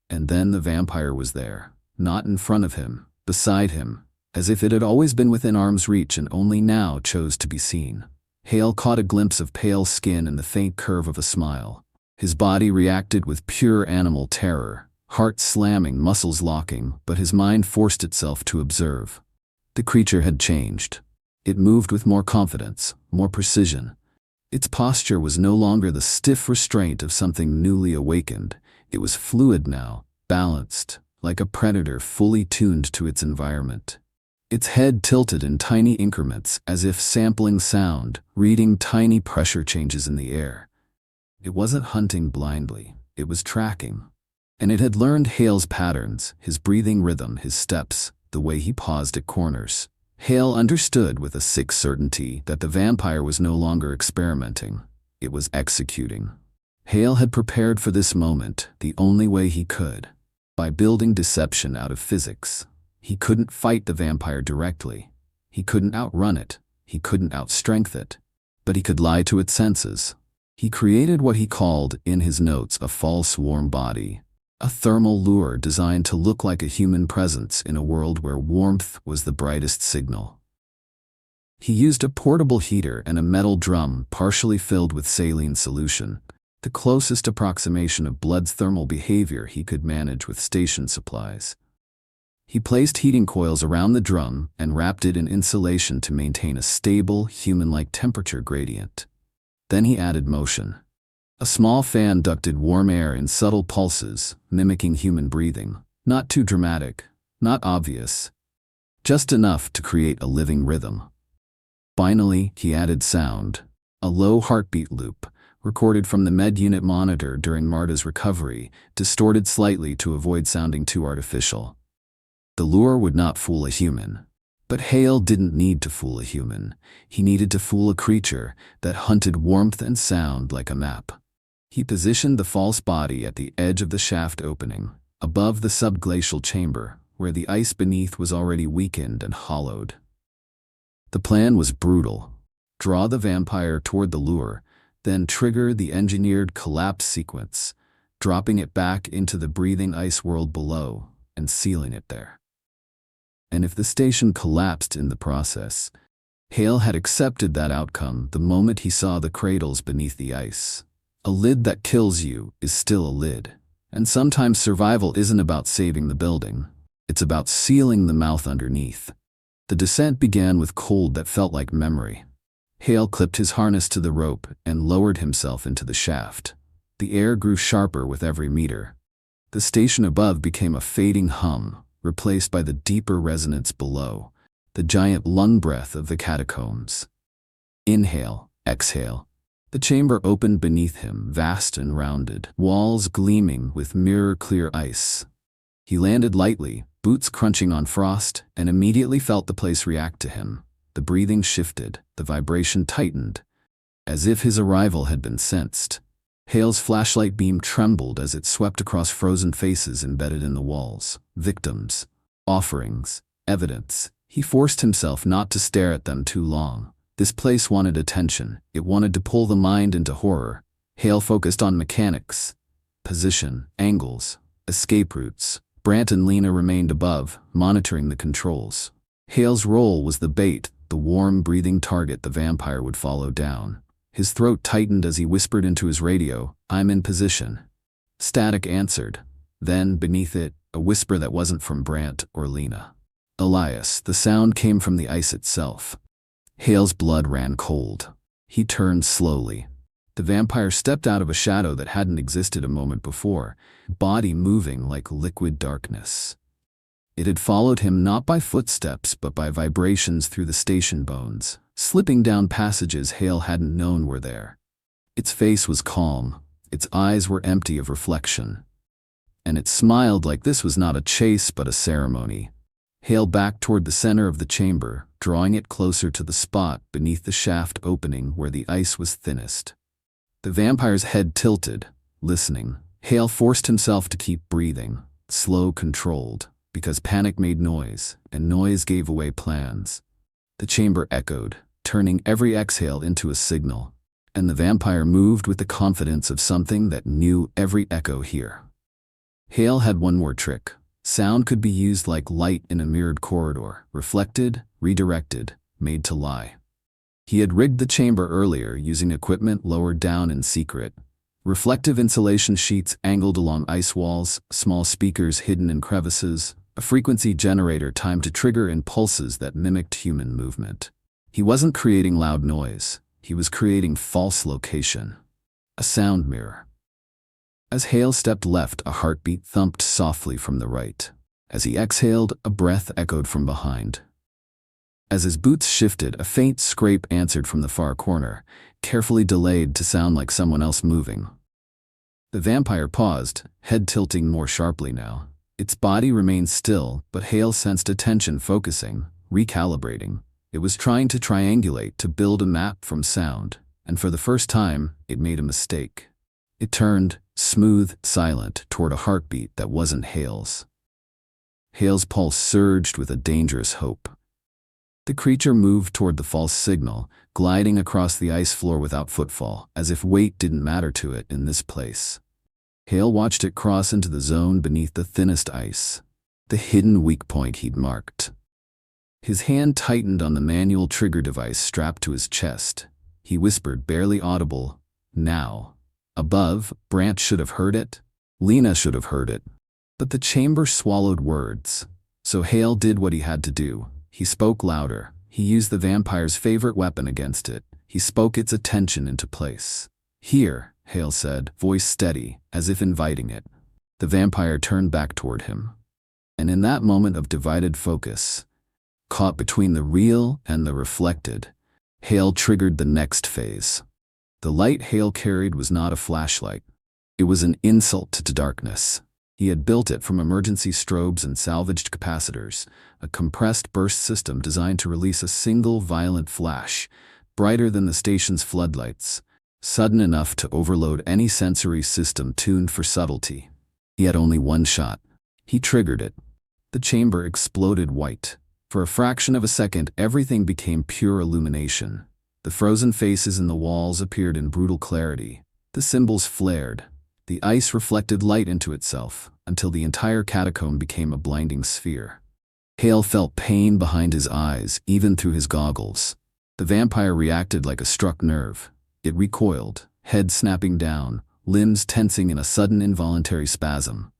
And then the vampire was there, not in front of him, beside him, as if it had always been within arm's reach and only now chose to be seen. Hale caught a glimpse of pale skin and the faint curve of a smile. His body reacted with pure animal terror, heart slamming, muscles locking, but his mind forced itself to observe. The creature had changed. It moved with more confidence, more precision. Its posture was no longer the stiff restraint of something newly awakened. It was fluid now, balanced, like a predator fully tuned to its environment. Its head tilted in tiny increments, as if sampling sound, reading tiny pressure changes in the air. It wasn't hunting blindly, it was tracking. And it had learned Hale's patterns, his breathing rhythm, his steps, the way he paused at corners. Hale understood with a sick certainty that the vampire was no longer experimenting. It was executing. Hale had prepared for this moment the only way he could, by building deception out of physics. He couldn't fight the vampire directly. He couldn't outrun it. He couldn't outstrength it. But he could lie to its senses. He created what he called, in his notes, a false warm body, a thermal lure designed to look like a human presence in a world where warmth was the brightest signal. He used a portable heater and a metal drum partially filled with saline solution, the closest approximation of blood's thermal behavior he could manage with station supplies. He placed heating coils around the drum and wrapped it in insulation to maintain a stable, human-like temperature gradient. Then he added motion. A small fan ducted warm air in subtle pulses, mimicking human breathing. Not too dramatic, not obvious, just enough to create a living rhythm. Finally, he added sound, a low heartbeat loop, recorded from the med unit monitor during Marta's recovery, distorted slightly to avoid sounding too artificial. The lure would not fool a human. But Hale didn't need to fool a human. He needed to fool a creature that hunted warmth and sound like a map. He positioned the false body at the edge of the shaft opening, above the subglacial chamber, where the ice beneath was already weakened and hollowed. The plan was brutal. Draw the vampire toward the lure, then trigger the engineered collapse sequence, dropping it back into the breathing ice world below and sealing it there. And if the station collapsed in the process, Hale had accepted that outcome the moment he saw the cradles beneath the ice. A lid that kills you is still a lid, and sometimes survival isn't about saving the building. It's about sealing the mouth underneath. The descent began with cold that felt like memory. Hale clipped his harness to the rope and lowered himself into the shaft. The air grew sharper with every meter. The station above became a fading hum, replaced by the deeper resonance below, the giant lung breath of the catacombs. Inhale, exhale. The chamber opened beneath him, vast and rounded, walls gleaming with mirror-clear ice. He landed lightly, boots crunching on frost, and immediately felt the place react to him. The breathing shifted, the vibration tightened, as if his arrival had been sensed. Hale's flashlight beam trembled as it swept across frozen faces embedded in the walls. Victims, offerings, evidence. He forced himself not to stare at them too long. This place wanted attention. It wanted to pull the mind into horror. Hale focused on mechanics, position, angles, escape routes. Brant and Lena remained above, monitoring the controls. Hale's role was the bait, the warm, breathing target the vampire would follow down. His throat tightened as he whispered into his radio, "I'm in position." Static answered. Then, beneath it, a whisper that wasn't from Brant or Lena. Elias. The sound came from the ice itself. Hale's blood ran cold. He turned slowly. The vampire stepped out of a shadow that hadn't existed a moment before, body moving like liquid darkness. It had followed him not by footsteps but by vibrations through the station bones, slipping down passages Hale hadn't known were there. Its face was calm, its eyes were empty of reflection, and it smiled like this was not a chase but a ceremony. Hale backed toward the center of the chamber, drawing it closer to the spot beneath the shaft opening where the ice was thinnest. The vampire's head tilted, listening. Hale forced himself to keep breathing, slow, controlled, because panic made noise, and noise gave away plans. The chamber echoed, turning every exhale into a signal, and the vampire moved with the confidence of something that knew every echo here. Hale had one more trick. Sound could be used like light in a mirrored corridor, reflected, redirected, made to lie. He had rigged the chamber earlier using equipment lowered down in secret. Reflective insulation sheets angled along ice walls, small speakers hidden in crevices, a frequency generator timed to trigger in pulses that mimicked human movement. He wasn't creating loud noise. He was creating false location. A sound mirror. As Hale stepped left, a heartbeat thumped softly from the right. As he exhaled, a breath echoed from behind. As his boots shifted, a faint scrape answered from the far corner, carefully delayed to sound like someone else moving. The vampire paused, head tilting more sharply now. Its body remained still, but Hale sensed attention focusing, recalibrating. It was trying to triangulate, to build a map from sound, and for the first time, it made a mistake. It turned, smooth, silent, toward a heartbeat that wasn't Hale's. Hale's pulse surged with a dangerous hope. The creature moved toward the false signal, gliding across the ice floor without footfall, as if weight didn't matter to it in this place. Hale watched it cross into the zone beneath the thinnest ice, the hidden weak point he'd marked. His hand tightened on the manual trigger device strapped to his chest. He whispered, barely audible, "Now." Above, Brant should have heard it. Lena should have heard it. But the chamber swallowed words. So Hale did what he had to do. He spoke louder. He used the vampire's favorite weapon against it. He spoke its attention into place. "Here," Hale said, voice steady, as if inviting it. The vampire turned back toward him. And in that moment of divided focus, caught between the real and the reflected, Hale triggered the next phase. The light Hale carried was not a flashlight. It was an insult to darkness. He had built it from emergency strobes and salvaged capacitors, a compressed burst system designed to release a single violent flash, brighter than the station's floodlights, sudden enough to overload any sensory system tuned for subtlety. He had only one shot. He triggered it. The chamber exploded white. For a fraction of a second, everything became pure illumination. The frozen faces in the walls appeared in brutal clarity. The symbols flared. The ice reflected light into itself, until the entire catacomb became a blinding sphere. Hale felt pain behind his eyes, even through his goggles. The vampire reacted like a struck nerve. It recoiled, head snapping down, limbs tensing in a sudden involuntary spasm.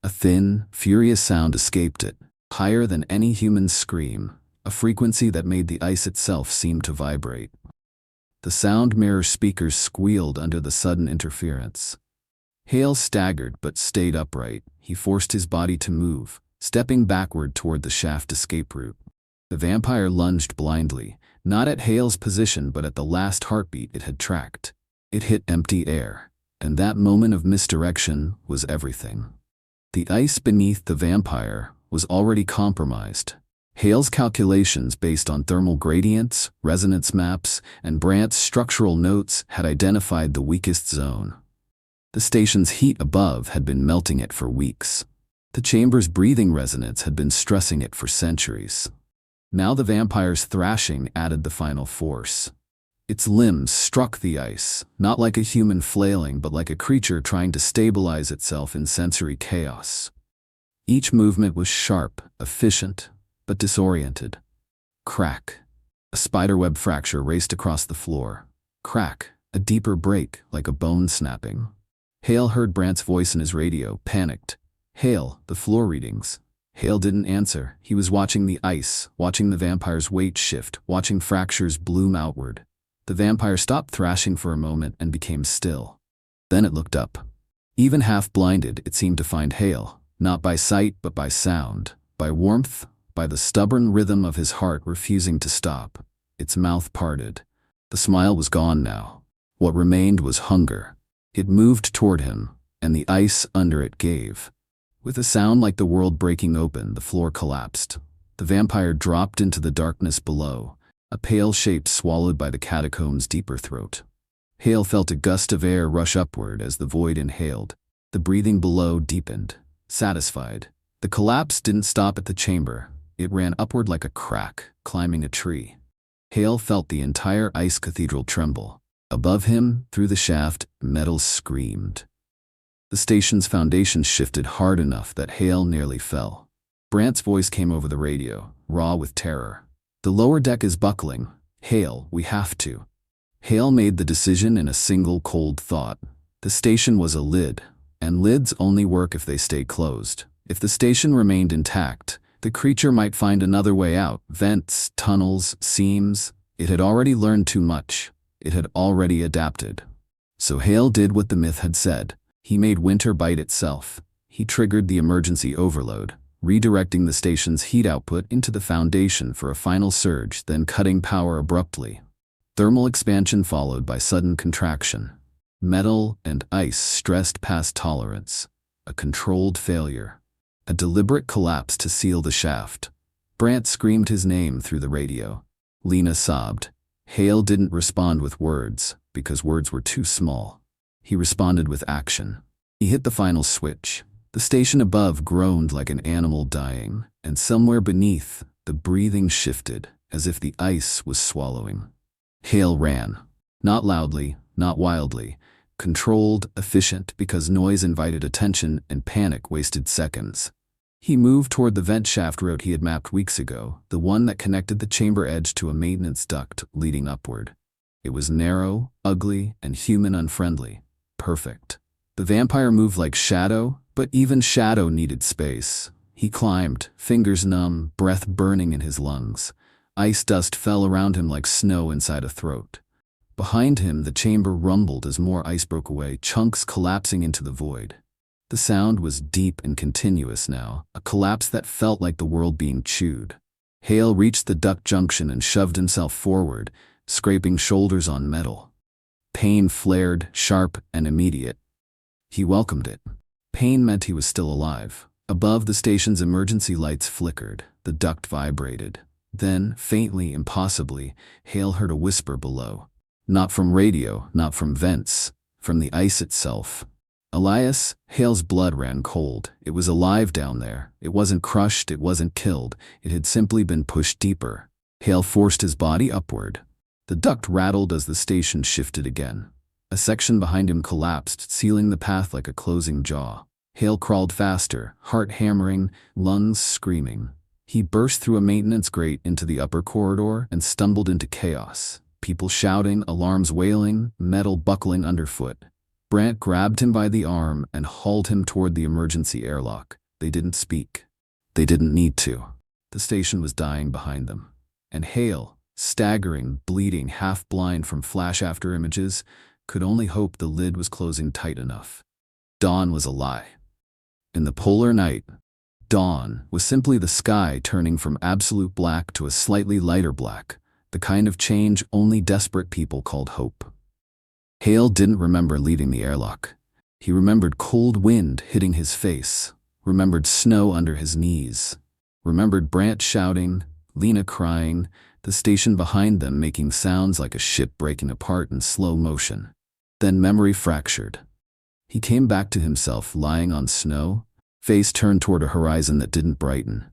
A thin, furious sound escaped it, higher than any human scream, a frequency that made the ice itself seem to vibrate. The sound mirror speakers squealed under the sudden interference. Hale staggered but stayed upright. He forced his body to move, stepping backward toward the shaft escape route. The vampire lunged blindly, not at Hale's position but at the last heartbeat it had tracked. It hit empty air, and that moment of misdirection was everything. The ice beneath the vampire was already compromised. Hale's calculations based on thermal gradients, resonance maps, and Brant's structural notes had identified the weakest zone. The station's heat above had been melting it for weeks. The chamber's breathing resonance had been stressing it for centuries. Now the vampire's thrashing added the final force. Its limbs struck the ice, not like a human flailing but like a creature trying to stabilize itself in sensory chaos. Each movement was sharp, efficient, but disoriented. Crack. A spiderweb fracture raced across the floor. Crack. A deeper break, like a bone snapping. Hale heard Brant's voice in his radio, panicked. "Hale, the floor readings." Hale didn't answer. He was watching the ice, watching the vampire's weight shift, watching fractures bloom outward. The vampire stopped thrashing for a moment and became still. Then it looked up. Even half-blinded, it seemed to find Hale, not by sight but by sound, by warmth, by the stubborn rhythm of his heart refusing to stop. Its mouth parted. The smile was gone now. What remained was hunger. It moved toward him, and the ice under it gave. With a sound like the world breaking open, the floor collapsed. The vampire dropped into the darkness below, a pale shape swallowed by the catacombs' deeper throat. Hale felt a gust of air rush upward as the void inhaled. The breathing below deepened. Satisfied. The collapse didn't stop at the chamber. It ran upward like a crack, climbing a tree. Hale felt the entire ice cathedral tremble. Above him, through the shaft, metal screamed. The station's foundation shifted hard enough that Hale nearly fell. Brant's voice came over the radio, raw with terror. "The lower deck is buckling. Hale, we have to." Hale made the decision in a single cold thought. The station was a lid, and lids only work if they stay closed. If the station remained intact, the creature might find another way out. Vents, tunnels, seams. It had already learned too much. It had already adapted. So Hale did what the myth had said. He made winter bite itself. He triggered the emergency overload, redirecting the station's heat output into the foundation for a final surge, then cutting power abruptly. Thermal expansion followed by sudden contraction. Metal and ice stressed past tolerance. A controlled failure. A deliberate collapse to seal the shaft. Brant screamed his name through the radio. Lena sobbed. Hale didn't respond with words, because words were too small. He responded with action. He hit the final switch. The station above groaned like an animal dying, and somewhere beneath, the breathing shifted, as if the ice was swallowing. Hale ran. Not loudly, not wildly. Controlled, efficient, because noise invited attention and panic wasted seconds. He moved toward the vent shaft route he had mapped weeks ago, the one that connected the chamber edge to a maintenance duct leading upward. It was narrow, ugly, and human-unfriendly. Perfect. The vampire moved like shadow, but even shadow needed space. He climbed, fingers numb, breath burning in his lungs. Ice dust fell around him like snow inside a throat. Behind him, the chamber rumbled as more ice broke away, chunks collapsing into the void. The sound was deep and continuous now, a collapse that felt like the world being chewed. Hale reached the duct junction and shoved himself forward, scraping shoulders on metal. Pain flared, sharp and immediate. He welcomed it. Pain meant he was still alive. Above, the station's emergency lights flickered. The duct vibrated. Then, faintly, impossibly, Hale heard a whisper below. Not from radio, not from vents, from the ice itself. Elias Hale's blood ran cold. It was alive down there. It wasn't crushed, it wasn't killed. It had simply been pushed deeper. Hale forced his body upward. The duct rattled as the station shifted again. A section behind him collapsed, sealing the path like a closing jaw. Hale crawled faster, heart hammering, lungs screaming. He burst through a maintenance grate into the upper corridor and stumbled into chaos. People shouting, alarms wailing, metal buckling underfoot. Brant grabbed him by the arm and hauled him toward the emergency airlock. They didn't speak. They didn't need to. The station was dying behind them. And Hale, staggering, bleeding, half-blind from flash-after images, could only hope the lid was closing tight enough. Dawn was a lie. In the polar night, dawn was simply the sky turning from absolute black to a slightly lighter black, the kind of change only desperate people called hope. Hale didn't remember leaving the airlock. He remembered cold wind hitting his face, remembered snow under his knees, remembered Brant shouting, Lena crying, the station behind them making sounds like a ship breaking apart in slow motion. Then memory fractured. He came back to himself lying on snow, face turned toward a horizon that didn't brighten.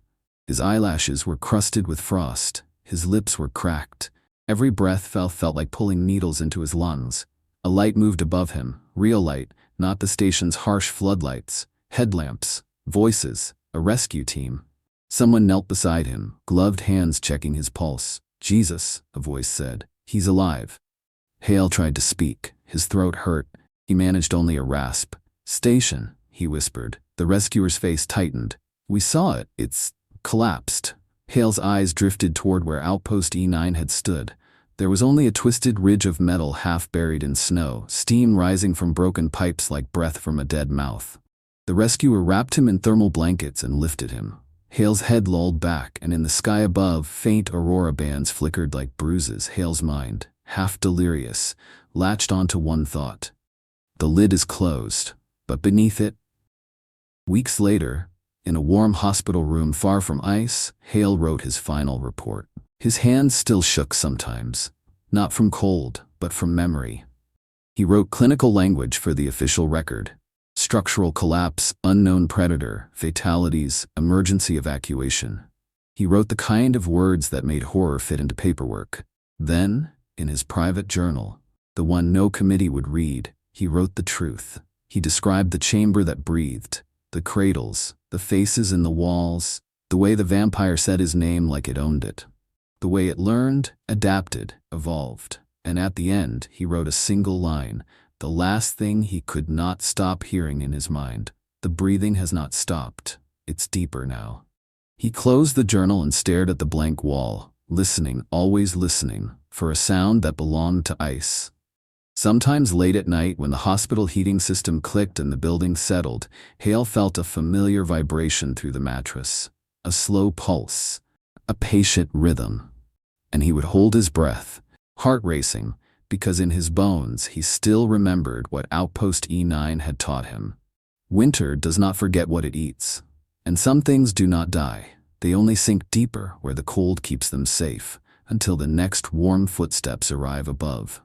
His eyelashes were crusted with frost, his lips were cracked. Every breath felt like pulling needles into his lungs. A light moved above him, real light, not the station's harsh floodlights, headlamps, voices, a rescue team. Someone knelt beside him, gloved hands checking his pulse. Jesus, a voice said. He's alive. Hale tried to speak. His throat hurt. He managed only a rasp. Station, he whispered. The rescuer's face tightened. We saw it. It's collapsed. Hale's eyes drifted toward where Outpost E9 had stood. There was only a twisted ridge of metal half buried in snow, steam rising from broken pipes like breath from a dead mouth. The rescuer wrapped him in thermal blankets and lifted him. Hale's head lolled back, and in the sky above, faint aurora bands flickered like bruises. Hale's mind, half delirious, latched onto one thought. The lid is closed, but beneath it... Weeks later, in a warm hospital room far from ice, Hale wrote his final report. His hands still shook sometimes, not from cold, but from memory. He wrote clinical language for the official record. Structural collapse, unknown predator, fatalities, emergency evacuation. He wrote the kind of words that made horror fit into paperwork. Then, in his private journal, the one no committee would read, he wrote the truth. He described the chamber that breathed, the cradles, the faces in the walls, the way the vampire said his name like it owned it. The way it learned, adapted, evolved. And at the end, he wrote a single line, the last thing he could not stop hearing in his mind. The breathing has not stopped. It's deeper now. He closed the journal and stared at the blank wall, listening, always listening, for a sound that belonged to ice. Sometimes late at night, when the hospital heating system clicked and the building settled, Hale felt a familiar vibration through the mattress. A slow pulse. A patient rhythm. And he would hold his breath, heart racing, because in his bones he still remembered what Outpost E9 had taught him. Winter does not forget what it eats. And some things do not die. They only sink deeper where the cold keeps them safe, until the next warm footsteps arrive above.